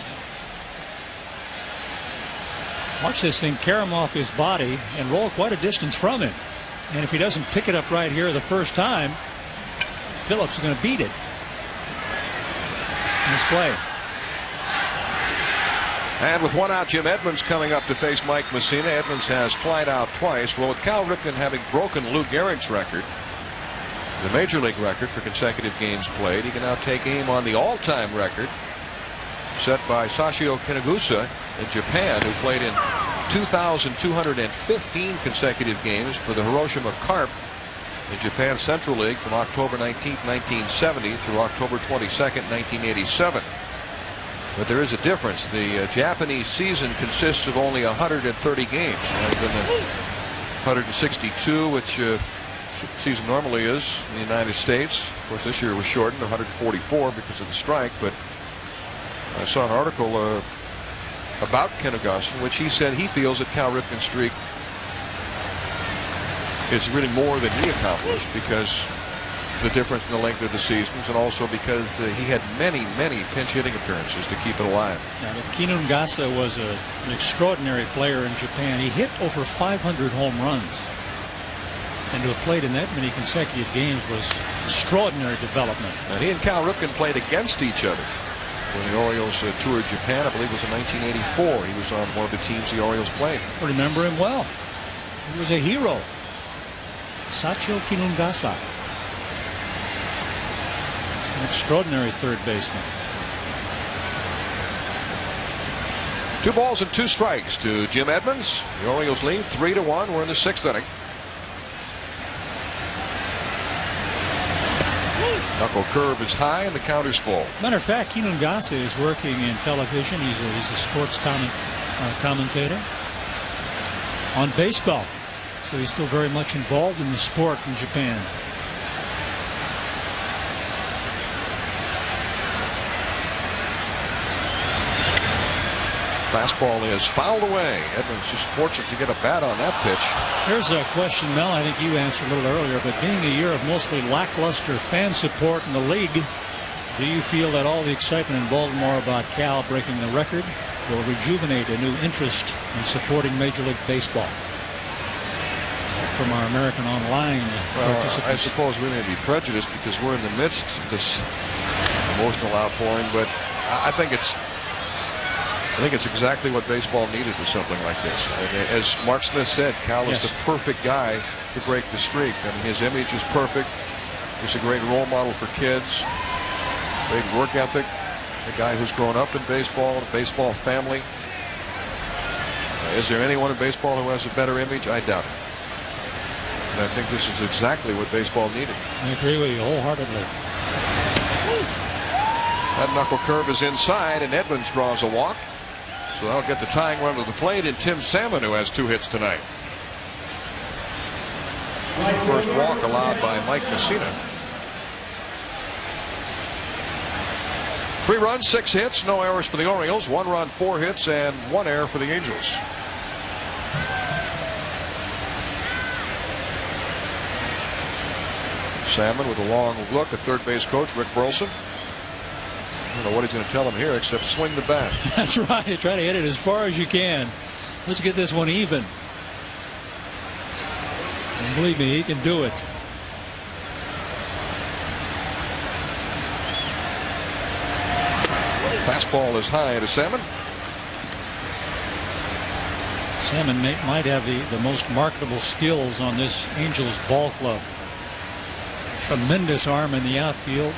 S10: Watch this thing carom off his body and roll quite a distance from him. And if he doesn't pick it up right here the first time, Phillips is going to beat it. Nice play.
S2: And with 1 out, Jim Edmonds coming up to face Mike Messina. Edmonds has flied out twice. Well, with Cal Ripken having broken Lou Gehrig's record, the major league record for consecutive games played, he can now take aim on the all-time record set by Sashio Kinagusa in Japan, who played in 2,215 consecutive games for the Hiroshima Carp in Japan Central League from October 19, 1970 through October 22, 1987. But there is a difference. The Japanese season consists of only 130 games rather than the 162, which season normally is in the United States. Of course, this year it was shortened to 144 because of the strike. But I saw an article about Kinagusa in which he said he feels that Cal Ripken's streak is really more than he accomplished because the difference in the length of the seasons, and also because he had many pinch hitting appearances to keep it alive.
S10: Now, Kinungasa was an extraordinary player in Japan. He hit over 500 home runs, and to have played in that many consecutive games was extraordinary development.
S2: And he and Cal Ripken played against each other when the Orioles toured Japan. I believe it was in 1984. He was on one of the teams the Orioles played.
S10: I remember him well. He was a hero. Sachio Kinungasa. An extraordinary third baseman.
S2: 2 balls and 2 strikes to Jim Edmonds. The Orioles lead 3-1. We're in the 6th inning. Knuckle curve is high and the counter's full.
S10: Matter of fact, Kinungasa is working in television. He's a sports commentator on baseball. So he's still very much involved in the sport in Japan.
S2: Fastball is fouled away. Edmonds just fortunate to get a bat on that pitch.
S10: Here's a question, Mel, I think you answered a little earlier, but being a year of mostly lackluster fan support in the league, do you feel that all the excitement in Baltimore about Cal breaking the record will rejuvenate a new interest in supporting Major League Baseball? From our American Online participants.
S2: I suppose we may be prejudiced because we're in the midst of this emotional outpouring, but I think it's exactly what baseball needed with something like this. And as Mark Smith said, Cal is the perfect guy to break the streak. I mean, his image is perfect. He's a great role model for kids. Great work ethic. A guy who's grown up in baseball, a baseball family. Is there anyone in baseball who has a better image? I doubt it. And I think this is exactly what baseball needed.
S10: I agree with you wholeheartedly.
S2: That knuckle curve is inside, and Edmonds draws a walk. So that'll get the tying run to the plate, and Tim Salmon, who has 2 hits tonight. First walk allowed by Mike Messina. 3 runs, 6 hits, no errors for the Orioles. 1 run, 4 hits, and 1 error for the Angels. Salmon with a long look at third base coach Rick Burleson. I don't know what he's going to tell him here except swing the bat.
S10: That's right. Try to hit it as far as you can. Let's get this one even. And believe me, he can do it.
S2: Fastball is high to Salmon.
S10: Salmon might have the most marketable skills on this Angels ball club. Tremendous arm in the outfield.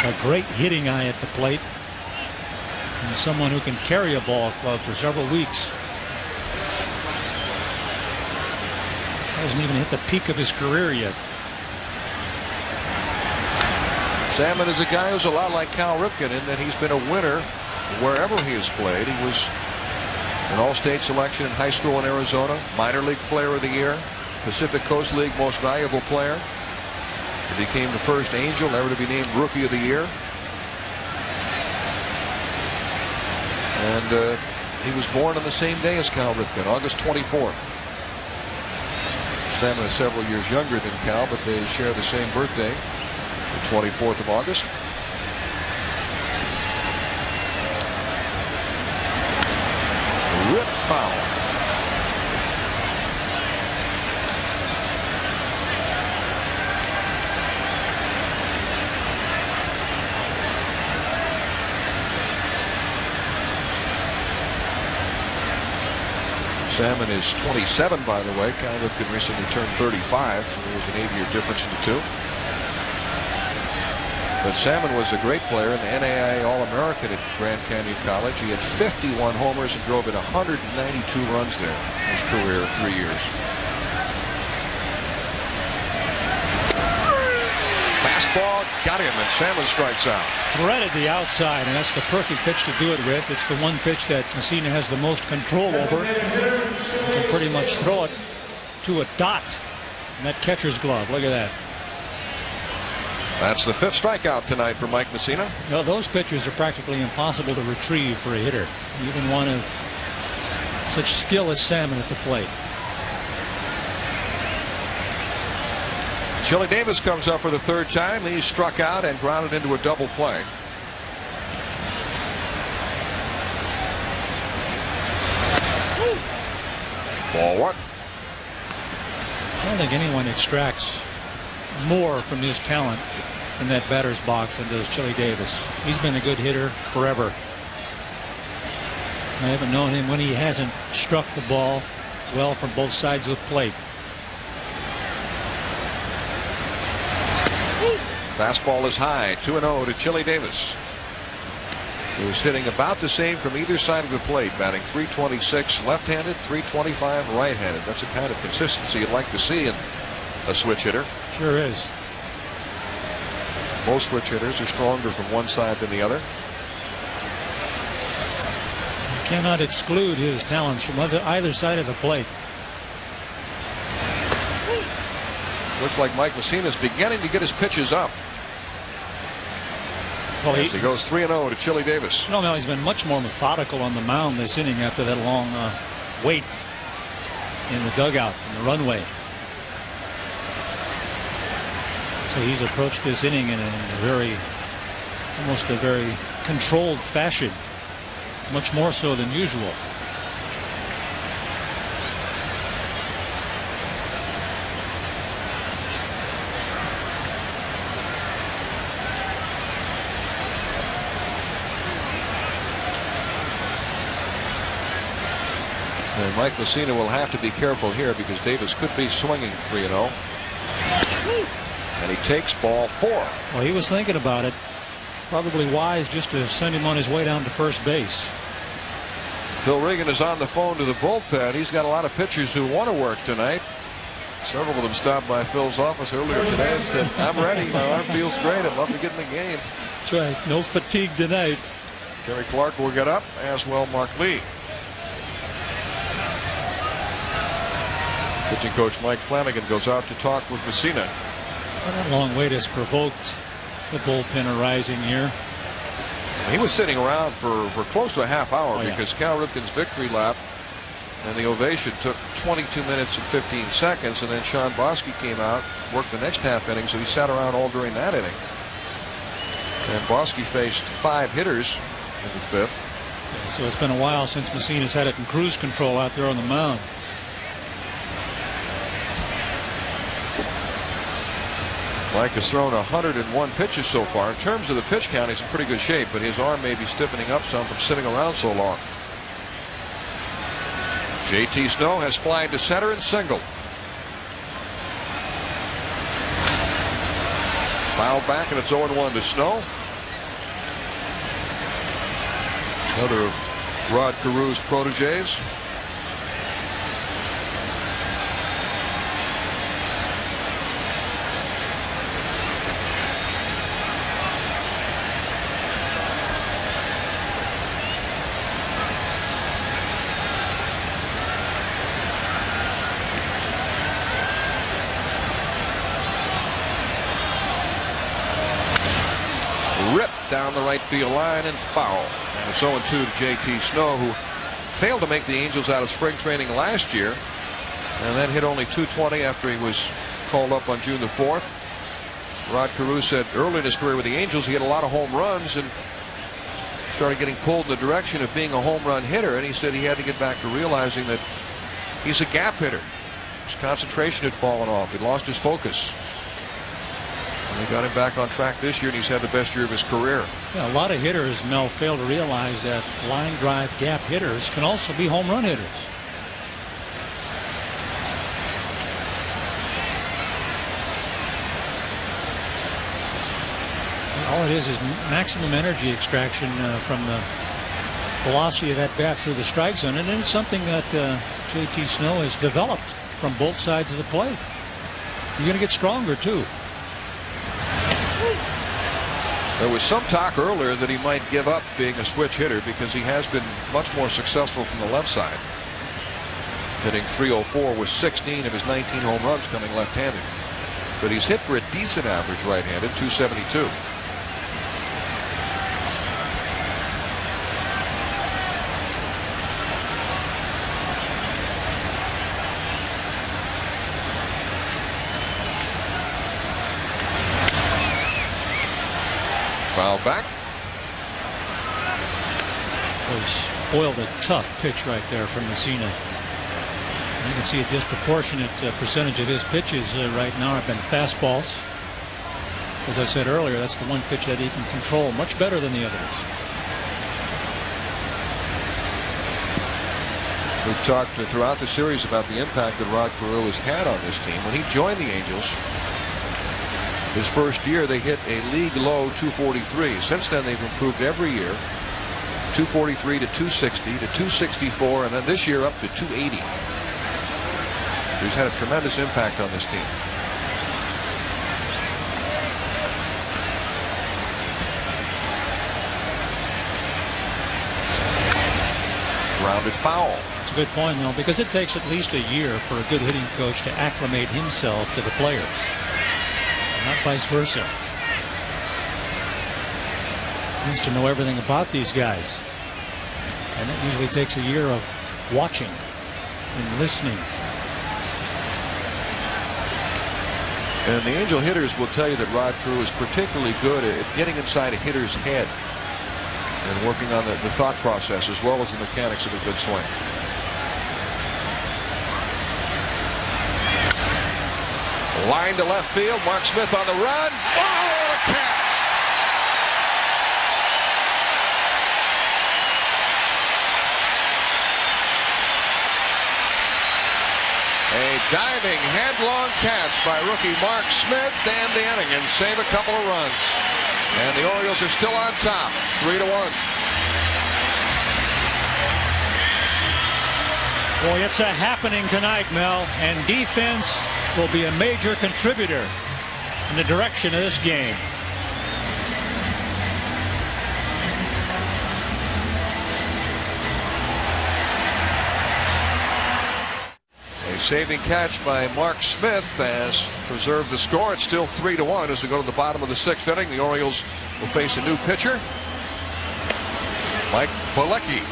S10: A great hitting eye at the plate. And someone who can carry a ball club for several weeks. Hasn't even hit the peak of his career yet.
S2: Salmon is a guy who's a lot like Cal Ripken in that he's been a winner wherever he has played. He was an All-State selection in high school in Arizona, minor league player of the year, Pacific Coast League most valuable player. He became the first Angel ever to be named Rookie of the Year. And he was born on the same day as Cal Ripken, August 24th. Salmon is several years younger than Cal, but they share the same birthday, the 24th of August. Rip foul. Salmon is 27, by the way. Cal Ripken recently turned 35, so there was an 8-year difference in the two. But Salmon was a great player and the NAIA All-American at Grand Canyon College. He had 51 homers and drove in 192 runs there in his career in 3 years. Fastball got him, and Salmon strikes out.
S10: Threaded the outside, and that's the perfect pitch to do it with. It's the one pitch that Messina has the most control over. He can pretty much throw it to a dot in that catcher's glove. Look at that.
S2: That's the 5th strikeout tonight for Mike Messina.
S10: No, those pitches are practically impossible to retrieve for a hitter, even one of such skill as Salmon at the plate.
S2: Chili Davis comes up for the 3rd time. He's struck out and grounded into a double play. Ball 1.
S10: I don't think anyone extracts more from his talent in that batter's box than does Chili Davis. He's been a good hitter forever. I haven't known him when he hasn't struck the ball well from both sides of the plate.
S2: Fastball is high, 2-0 to Chili Davis, who's hitting about the same from either side of the plate, batting .326 left-handed, .325 right-handed. That's the kind of consistency you'd like to see in a switch hitter.
S10: Sure is.
S2: Most switch hitters are stronger from one side than the other.
S10: You cannot exclude his talents from either side of the plate.
S2: Looks like Mike Messina is beginning to get his pitches up.
S10: Well,
S2: he goes 3-0 to Chili Davis.
S10: No, he's been much more methodical on the mound this inning after that long wait in the dugout, in the runway. So he's approached this inning in almost a very controlled fashion, much more so than usual.
S2: And Mike Messina will have to be careful here because Davis could be swinging 3-0. And he takes ball 4.
S10: Well, he was thinking about it. Probably wise just to send him on his way down to first base.
S2: Phil Regan is on the phone to the bullpen. He's got a lot of pitchers who want to work tonight. Several of them stopped by Phil's office earlier today and said, I'm ready. My arm feels great. I'd love to get in the game.
S10: That's right. No fatigue tonight.
S2: Terry Clark will get up, as will Mark Lee. Pitching coach Mike Flanagan goes out to talk with Messina.
S10: That long wait has provoked the bullpen arising here.
S2: He was sitting around for close to a half hour because Cal Ripken's victory lap and the ovation took 22 minutes and 15 seconds, and then Sean Bosky came out, worked the next half inning, so he sat around all during that inning. And Bosky faced 5 hitters in the 5th.
S10: Yeah, so it's been a while since Messina's had it in cruise control out there on the mound.
S18: Mike has thrown 101 pitches so far. In terms of the pitch count, he's in pretty good shape, but his arm may be stiffening up some from sitting around so long. J.T. Snow has flied to center and singled. Fouled back, and it's 0-1 to Snow. Another of Rod Carew's proteges. Down the right field line and foul. And it's 0-2 to J.T. Snow, who failed to make the Angels out of spring training last year and then hit only .220 after he was called up on June the 4th. Rod Carew said early in his career with the Angels he had a lot of home runs and started getting pulled in the direction of being a home run hitter, and he said he had to get back to realizing that he's a gap hitter. His concentration had fallen off. He lost his focus. They got him back on track this year, and he's had the best year of his career.
S10: Yeah, a lot of hitters, Mel, fail to realize that line drive gap hitters can also be home run hitters. All it is maximum energy extraction from the velocity of that bat through the strike zone, and it's something that J.T. Snow has developed from both sides of the plate. He's going to get stronger, too.
S18: There was some talk earlier that he might give up being a switch hitter because he has been much more successful from the left side, hitting .304 with 16 of his 19 home runs coming left-handed. But he's hit for a decent average right-handed, .272. Foul back.
S10: He spoiled a tough pitch right there from Messina. You can see a disproportionate percentage of his pitches right now have been fastballs. As I said earlier, that's the one pitch that he can control much better than the others.
S18: We've talked throughout the series about the impact that Rod Carew has had on this team. When he joined the Angels, his first year, they hit a league low .243. Since then, they've improved every year. .243 to .260 to .264, and then this year up to .280. So he's had a tremendous impact on this team. Grounded foul.
S10: It's a good point, though, because it takes at least a year for a good hitting coach to acclimate himself to the players. Not vice versa. He needs to know everything about these guys, and it usually takes a year of watching and listening.
S18: And the Angel hitters will tell you that Rod Carew is particularly good at getting inside a hitter's head and working on the thought process as well as the mechanics of a good swing. Line to left field. Mark Smith on the run. Oh, what a catch! A diving headlong catch by rookie Mark Smith, and the inning, and save a couple of runs. And the Orioles are still on top, 3-1.
S10: Boy, it's a happening tonight, Mel, and defense will be a major contributor in the direction of this game.
S18: A saving catch by Mark Smith has preserved the score. It's still 3-1 as we go to the bottom of the 6th inning. The Orioles will face a new pitcher, Mike Pilecki,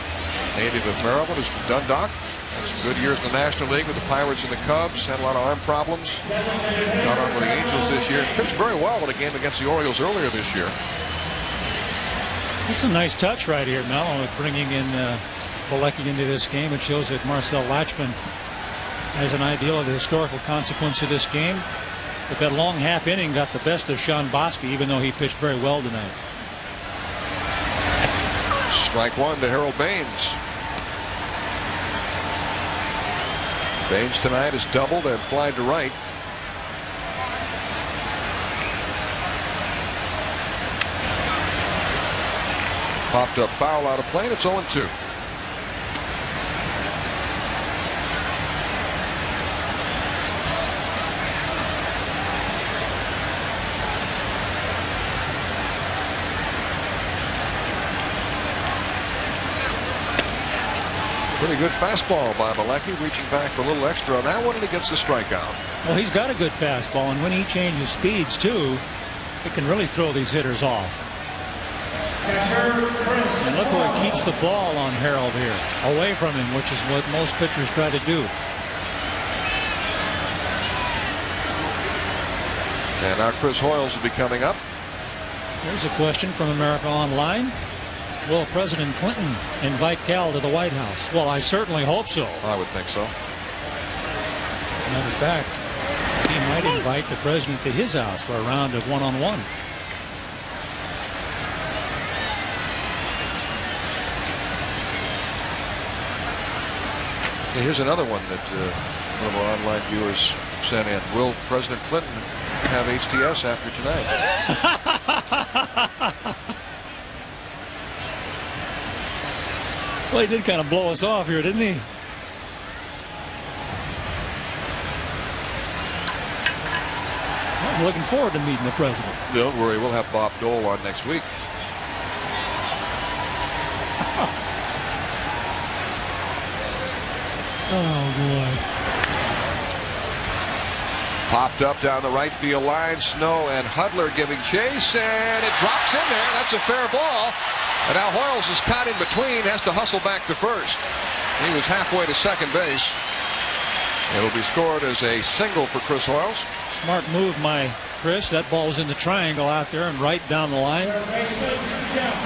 S18: native of Maryland, who's from Dundalk. Some good years in the National League with the Pirates and the Cubs. Had a lot of arm problems. Got on with the Angels this year. Pitched very well in a game against the Orioles earlier this year.
S10: That's a nice touch right here, Mel, with bringing in Pilecki into this game. It shows that Marcel Latchman has an idea of the historical consequence of this game. But that long half inning got the best of Sean Bosky, even though he pitched very well tonight.
S18: Strike one to Harold Baines. Baines tonight has doubled and flied to right. Popped up foul out of play, and it's 0-2. Pretty good fastball by Malecki, reaching back for a little extra on that one, and he gets the strikeout.
S10: Well, he's got a good fastball, and when he changes speeds too, it can really throw these hitters off. And look where he keeps the ball on Harold here, away from him, which is what most pitchers try to do.
S18: And now Chris Hoyles will be coming up.
S10: Here's a question from America Online. Will President Clinton invite Cal to the White House? Well, I certainly hope so.
S18: I would think so.
S10: Matter of fact, he might invite the president to his house for a round of one-on-one.
S18: Here's another one that one of our online viewers sent in. Will President Clinton have HTS after tonight?
S10: Well, he did kind of blow us off here, didn't he? I was looking forward to meeting the president.
S18: Don't worry, we'll have Bob Dole on next week.
S10: Oh, boy.
S18: Popped up down the right field line. Snow and Hudler giving chase, and it drops in there. That's a fair ball. And now Hoyles is caught in between, has to hustle back to first. He was halfway to second base. It'll be scored as a single for Chris Hoyles.
S10: Smart move, my Chris. That ball was in the triangle out there and right down the line.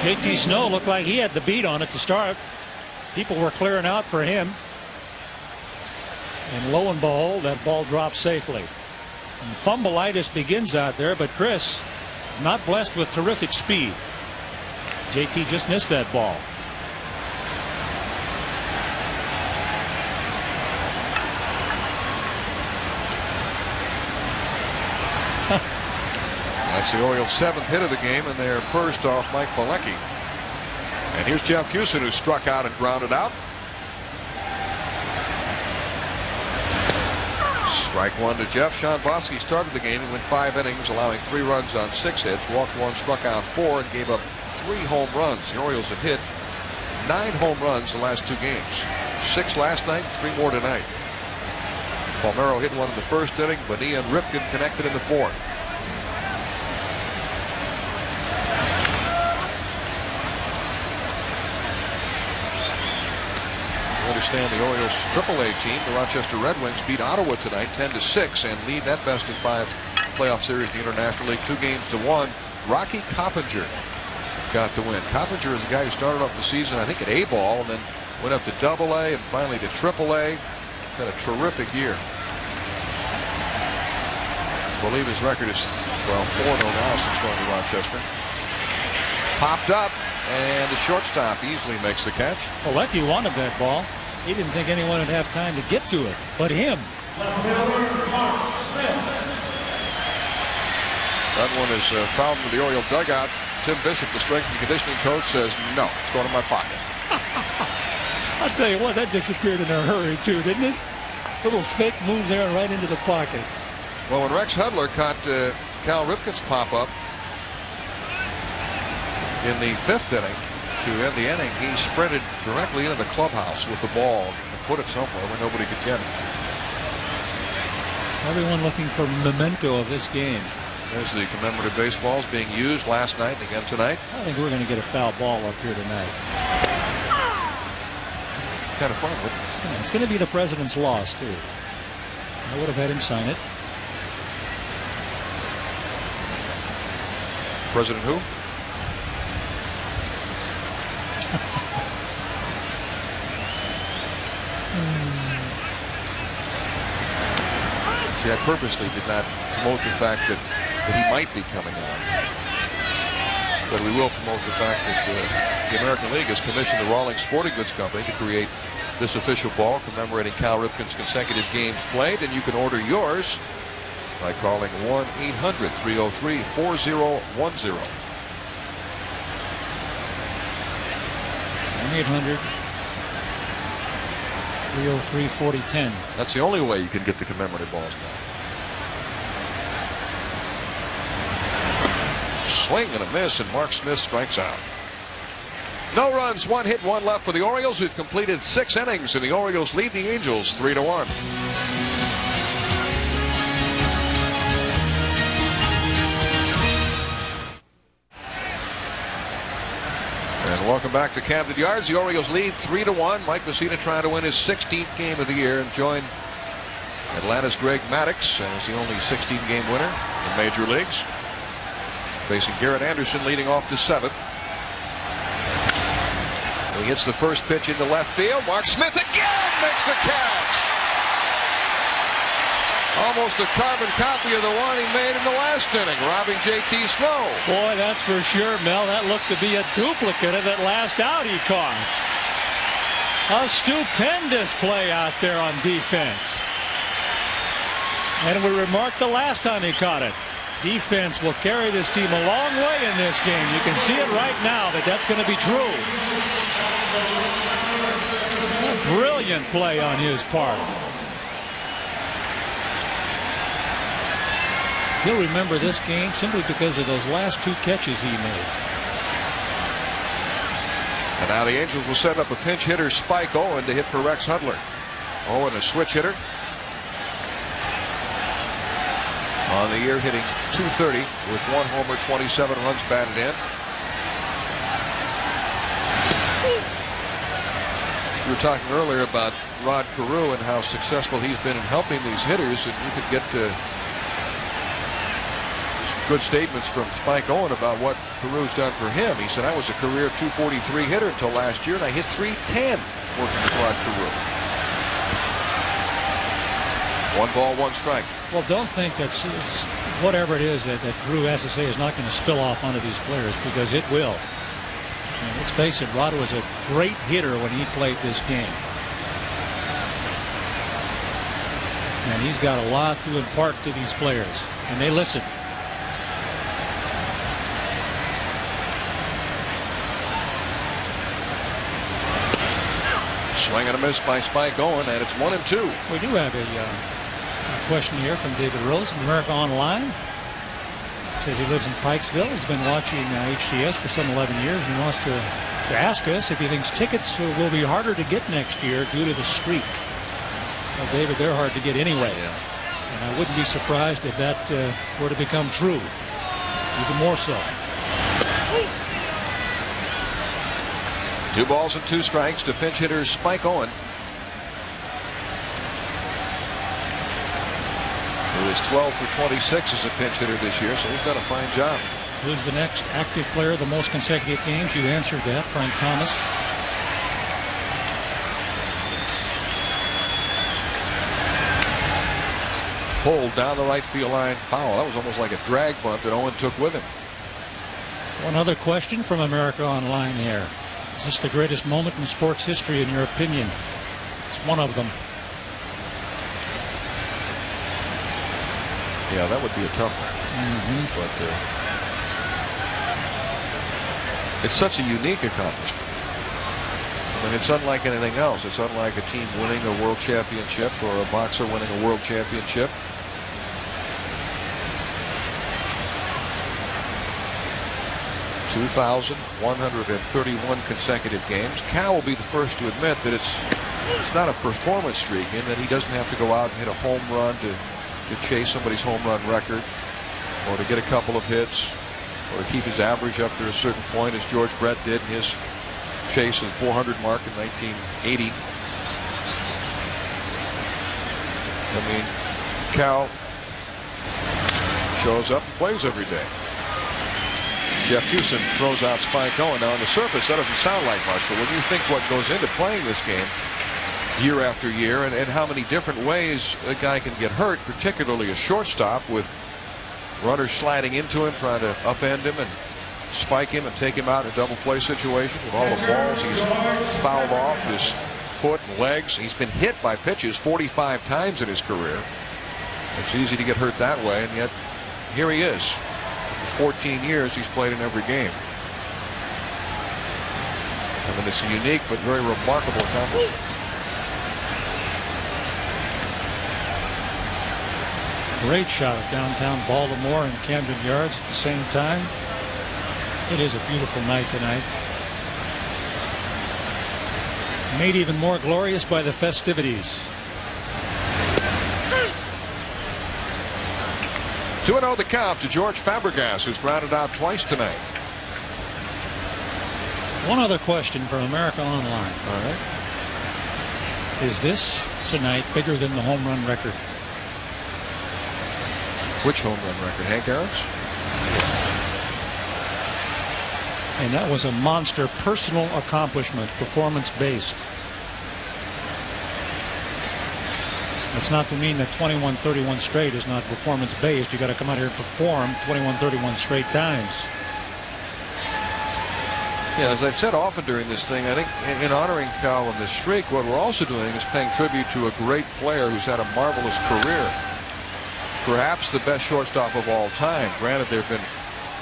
S10: JT Snow looked like he had the beat on it to start. People were clearing out for him. And lo and behold, that ball drops safely. And fumbleitis begins out there, but Chris not blessed with terrific speed. JT just missed that ball.
S18: That's the Orioles' 7th hit of the game, and they're first off Mike Malecki. And here's Jeff Houston, who struck out and grounded out. Strike one to Jeff. Sean Bosky started the game and went 5 innings, allowing 3 runs on 6 hits, walked 1, struck out 4, and gave up 3 home runs. The Orioles have hit 9 home runs the last 2 games. 6 last night, 3 more tonight. Palmeiro hit 1 in the first inning. Bonilla and Ripken connected in the 4th. You understand the Orioles AAA team, the Rochester Red Wings, beat Ottawa tonight 10-6 and lead that best of 5 playoff series in the International League 2-1. Rocky Coppinger got the win. Coppinger is the guy who started off the season, I think, at A-ball and then went up to AA and finally to AAA. Had a terrific year. I believe his record is, well, 4-0 now since going to Rochester. Popped up, and the shortstop easily makes the catch.
S10: Malecki wanted that ball. He didn't think anyone would have time to get to it, but him.
S18: That one is fouled into the Oriole dugout. Tim Bishop, the strength and conditioning coach, says, no, it's going in my pocket.
S10: I'll tell you what, that disappeared in a hurry, too, didn't it? Little fake move there right into the pocket.
S18: Well, when Rex Hudler caught Cal Ripken's pop-up in the 5th inning to end the inning, he sprinted directly into the clubhouse with the ball and put it somewhere where nobody could get it.
S10: Everyone looking for memento of this game.
S18: There's the commemorative baseballs being used last night and again tonight.
S10: I think we're going to get a foul ball up here tonight.
S18: Kind of fun, wouldn't it?
S10: Yeah, it's going to be the president's loss, too. I would have had him sign it.
S18: President who? See, I purposely did not promote the fact that he might be coming on. But we will promote the fact that the American League has commissioned the Rawlings Sporting Goods Company to create this official ball commemorating Cal Ripken's consecutive games played, and you can order yours by calling 1-800-303-4010.
S10: 1-800-303-4010.
S18: That's the only way you can get the commemorative balls now. Swing and a miss, and Mark Smith strikes out. No runs, 1 hit, 1 left for the Orioles. We've completed 6 innings, and the Orioles lead the Angels 3-1. And welcome back to Camden Yards. The Orioles lead 3-1. Mike Messina trying to win his 16th game of the year and join Atlanta's Greg Maddux as the only 16-game winner in major leagues. Facing Garrett Anderson leading off the 7th. He hits the first pitch into left field. Mark Smith again makes the catch. Almost a carbon copy of the one he made in the last inning, robbing J.T. Snow.
S10: Boy, that's for sure, Mel. That looked to be a duplicate of that last out he caught. A stupendous play out there on defense. And we remarked the last time he caught it. Defense will carry this team a long way in this game. You can see it right now that that's going to be true. A brilliant play on his part. He'll remember this game simply because of those last 2 catches he made.
S18: And now the Angels will set up a pinch hitter, Spike Owen, to hit for Rex Hudler. Owen, a switch hitter. On the year, hitting .230 with 1 homer, 27 runs batted in. We were talking earlier about Rod Carew and how successful he's been in helping these hitters, and you could get good statements from Spike Owen about what Carew's done for him. He said, I was a career .243 hitter until last year, and I hit .310 working with Rod Carew. 1 ball, 1 strike.
S10: Well, don't think that whatever it is that Carew has to say is not going to spill off onto these players, because it will. And let's face it, Rod was a great hitter when he played this game. And he's got a lot to impart to these players, and they listen.
S18: Swing and a miss by Spike Owen, and it's 1-2.
S10: We do have a question here from David Rose from America Online. Says he lives in Pikesville. He's been watching HCS for some 11 years, and he wants to ask us if he thinks tickets will be harder to get next year due to the streak. Well, David, they're hard to get anyway.
S18: Yeah.
S10: And I wouldn't be surprised if that were to become true. Even more so.
S18: 2 balls and 2 strikes to pinch hitter Spike Owen, who is 12 for 26 as a pinch hitter this year, so he's done a fine job.
S10: Who's the next active player, the most consecutive games? You answered that, Frank Thomas.
S18: Pulled down the right field line, foul. That was almost like a drag bunt that Owen took with him.
S10: One other question from America Online here. Is this the greatest moment in sports history, in your opinion? It's one of them.
S18: Yeah, that would be a tough one. But it's such a unique accomplishment. I mean, it's unlike anything else. It's unlike a team winning a world championship or a boxer winning a world championship. 2,131 consecutive games. Cal will be the first to admit that it's not a performance streak, in that he doesn't have to go out and hit a home run to chase somebody's home run record, or to get a couple of hits, or to keep his average up to a certain point, as George Brett did in his chase of the 400 mark in 1980. I mean, Cal shows up and plays every day. Jeff Hewson throws out Spike Owen. Now, on the surface, that doesn't sound like much, but when you think what goes into playing this game, year after year, and how many different ways a guy can get hurt, particularly a shortstop, with runners sliding into him, trying to upend him and spike him and take him out in a double play situation. With all the balls he's fouled off his foot and legs, he's been hit by pitches 45 times in his career. It's easy to get hurt that way, and yet here he is. For 14 years he's played in every game. I mean, it's a unique but very remarkable accomplishment.
S10: Great shot of downtown Baltimore and Camden Yards at the same time. It is a beautiful night tonight. Made even more glorious by the festivities.
S18: 2-0 the count to George Fabregas, who's grounded out twice tonight.
S10: One other question from America Online.
S18: All right.
S10: Is this tonight bigger than the home run record?
S18: Which home run record? Hank Aaron's?
S10: And that was a monster personal accomplishment, performance based. That's not to mean that 21-31 straight is not performance based. You got to come out here and perform 21-31 straight times.
S18: Yeah, as I've said often during this thing, I think in honoring Cal on this streak, what we're also doing is paying tribute to a great player who's had a marvelous career. Perhaps the best shortstop of all time. Granted, there have been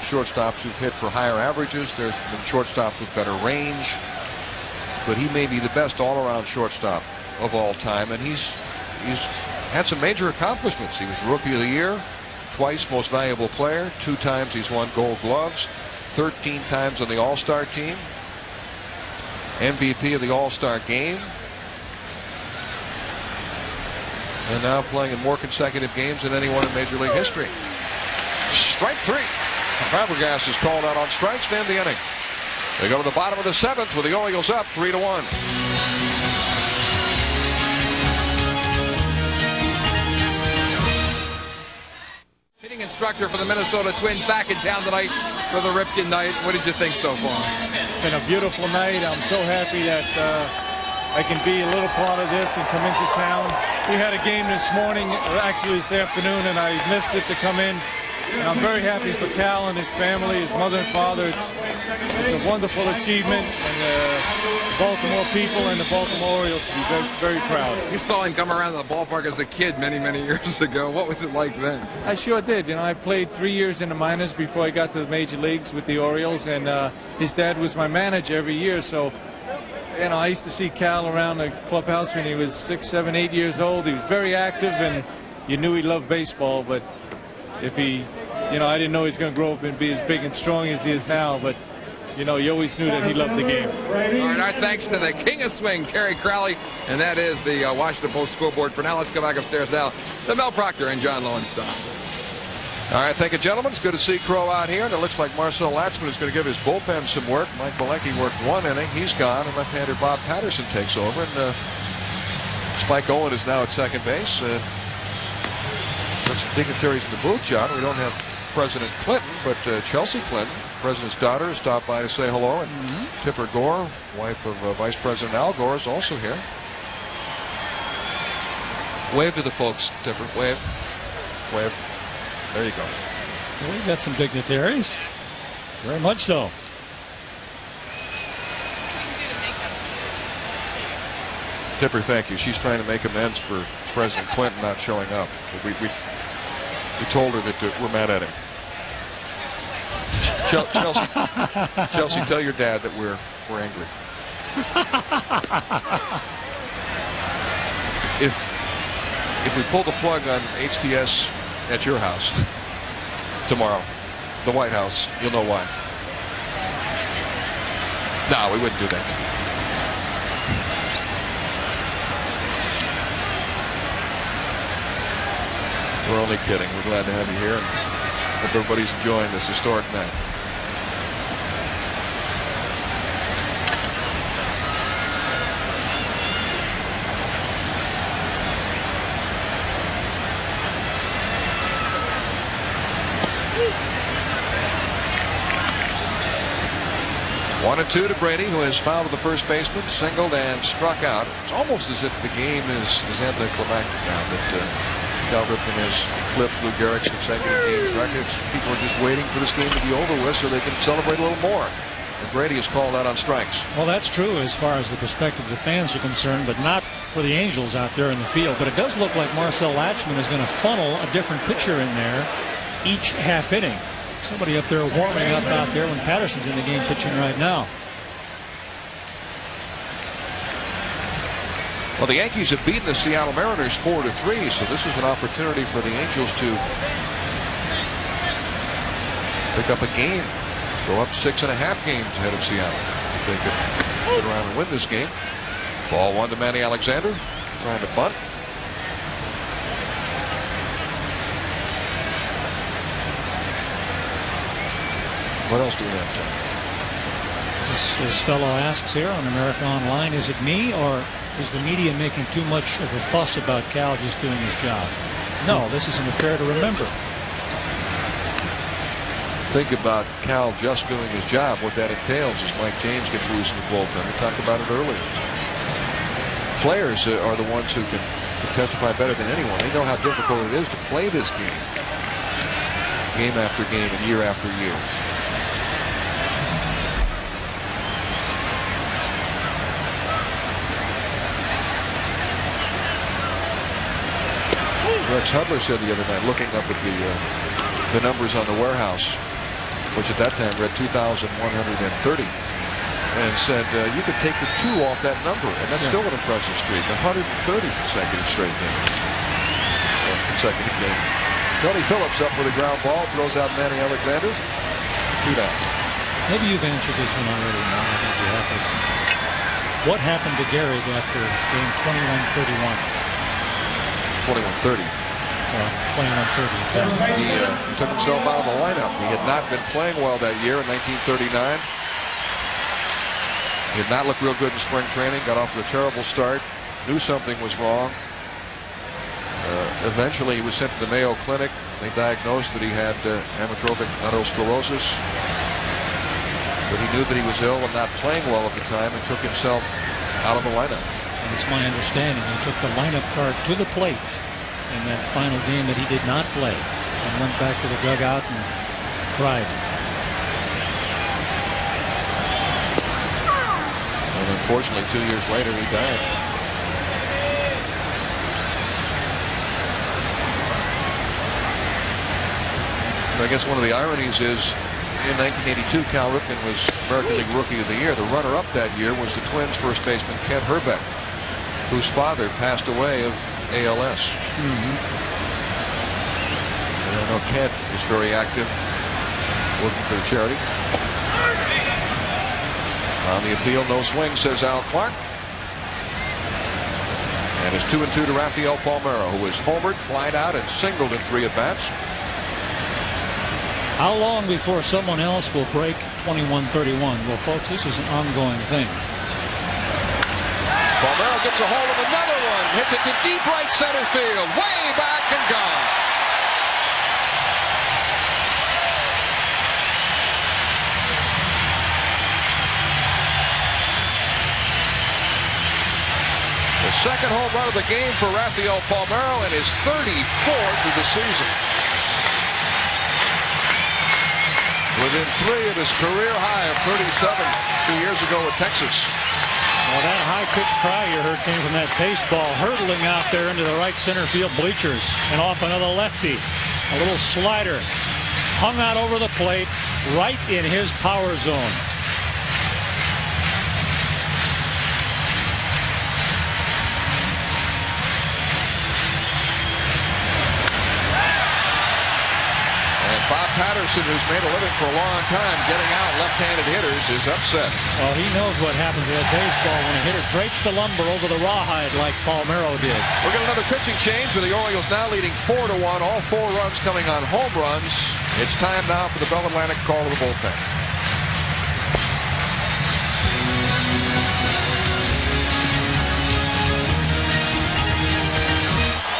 S18: shortstops who've hit for higher averages. There's been shortstops with better range. But he may be the best all-around shortstop of all time. And he's had some major accomplishments. He was Rookie of the Year, twice Most Valuable Player, 2 times he's won Gold Gloves, 13 times on the All-Star team, MVP of the All-Star Game, and now playing in more consecutive games than anyone in Major League history. Strike 3. Fabregas is called out on strikes to end the inning. They go to the bottom of the 7th with the Orioles up 3-1.
S3: Hitting instructor for the Minnesota Twins back in town tonight for the Ripken night. What did you think so far?
S19: Been a beautiful night. I'm so happy that I can be a little part of this and come into town. We had a game this morning, or actually this afternoon, and I missed it to come in. And I'm very happy for Cal and his family, his mother and father. It's a wonderful achievement, and the Baltimore people and the Baltimore Orioles should be very, very proud.
S3: You saw him come around the ballpark as a kid many, many years ago. What was it like then?
S19: I sure did. You know, I played 3 years in the minors before I got to the major leagues with the Orioles, and his dad was my manager every year. So, you know, I used to see Cal around the clubhouse when he was 6, 7, 8 years old. He was very active, and you knew he loved baseball. But if he, you know, I didn't know he was going to grow up and be as big and strong as he is now. But you know, you always knew that he loved the game.
S3: All right, our thanks to the king of swing, Terry Crowley, and that is the Washington Post scoreboard. For now, let's go back upstairs now to Mel Proctor and John Lowenstock.
S18: All right, thank you, gentlemen. It's good to see Crow out here, and it looks like Marcel Latzman is going to give his bullpen some work. Mike Bilecki worked 1 inning. He's gone, and left-hander Bob Patterson takes over. And Spike Owen is now at second base. Got some dignitaries in the booth, John. We don't have President Clinton, but Chelsea Clinton, President's daughter, stopped by to say hello. And Tipper Gore, wife of Vice President Al Gore, is also here. Wave to the folks, Tipper. Wave. Wave. There you go.
S10: So we've got some dignitaries. Very much so.
S18: Tipper, thank you. She's trying to make amends for President Clinton not showing up. We told her that we're mad at him. Chelsea, tell your dad that we're angry. If we pull the plug on HTS at your house tomorrow, the White House, you'll know why. No, we wouldn't do that. We're only kidding. We're glad to have you here, and hope everybody's enjoying this historic night. 1-2 to Brady, who has fouled to the first baseman, singled and struck out. It's almost as if the game is anticlimactic now that Cal Ripken has eclipsed Lou Gehrig's consecutive games records. People are just waiting for this game to be over with so they can celebrate a little more. And Brady is called out on strikes.
S10: Well, that's true as far as the perspective of the fans are concerned, but not for the Angels out there in the field. But it does look like Marcel Latchman is going to funnel a different pitcher in there each half inning. Somebody up there warming up out there when Patterson's in the game pitching right now.
S18: Well, the Yankees have beaten the Seattle Mariners 4-3, so this is an opportunity for the Angels to pick up a game, go up 6.5 games ahead of Seattle. If they could get around and win this game. Ball 1 to Manny Alexander, trying to bunt. What else do we have, Tom?
S10: This fellow asks here on America Online, is it me or is the media making too much of a fuss about Cal just doing his job? No, this is an affair to remember.
S18: Think about Cal just doing his job, what that entails as Mike James gets loose in the bullpen. We talked about it earlier. Players are the ones who can testify better than anyone. They know how difficult it is to play this game after game and year after year. Rex Hudler said the other night, looking up at the numbers on the warehouse, which at that time read 2,130, and said you could take the 2 off that number, and that's still an impressive streak. 130 consecutive straight games. Consecutive games. Tony Phillips up with a ground ball, throws out Manny Alexander. 2 down.
S10: Maybe you've answered this one already. No, I think you have. What happened to Gehrig after game 21-31?
S18: 21-30.
S10: Well, 21-30, exactly.
S18: He took himself out of the lineup. He had not been playing well that year in 1939. He had not looked real good in spring training. Got off to a terrible start. Knew something was wrong. Eventually, he was sent to the Mayo Clinic. They diagnosed that he had amyotrophic lateral-sclerosis. But he knew that he was ill and not playing well at the time and took himself out of the lineup.
S10: And it's my understanding he took the lineup card to the plate in that final game that he did not play and went back to the dugout and cried.
S18: And unfortunately, 2 years later, he died. I guess one of the ironies is in 1982, Cal Ripken was American League Rookie of the Year. The runner-up that year was the Twins first baseman Kent Herbeck, whose father passed away of ALS. And I know Kent is very active, working for the charity. On the appeal, no swing, says Al Clark. And it's 2-2 to Rafael Palmeiro, who has homered, flied out, and singled in 3 at-bats.
S10: How long before someone else will break 21-31? Well, folks, this is an ongoing thing.
S18: Palmeiro gets a hold of another one, hits it to deep right center field, way back and gone. The second home run of the game for Rafael Palmeiro and his 34th of the season. Within 3 of his career high of 37 2 years ago at Texas.
S10: Well, that high-pitched cry you heard came from that baseball hurtling out there into the right center field bleachers and off another lefty. A little slider hung out over the plate right in his power zone.
S18: Bob Patterson, who's made a living for a long time getting out left-handed hitters, is upset.
S10: Well, he knows what happens to that baseball when a hitter drapes the lumber over the rawhide like Palmeiro did.
S18: We're getting another pitching change with the Orioles now leading 4-1. All 4 runs coming on home runs. It's time now for the Bell Atlantic call of the bullpen.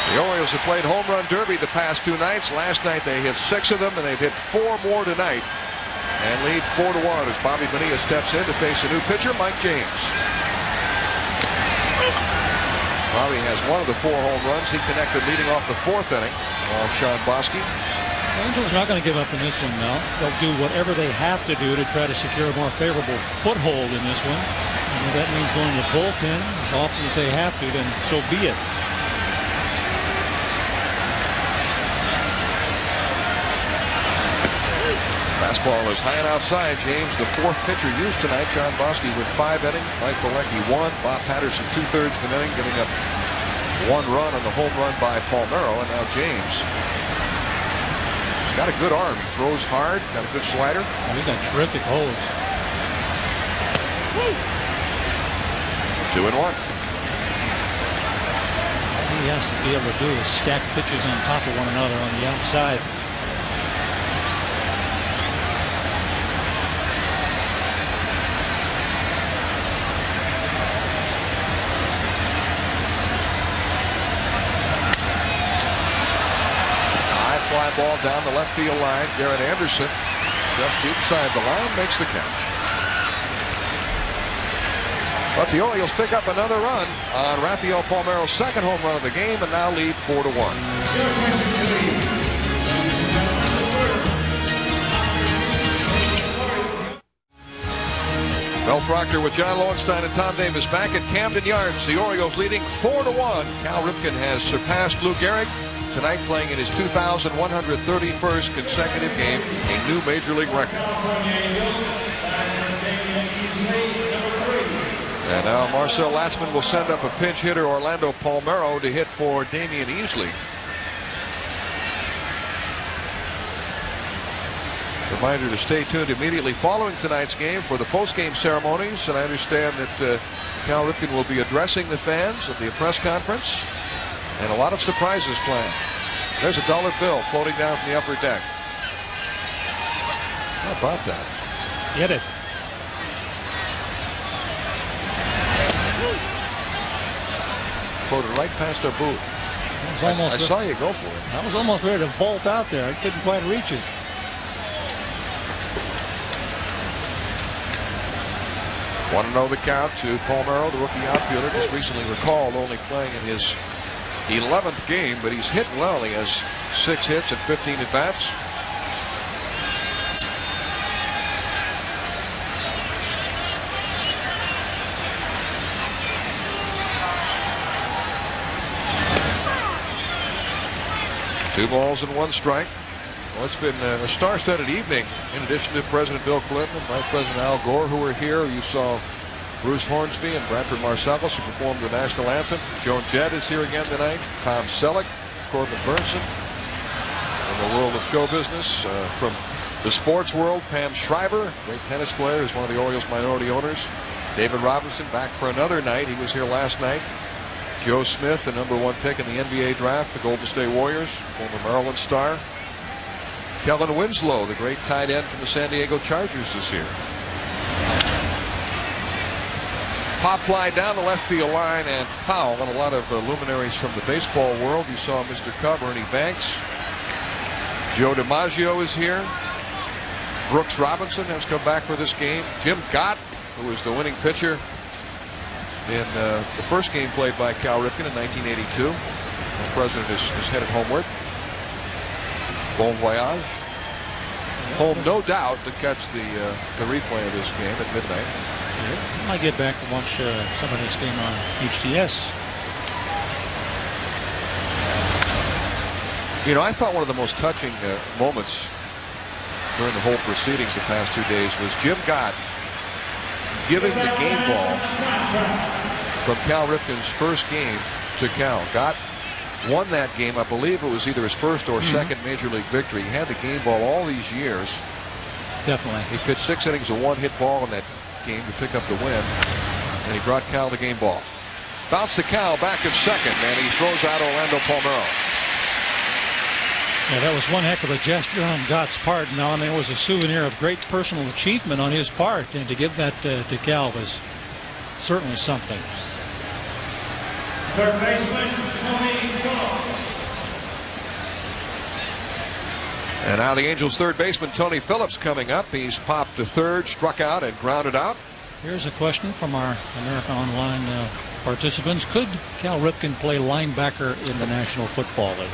S18: The Orioles have played home run derby the past 2 nights. Last night they hit 6 of them, and they've hit 4 more tonight. and lead 4-1 as Bobby Bonilla steps in to face a new pitcher, Mike James. Bobby has one of the 4 home runs he connected leading off the 4th inning. Sean Bosky.
S10: The Angels are not going to give up in this one now. They'll do whatever they have to do to try to secure a more favorable foothold in this one. And if that means going to the bullpen as often as they have to, then so be it.
S18: Fastball is high and outside. James, the 4th pitcher used tonight. Sean Bosky with 5 innings. Mike Bilecki 1. Bob Patterson 2/3 of an inning, giving up 1 run on the home run by Palmeiro. And now James. He's got a good arm. He throws hard. Got a good slider.
S10: Oh, he's got terrific holds.
S18: 2-1.
S10: All he has to be able to do is stack pitches on top of one another on the outside.
S18: Fly ball down the left field line. Garrett Anderson just inside the line makes the catch. But the Orioles pick up another run on Rafael Palmeiro's 2nd home run of the game and now lead 4-1. Mel Proctor with John Lowenstein and Tom Davis back at Camden Yards. The Orioles leading 4-1. Cal Ripken has surpassed Lou Gehrig tonight, playing in his 2,131st consecutive game, a new major league record. And now Marcel Latzman will send up a pinch hitter, Orlando Palmeiro, to hit for Damian Easley. Reminder to stay tuned immediately following tonight's game for the post-game ceremonies. And I understand that Cal Ripken will be addressing the fans at the press conference. And a lot of surprises planned. There's a dollar bill floating down from the upper deck. How about that?
S10: Get it.
S18: Floated right past our booth. I saw you go for it.
S10: I was almost ready to vault out there. I couldn't quite reach it.
S18: Want to know the count to Palmeiro, the rookie outfielder, just recently recalled only playing in his 11th game, but he's hit well. He has 6 hits and 15 at bats. Two balls and 1 strike. Well, it's been a star-studded evening. In addition to President Bill Clinton and Vice President Al Gore, who were here, you saw Bruce Hornsby and Bradford Marsalis, who performed the national anthem. Joan Jett is here again tonight. Tom Selleck, Corbin Burnson. In the world of show business, from the sports world, Pam Shriver, great tennis player, is one of the Orioles' minority owners. David Robinson back for another night. He was here last night. Joe Smith, the #1 pick in the NBA draft, the Golden State Warriors, former Maryland star. Kellen Winslow, the great tight end from the San Diego Chargers, is here. Pop fly down the left field line and foul. And a lot of luminaries from the baseball world. You saw Mr. Cub, Ernie Banks. Joe DiMaggio is here. Brooks Robinson has come back for this game. Jim Gott, who was the winning pitcher in the first game played by Cal Ripken in 1982. The president is headed homeward. Bon voyage. Home, no doubt, to catch the replay of this game at midnight.
S10: I might get back to watch some of this game on HTS.
S18: You know, I thought one of the most touching moments during the whole proceedings the past 2 days was Jim Gott giving the game ball from Cal Ripken's first game to Cal. Gott won that game. I believe it was either his first or second major league victory. He had the game ball all these years.
S10: Definitely.
S18: He pitched 6 innings of 1-hit ball in that game to pick up the win, and he brought Cal the game ball. Bounce to Cal back at second, and he throws out Orlando Palmeiro.
S10: Yeah, that was one heck of a gesture on Gott's part. Now, I mean, it was a souvenir of great personal achievement on his part, and to give that to Cal was certainly something.
S11: Third baseman, Tony Phillips.
S18: And now the Angels' third baseman, Tony Phillips, coming up. He's popped to third, struck out, and grounded out.
S10: Here's a question from our America Online participants. Could Cal Ripken play linebacker in the National Football League?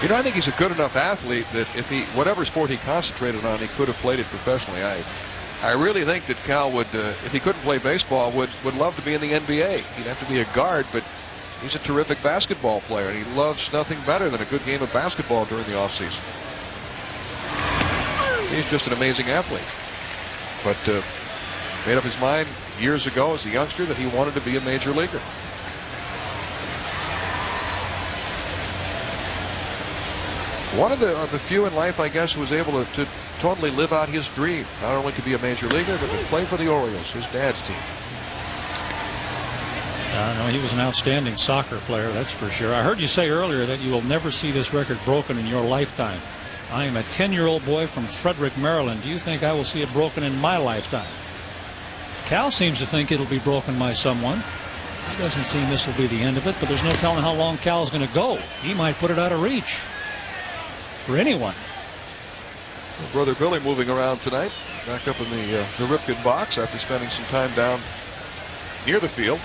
S18: You know, I think he's a good enough athlete that if he, whatever sport he concentrated on, he could have played it professionally. I really think that Cal would, if he couldn't play baseball, would love to be in the NBA. He'd have to be a guard, but he's a terrific basketball player, and he loves nothing better than a good game of basketball during the offseason. He's just an amazing athlete. But made up his mind years ago as a youngster that he wanted to be a major leaguer. One of the few in life, I guess, who was able to totally live out his dream, not only to be a major leaguer, but to play for the Orioles, his dad's team.
S10: I know he was an outstanding soccer player, that's for sure. I heard you say earlier that you will never see this record broken in your lifetime. I am a 10-year-old boy from Frederick, Maryland. Do you think I will see it broken in my lifetime? Cal seems to think it'll be broken by someone. He doesn't seem this will be the end of it, but there's no telling how long Cal's going to go. He might put it out of reach for anyone.
S18: Well, Brother Billy moving around tonight, back up in the Ripken box after spending some time down near the field.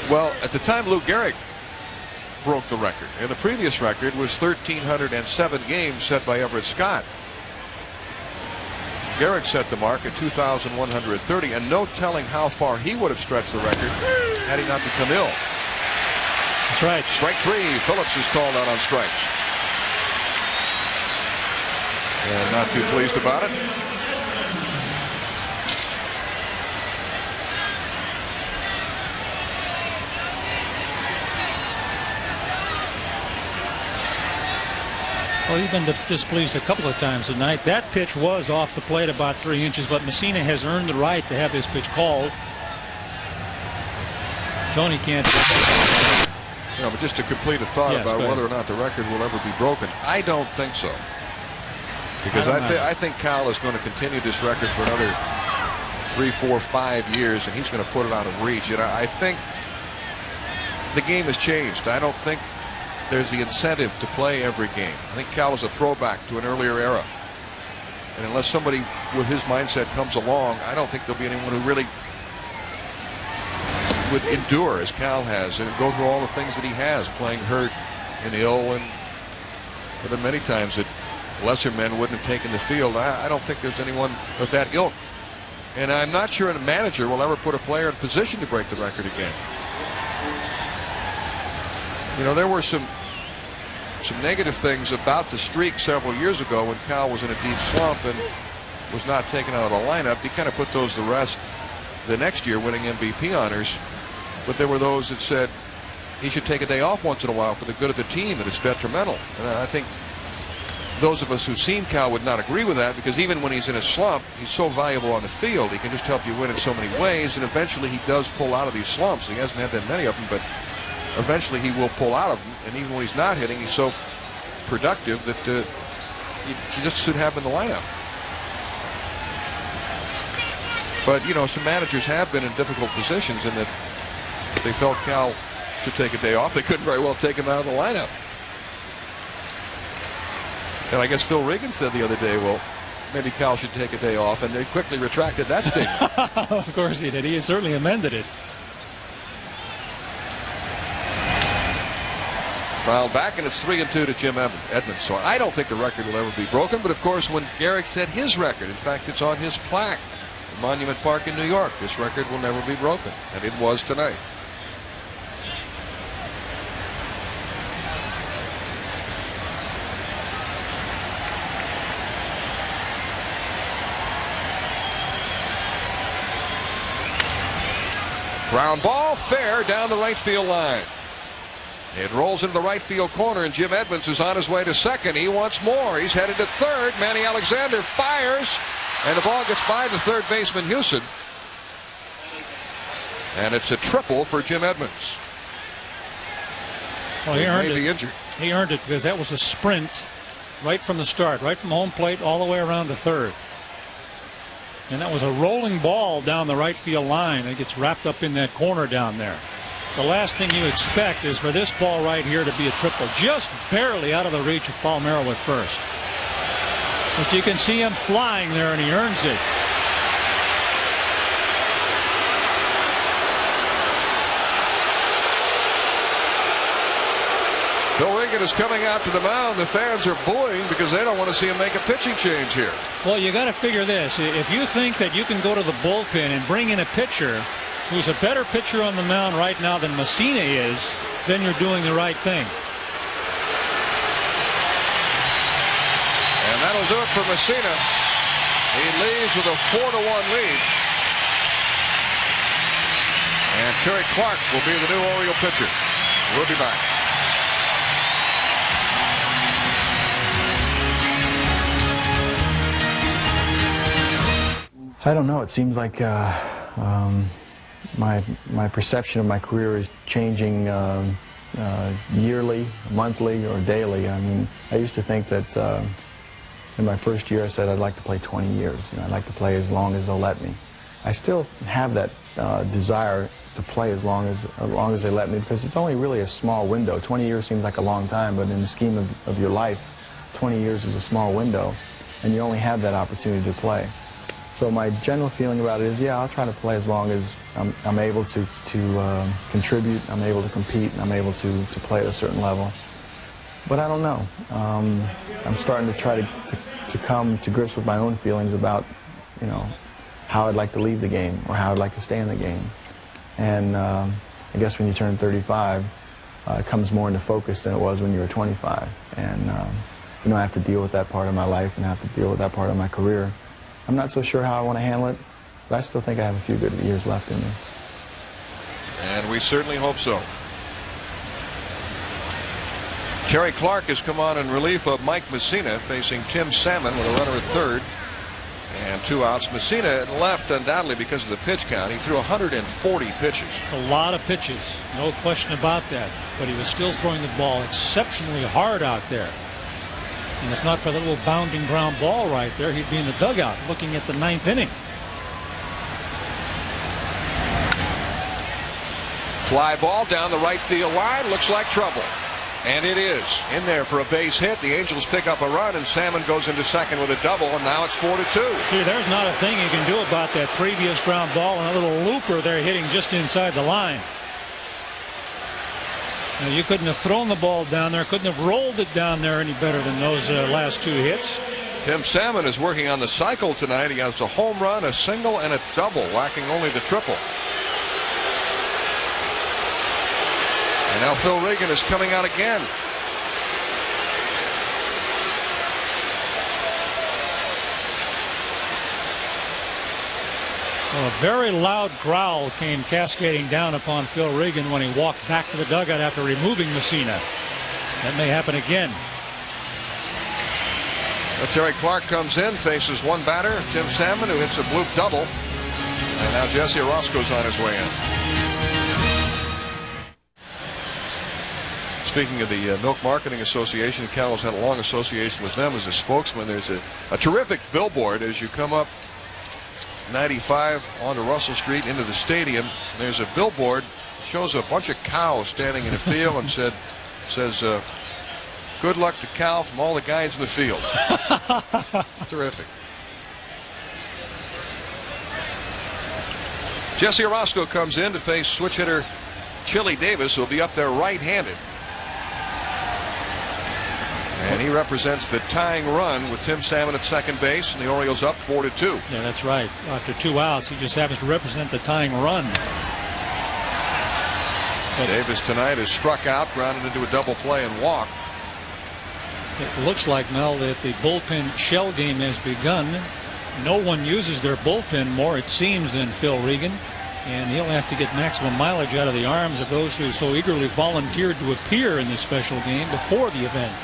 S18: Well, at the time Lou Gehrig broke the record, and the previous record was 1,307 games set by Everett Scott. Gehrig set the mark at 2,130, and no telling how far he would have stretched the record had he not become ill.
S10: That's right.
S18: Strike three. Phillips is called out on strikes. And not too pleased about it.
S10: Well, you've been displeased a couple of times tonight. That pitch was off the plate about 3 inches, but Messina has earned the right to have this pitch called. Tony can't.
S18: You know, but just to complete a thought about whether or not the record will ever be broken, I don't think so. Because I think Cal is going to continue this record for another 3, 4, 5 years, and he's going to put it out of reach. And I think the game has changed. I don't think there's the incentive to play every game. I think Cal is a throwback to an earlier era. And unless somebody with his mindset comes along, I don't think there'll be anyone who really would endure as Cal has and go through all the things that he has, playing hurt and ill, and there have been many times that lesser men wouldn't have taken the field. I don't think there's anyone of that ilk. And I'm not sure a manager will ever put a player in position to break the record again. You know, there were some negative things about the streak several years ago when Cal was in a deep slump and was not taken out of the lineup. He kind of put those to rest the next year, winning MVP honors. But there were those that said he should take a day off once in a while for the good of the team, that it's detrimental. And I think those of us who've seen Cal would not agree with that, because even when he's in a slump, he's so valuable on the field. He can just help you win in so many ways, and eventually he does pull out of these slumps. He hasn't had that many of them, but eventually he will pull out of them. And even when he's not hitting, he's so productive that he just should have him in the lineup. But, you know, some managers have been in difficult positions in that if they felt Cal should take a day off, they couldn't very well take him out of the lineup. And I guess Phil Regan said the other day, well, maybe Cal should take a day off, and they quickly retracted that statement.
S10: Of course he did. He certainly amended it.
S18: Fouled back, and it's 3-2 to Jim Edmonds. So I don't think the record will ever be broken. But of course, when Gehrig set his record, in fact, it's on his plaque in Monument Park in New York, this record will never be broken, and it was tonight. Ground ball, fair down the right field line. It rolls into the right field corner, and Jim Edmonds is on his way to second. He wants more. He's headed to third. Manny Alexander fires, and the ball gets by the third baseman, Houston. And it's a triple for Jim Edmonds.
S10: Well, he earned it. He earned it because that was a sprint right from the start, right from home plate all the way around to third. And that was a rolling ball down the right field line. It gets wrapped up in that corner down there. the last thing you expect is for this ball right here to be a triple, just barely out of the reach of Palmeiro at first. But you can see him flying there, and he earns it.
S18: Phil Regan is coming out to the mound. The fans are booing because they don't want to see him make a pitching change here.
S10: Well, you got to figure this. If you think that you can go to the bullpen and bring in a pitcher who's a better pitcher on the mound right now than Messina is, then you're doing the right thing.
S18: And that'll do it for Messina. He leaves with a 4-1 lead. And Terry Clark will be the new Oriole pitcher. We'll be back.
S8: I don't know. It seems like my perception of my career is changing yearly, monthly, or daily. I mean, I used to think that in my first year I said I'd like to play 20 years. You know, I'd like to play as long as they'll let me. I still have that desire to play as long as they let me, because it's only really a small window. 20 years seems like a long time, but in the scheme of your life, 20 years is a small window, and you only have that opportunity to play. So my general feeling about it is, yeah, I'll try to play as long as I'm able to contribute, I'm able to compete, and I'm able to play at a certain level. But I don't know. I'm starting to try to come to grips with my own feelings about, you know, how I'd like to leave the game or how I'd like to stay in the game. And I guess when you turn 35, it comes more into focus than it was when you were 25. And you know, I have to deal with that part of my life and I have to deal with that part of my career. I'm not so sure how I want to handle it, but I still think I have a few good years left in me.
S18: And we certainly hope so. Terry Clark has come on in relief of Mike Messina, facing Tim Salmon with a runner at third and 2 outs. Messina left undoubtedly because of the pitch count. He threw 140 pitches.
S10: It's a lot of pitches, no question about that. But he was still throwing the ball exceptionally hard out there. And if not for the little bounding ground ball right there, he'd be in the dugout looking at the 9th inning.
S18: Fly ball down the right field line. Looks like trouble. And it is. In there for a base hit. The Angels pick up a run, and Salmon goes into second with a double, and now it's 4-2.
S10: See, there's not a thing you can do about that previous ground ball and a little looper there hitting just inside the line. Now, you couldn't have thrown the ball down there, couldn't have rolled it down there any better than those last 2 hits.
S18: Tim Salmon is working on the cycle tonight. He has a home run, a single, and a double, lacking only the triple. And now Phil Regan is coming out again.
S10: Well, a very loud growl came cascading down upon Phil Regan when he walked back to the dugout after removing Messina. That may happen again.
S18: Well, Terry Clark comes in, faces one batter, Tim Salmon, who hits a bloop double. And now Jesse Orozco's on his way in. Speaking of the Milk Marketing Association, Cal has had a long association with them as a spokesman. There's a terrific billboard as you come up 95 onto Russell Street into the stadium. There's a billboard that shows a bunch of cows standing in a field and says good luck to Cal from all the guys in the field. It's terrific. Jesse Orozco comes in to face switch hitter Chili Davis, who will be up there right-handed. And he represents the tying run with Tim Salmon at second base, and the Orioles up 4-2.
S10: Yeah, that's right. After 2 outs, he just happens to represent the tying run.
S18: But Davis tonight is struck out, grounded into a double play and walk.
S10: It looks like, Mel, that the bullpen shell game has begun. No one uses their bullpen more, it seems, than Phil Regan. And he'll have to get maximum mileage out of the arms of those who so eagerly volunteered to appear in this special game before the event.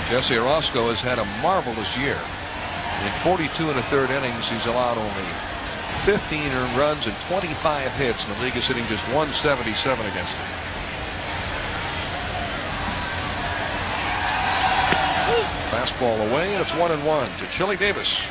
S18: Jesse Orozco has had a marvelous year. In 42 1/3 innings, he's allowed only 15 earned runs and 25 hits, and the league is hitting just 177 against him. Fastball away, and it's 1-1 to Chili Davis.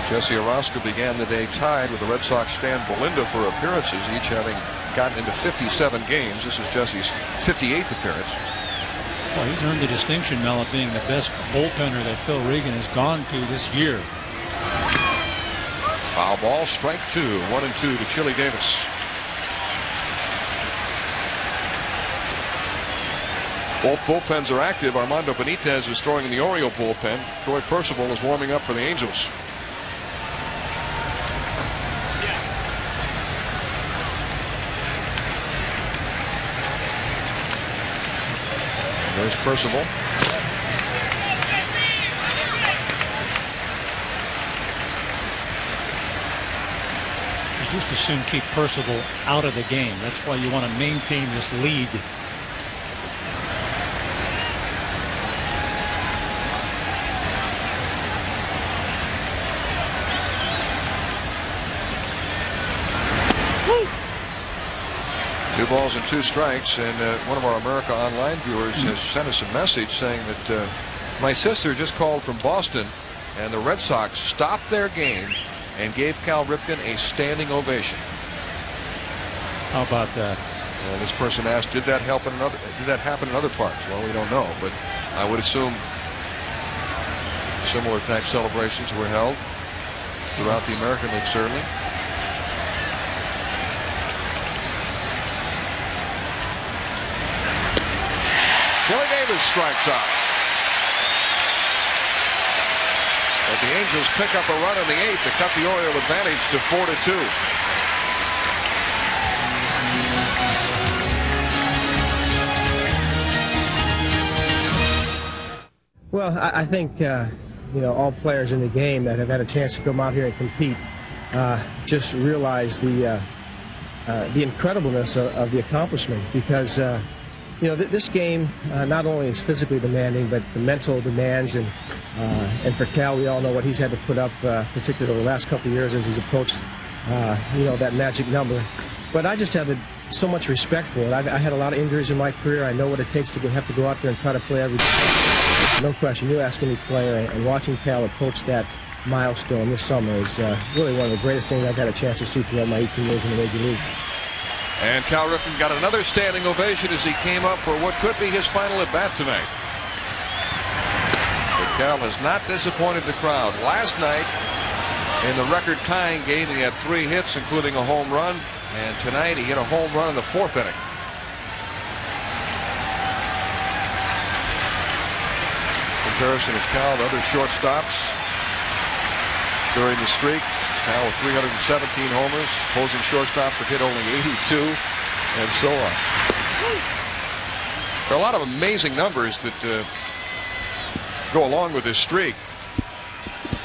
S18: Jesse Orosco began the day tied with the Red Sox Stan Belinda for appearances, each having gotten into 57 games. This is Jesse's 58th appearance.
S10: Well, he's earned the distinction, Mel, of being the best bullpenner that Phil Regan has gone to this year.
S18: Foul ball, strike 2, 1-2 to Chili Davis. Both bullpens are active. Armando Benitez is throwing in the Oriole bullpen. Troy Percival is warming up for the Angels. There's Percival.
S10: You just as soon keep Percival out of the game. That's why you want to maintain this lead.
S18: Two balls and 2 strikes, and one of our America Online viewers has sent us a message saying that my sister just called from Boston, and the Red Sox stopped their game and gave Cal Ripken a standing ovation.
S10: How about that?
S18: This person asked, did that happen in other parts? Well, we don't know, but I would assume similar type celebrations were held throughout the American League, certainly. Chili Davis strikes out. But the Angels pick up a run in the 8th to cut the Oriole advantage to 4-2.
S20: Well, I think all players in the game that have had a chance to come out here and compete just realize the incredibleness of the accomplishment, because this game not only is physically demanding, but the mental demands, and for Cal, we all know what he's had to put up, particularly over the last couple of years as he's approached, that magic number. But I just have so much respect for it. I had a lot of injuries in my career. I know what it takes to have to go out there and try to play every day. No question. You ask any player, and watching Cal approach that milestone this summer is really one of the greatest things I've had a chance to see throughout my 18 years in the Major League.
S18: And Cal Ripken got another standing ovation as he came up for what could be his final at-bat tonight. But Cal has not disappointed the crowd. Last night, in the record-tying game, he had 3 hits, including a home run. And tonight, he hit a home run in the 4th inning. Comparison of Cal to other shortstops during the streak. Cal with 317 homers, opposing shortstops have hit only 82, and so on. There are a lot of amazing numbers that go along with this streak.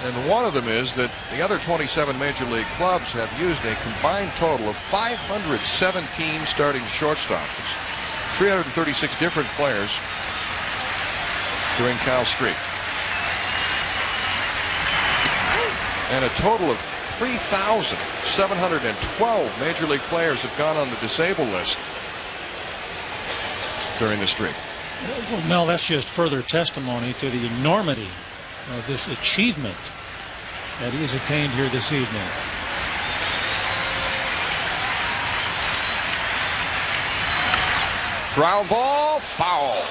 S18: And one of them is that the other 27 Major League clubs have used a combined total of 517 starting shortstops. It's 336 different players during Cal's streak. And a total of 3,712 Major League players have gone on the disabled list during the streak.
S10: Well, Mel, that's just further testimony to the enormity of this achievement that he has attained here this evening.
S18: Ground ball, foul.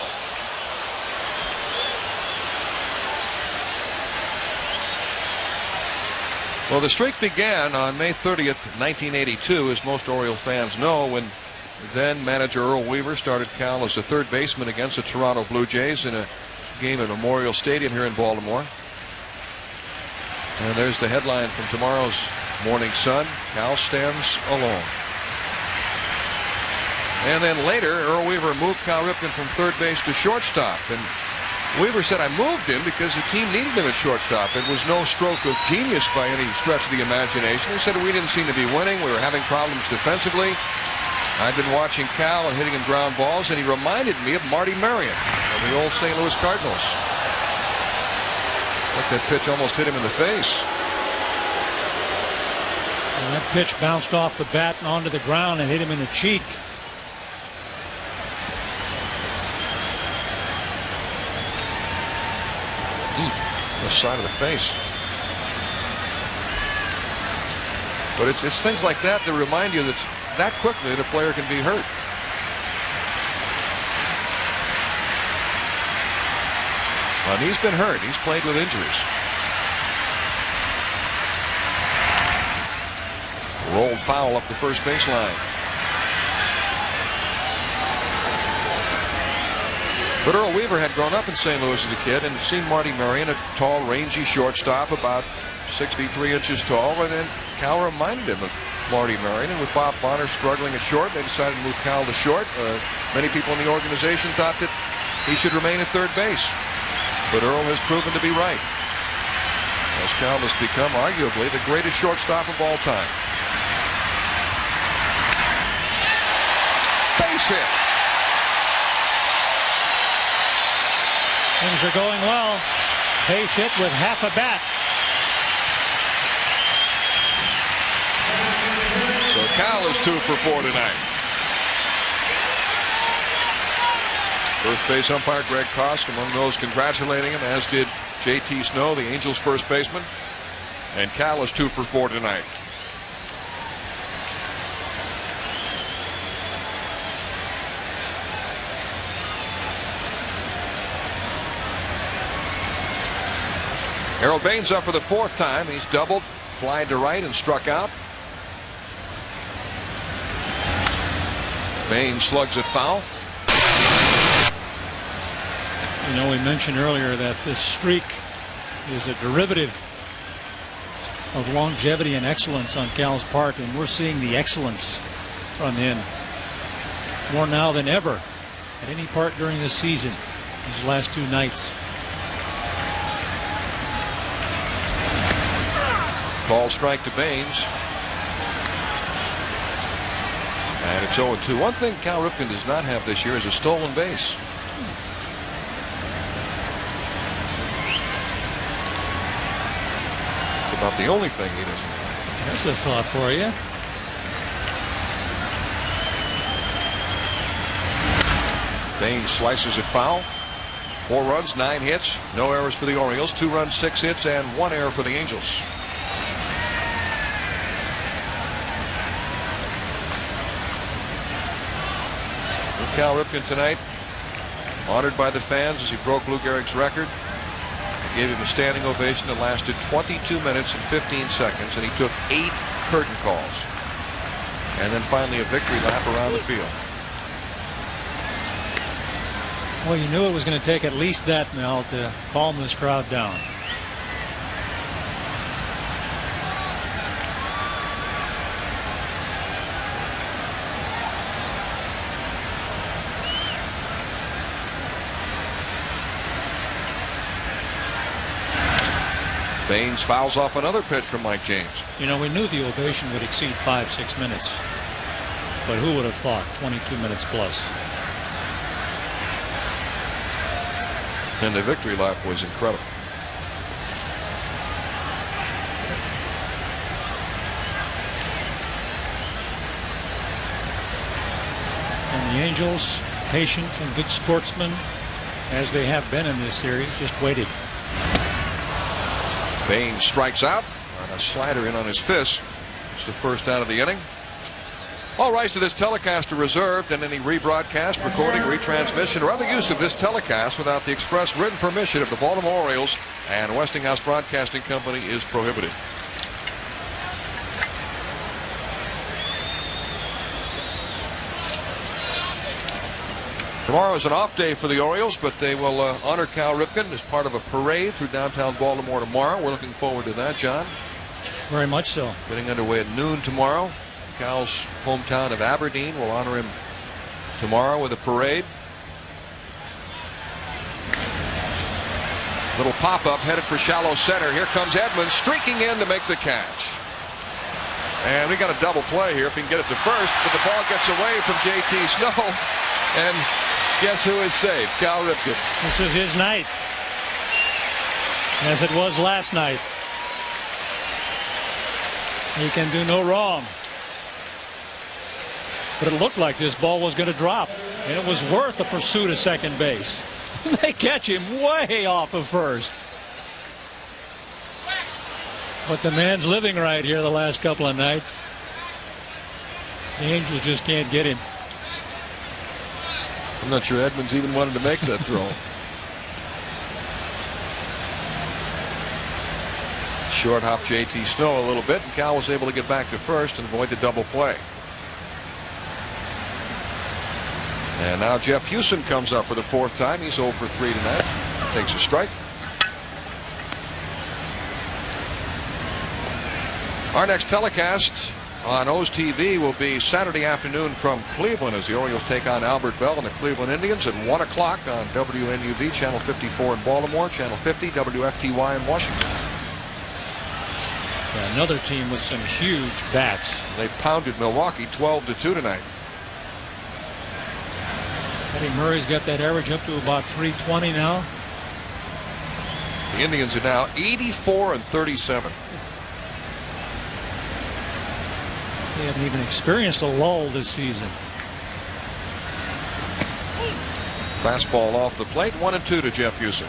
S18: Well, the streak began on May 30th, 1982, as most Oriole fans know, when then manager Earl Weaver started Cal as a third baseman against the Toronto Blue Jays in a game at Memorial Stadium here in Baltimore. And there's the headline from tomorrow's Morning Sun: Cal stands alone. And then later, Earl Weaver moved Cal Ripken from third base to shortstop. And Weaver said, I moved him because the team needed him at shortstop. It was no stroke of genius by any stretch of the imagination. He said, we didn't seem to be winning. We were having problems defensively. I'd been watching Cal and hitting him ground balls, and he reminded me of Marty Marion of the old St. Louis Cardinals. Like that pitch almost hit him in the face.
S10: That pitch bounced off the bat and onto the ground and hit him in the cheek.
S18: The side of the face. But it's things like that that remind you that that quickly the player can be hurt. And he's been hurt. He's played with injuries. Rolled foul up the first baseline. But Earl Weaver had grown up in St. Louis as a kid and seen Marty Marion, a tall, rangy shortstop, about 6 feet 3 inches tall, and then Cal reminded him of Marty Marion. And with Bob Bonner struggling at short, they decided to move Cal to short. Many people in the organization thought that he should remain at third base. But Earl has proven to be right, as Cal has become arguably the greatest shortstop of all time. Base hit.
S10: Things are going well. Base hit with half a bat.
S18: So Cal is 2 for 4 tonight. First base umpire Greg Kosk among those congratulating him, as did J.T. Snow, the Angels first baseman. And Cal is 2 for 4 tonight. Harold Baines up for the 4th time. He's doubled, flied to right, and struck out. Baines slugs it foul.
S10: You know, we mentioned earlier that this streak is a derivative of longevity and excellence on Cal's part, and we're seeing the excellence from him more now than ever at any part during this season, these last 2 nights.
S18: Call strike to Baines. And it's 0-2. One thing Cal Ripken does not have this year is a stolen base. It's about the only thing he doesn't have.
S10: That's a thought for you.
S18: Baines slices it foul. 4 runs, 9 hits, no errors for the Orioles. 2 runs, 6 hits, and 1 error for the Angels. Cal Ripken tonight, honored by the fans as he broke Lou Gehrig's record. He gave him a standing ovation that lasted 22 minutes and 15 seconds, and he took 8 curtain calls. And then finally a victory lap around the field.
S10: Well, you knew it was going to take at least that, Mel, to calm this crowd down.
S18: Baines fouls off another pitch from Mike James.
S10: You know, we knew the ovation would exceed 5-6 minutes, but who would have thought 22 minutes plus?
S18: And the victory lap was incredible.
S10: And the Angels, patient and good sportsmen, as they have been in this series, just waited.
S18: Baines strikes out on a slider in on his fist. It's the first out of the inning. All rights to this telecast are reserved, and any rebroadcast, recording, retransmission, or other use of this telecast without the express written permission of the Baltimore Orioles and Westinghouse Broadcasting Company is prohibited. Tomorrow is an off day for the Orioles, but they will honor Cal Ripken as part of a parade through downtown Baltimore tomorrow. We're looking forward to that, John.
S10: Very much so.
S18: Getting underway at noon tomorrow. Cal's hometown of Aberdeen will honor him tomorrow with a parade. Little pop-up headed for shallow center. Here comes Edmonds streaking in to make the catch. And we got a double play here if he can get it to first, but the ball gets away from J.T. Snow. And guess who is safe? Cal Ripken.
S10: This is his night, as it was last night. He can do no wrong. But it looked like this ball was going to drop, and it was worth a pursuit of second base. They catch him way off of first. But the man's living right here the last couple of nights. The Angels just can't get him.
S18: I'm not sure Edmonds even wanted to make that throw. Short hop JT Snow a little bit, and Cal was able to get back to first and avoid the double play. And now Jeff Hewson comes up for the fourth time. He's 0 for 3 tonight. Takes a strike. Our next telecast on O's TV will be Saturday afternoon from Cleveland as the Orioles take on Albert Bell and the Cleveland Indians at 1 o'clock on WNUV, Channel 54 in Baltimore, Channel 50, WFTY in Washington.
S10: Yeah, another team with some huge bats.
S18: They pounded Milwaukee 12-2 tonight.
S10: Eddie Murray's got that average up to about 320 now.
S18: The Indians are now 84-37.
S10: They haven't even experienced a lull this season.
S18: Fastball off the plate, 1-2 to Jeff Hewson.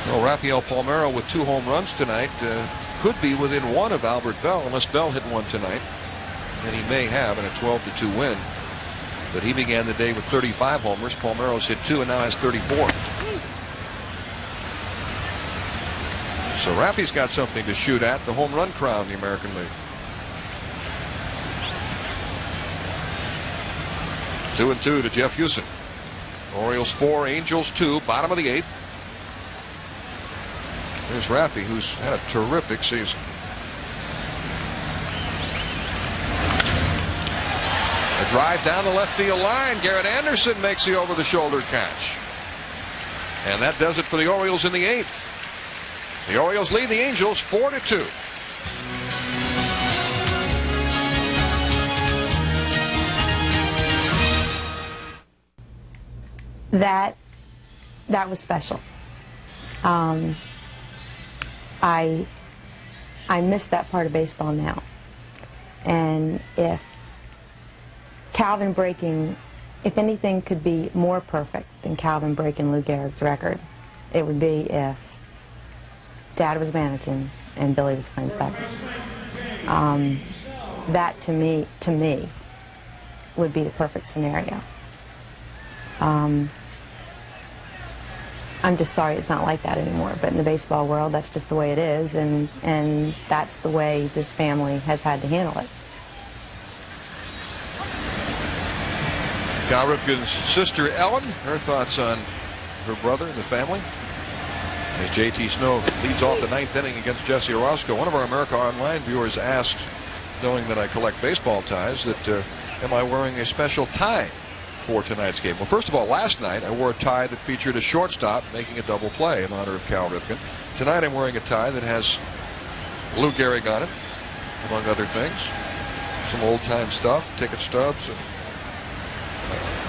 S18: Well, Rafael Palmeiro with 2 home runs tonight could be within 1 of Albert Bell unless Bell hit 1 tonight. And he may have in a 12-2 win. But he began the day with 35 homers. Palmeiro's hit 2 and now has 34. So Rafi's got something to shoot at, the home run crown in the American League. 2-2 to Jeff Hewson. Orioles 4, Angels 2, bottom of the 8th. There's Rafi, who's had a terrific season. A drive down the left field line. Garrett Anderson makes the over-the-shoulder catch. And that does it for the Orioles in the 8th. The Orioles lead the Angels 4-2.
S21: That was special. I miss that part of baseball now. And if Calvin breaking, if anything could be more perfect than Calvin breaking Lou Gehrig's record, it would be if Dad was managing and Billy was playing second. That to me would be the perfect scenario. I'm just sorry it's not like that anymore, but in the baseball world that's just the way it is, and that's the way this family has had to handle it.
S18: Cal Ripken's sister Ellen, her thoughts on her brother and the family. As JT Snow leads off the 9th inning against Jesse Orozco. One of our America Online viewers asked, knowing that I collect baseball ties, that am I wearing a special tie for tonight's game? Well, first of all, last night I wore a tie that featured a shortstop making a double play in honor of Cal Ripken. Tonight I'm wearing a tie that has Lou Gehrig on it, among other things. Some old-time stuff, ticket stubs, and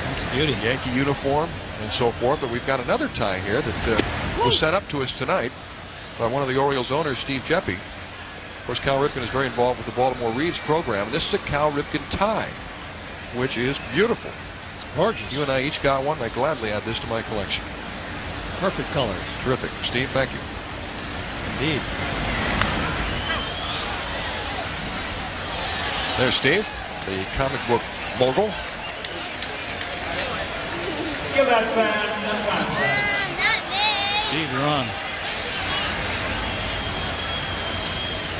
S10: that's a beauty.
S18: Yankee uniform and so forth. But we've got another tie here that was sent up to us tonight by one of the Orioles owners, Steve Jeppy. Of course, Cal Ripken is very involved with the Baltimore Reeds program. And this is a Cal Ripken tie, which is beautiful.
S10: It's gorgeous.
S18: You and I each got one. I gladly add this to my collection.
S10: Perfect colors.
S18: Terrific. Steve, thank you.
S10: Indeed.
S18: There's Steve, the comic book mogul.
S11: Give that fan the contract.
S10: Steve, you're on.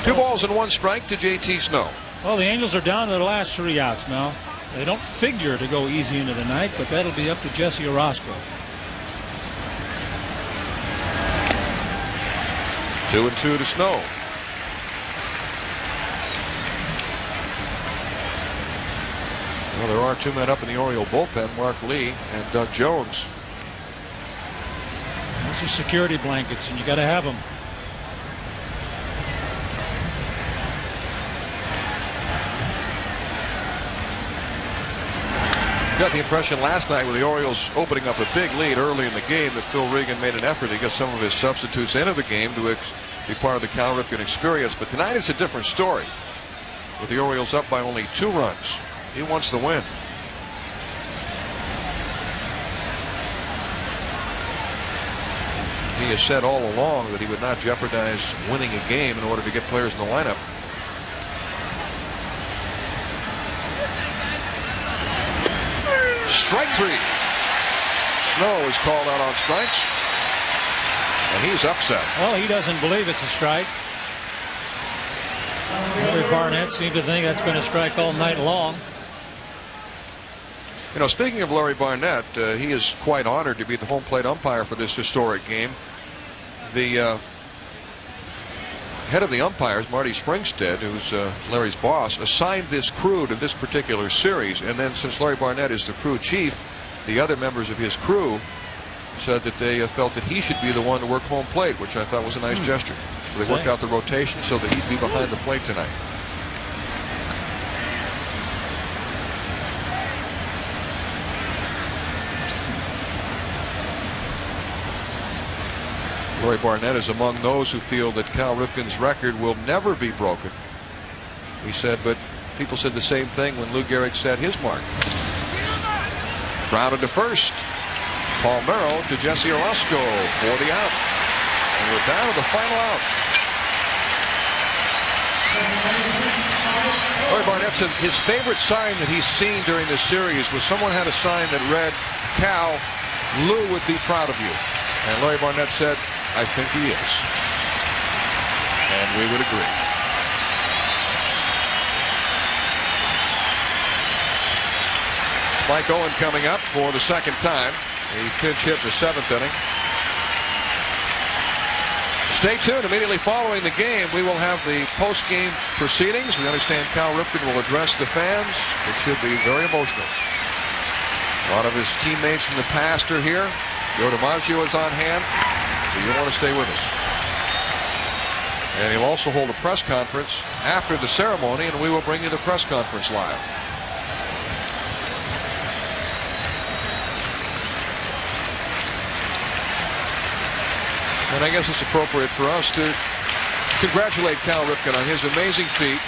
S18: 2 balls and 1 strike to JT Snow.
S10: Well, the Angels are down to their last 3 outs now. They don't figure to go easy into the night, but that'll be up to Jesse Orozco.
S18: 2-2 to Snow. Well, there are 2 men up in the Oriole bullpen, Mark Lee and Doug Jones.
S10: Those are security blankets, and you got to have them.
S18: Got the impression last night with the Orioles opening up a big lead early in the game that Phil Regan made an effort to get some of his substitutes into the game to be part of the Cal Ripken experience. But tonight is a different story, with the Orioles up by only 2 runs. He wants the win. He has said all along that he would not jeopardize winning a game in order to get players in the lineup. Strike 3. Snow is called out on strikes, and he's upset.
S10: Well, he doesn't believe it's a strike. Larry Barnett seemed to think that's been a strike all night long.
S18: You know, speaking of Larry Barnett, he is quite honored to be the home plate umpire for this historic game. The head of the umpires, Marty Springstead, who's Larry's boss, assigned this crew to this particular series. And then, since Larry Barnett is the crew chief, the other members of his crew said that they felt that he should be the one to work home plate, which I thought was a nice gesture. So they worked out the rotation so that he'd be behind the plate tonight. Larry Barnett is among those who feel that Cal Ripken's record will never be broken. He said, but people said the same thing when Lou Gehrig set his mark. Grounded to first. Paul Merrill to Jesse Orozco for the out. And we're down to the final out. Larry Barnett said his favorite sign that he's seen during this series was someone had a sign that read, "Cal, Lou would be proud of you." And Larry Barnett said, "I think he is." And we would agree. Mike Owen coming up for the second time. He pinch hit in the 7th inning. Stay tuned. Immediately following the game, we will have the post-game proceedings. We understand Cal Ripken will address the fans. It should be very emotional. A lot of his teammates from the past are here. Joe DiMaggio is on hand. So you'll want to stay with us. And he'll also hold a press conference after the ceremony, and we will bring you the press conference live. And I guess it's appropriate for us to congratulate Cal Ripken on his amazing feat,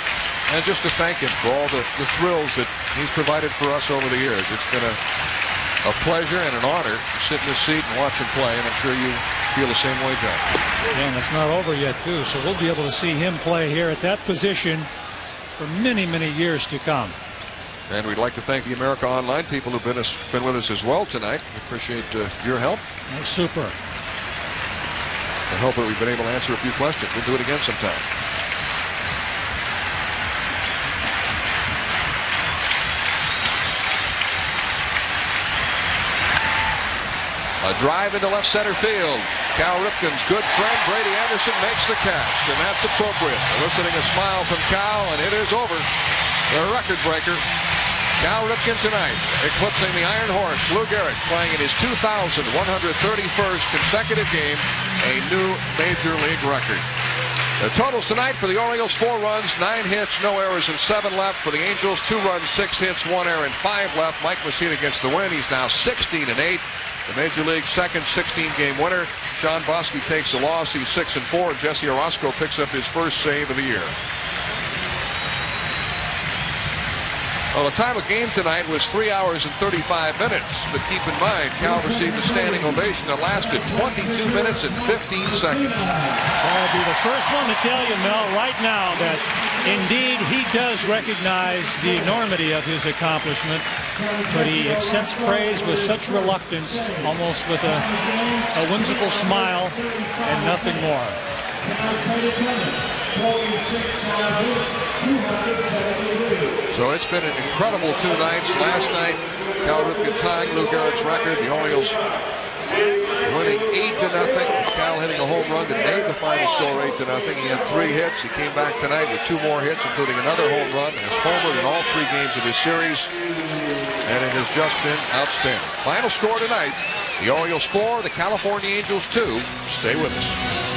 S18: and just to thank him for all the thrills that he's provided for us over the years. It's been a pleasure and an honor to sit in this seat and watch him play, and I'm sure you feel the same way, John.
S10: And it's not over yet, too, so we'll be able to see him play here at that position for many, many years to come.
S18: And we'd like to thank the America Online people who've been with us as well tonight. We appreciate your help.
S10: That's super.
S18: I hope that we've been able to answer a few questions. We'll do it again sometime. A drive into left center field. Cal Ripken's good friend Brady Anderson makes the catch, and that's appropriate. Eliciting a smile from Cal, and it is over. The record breaker. Cal Ripken tonight, eclipsing the Iron Horse, Lou Gehrig, playing in his 2,131st consecutive game, a new Major League record. The totals tonight for the Orioles: 4 runs, 9 hits, no errors, and 7 left. For the Angels, 2 runs, 6 hits, 1 error, and 5 left. Mike Messina gets the win. He's now 16-8. The Major League's second 16-game winner. Sean Bosky takes the loss. He's 6-4. And Jesse Orozco picks up his first save of the year. Well, the time of game tonight was 3 hours and 35 minutes. But keep in mind, Cal received a standing ovation that lasted 22 minutes and 15 seconds.
S10: I'll be the first one to tell you, Mel, right now that indeed he does recognize the enormity of his accomplishment, but he accepts praise with such reluctance, almost with a whimsical smile and nothing more.
S18: So it's been an incredible 2 nights. Last night, Cal Ripken tying Lou Gehrig's record. The Orioles winning 8-0. Cal hitting a home run that made the final score 8-0. He had 3 hits. He came back tonight with 2 more hits, including another home run. Has homered in all 3 games of his series, and it has just been outstanding. Final score tonight: the Orioles 4, the California Angels 2. Stay with us.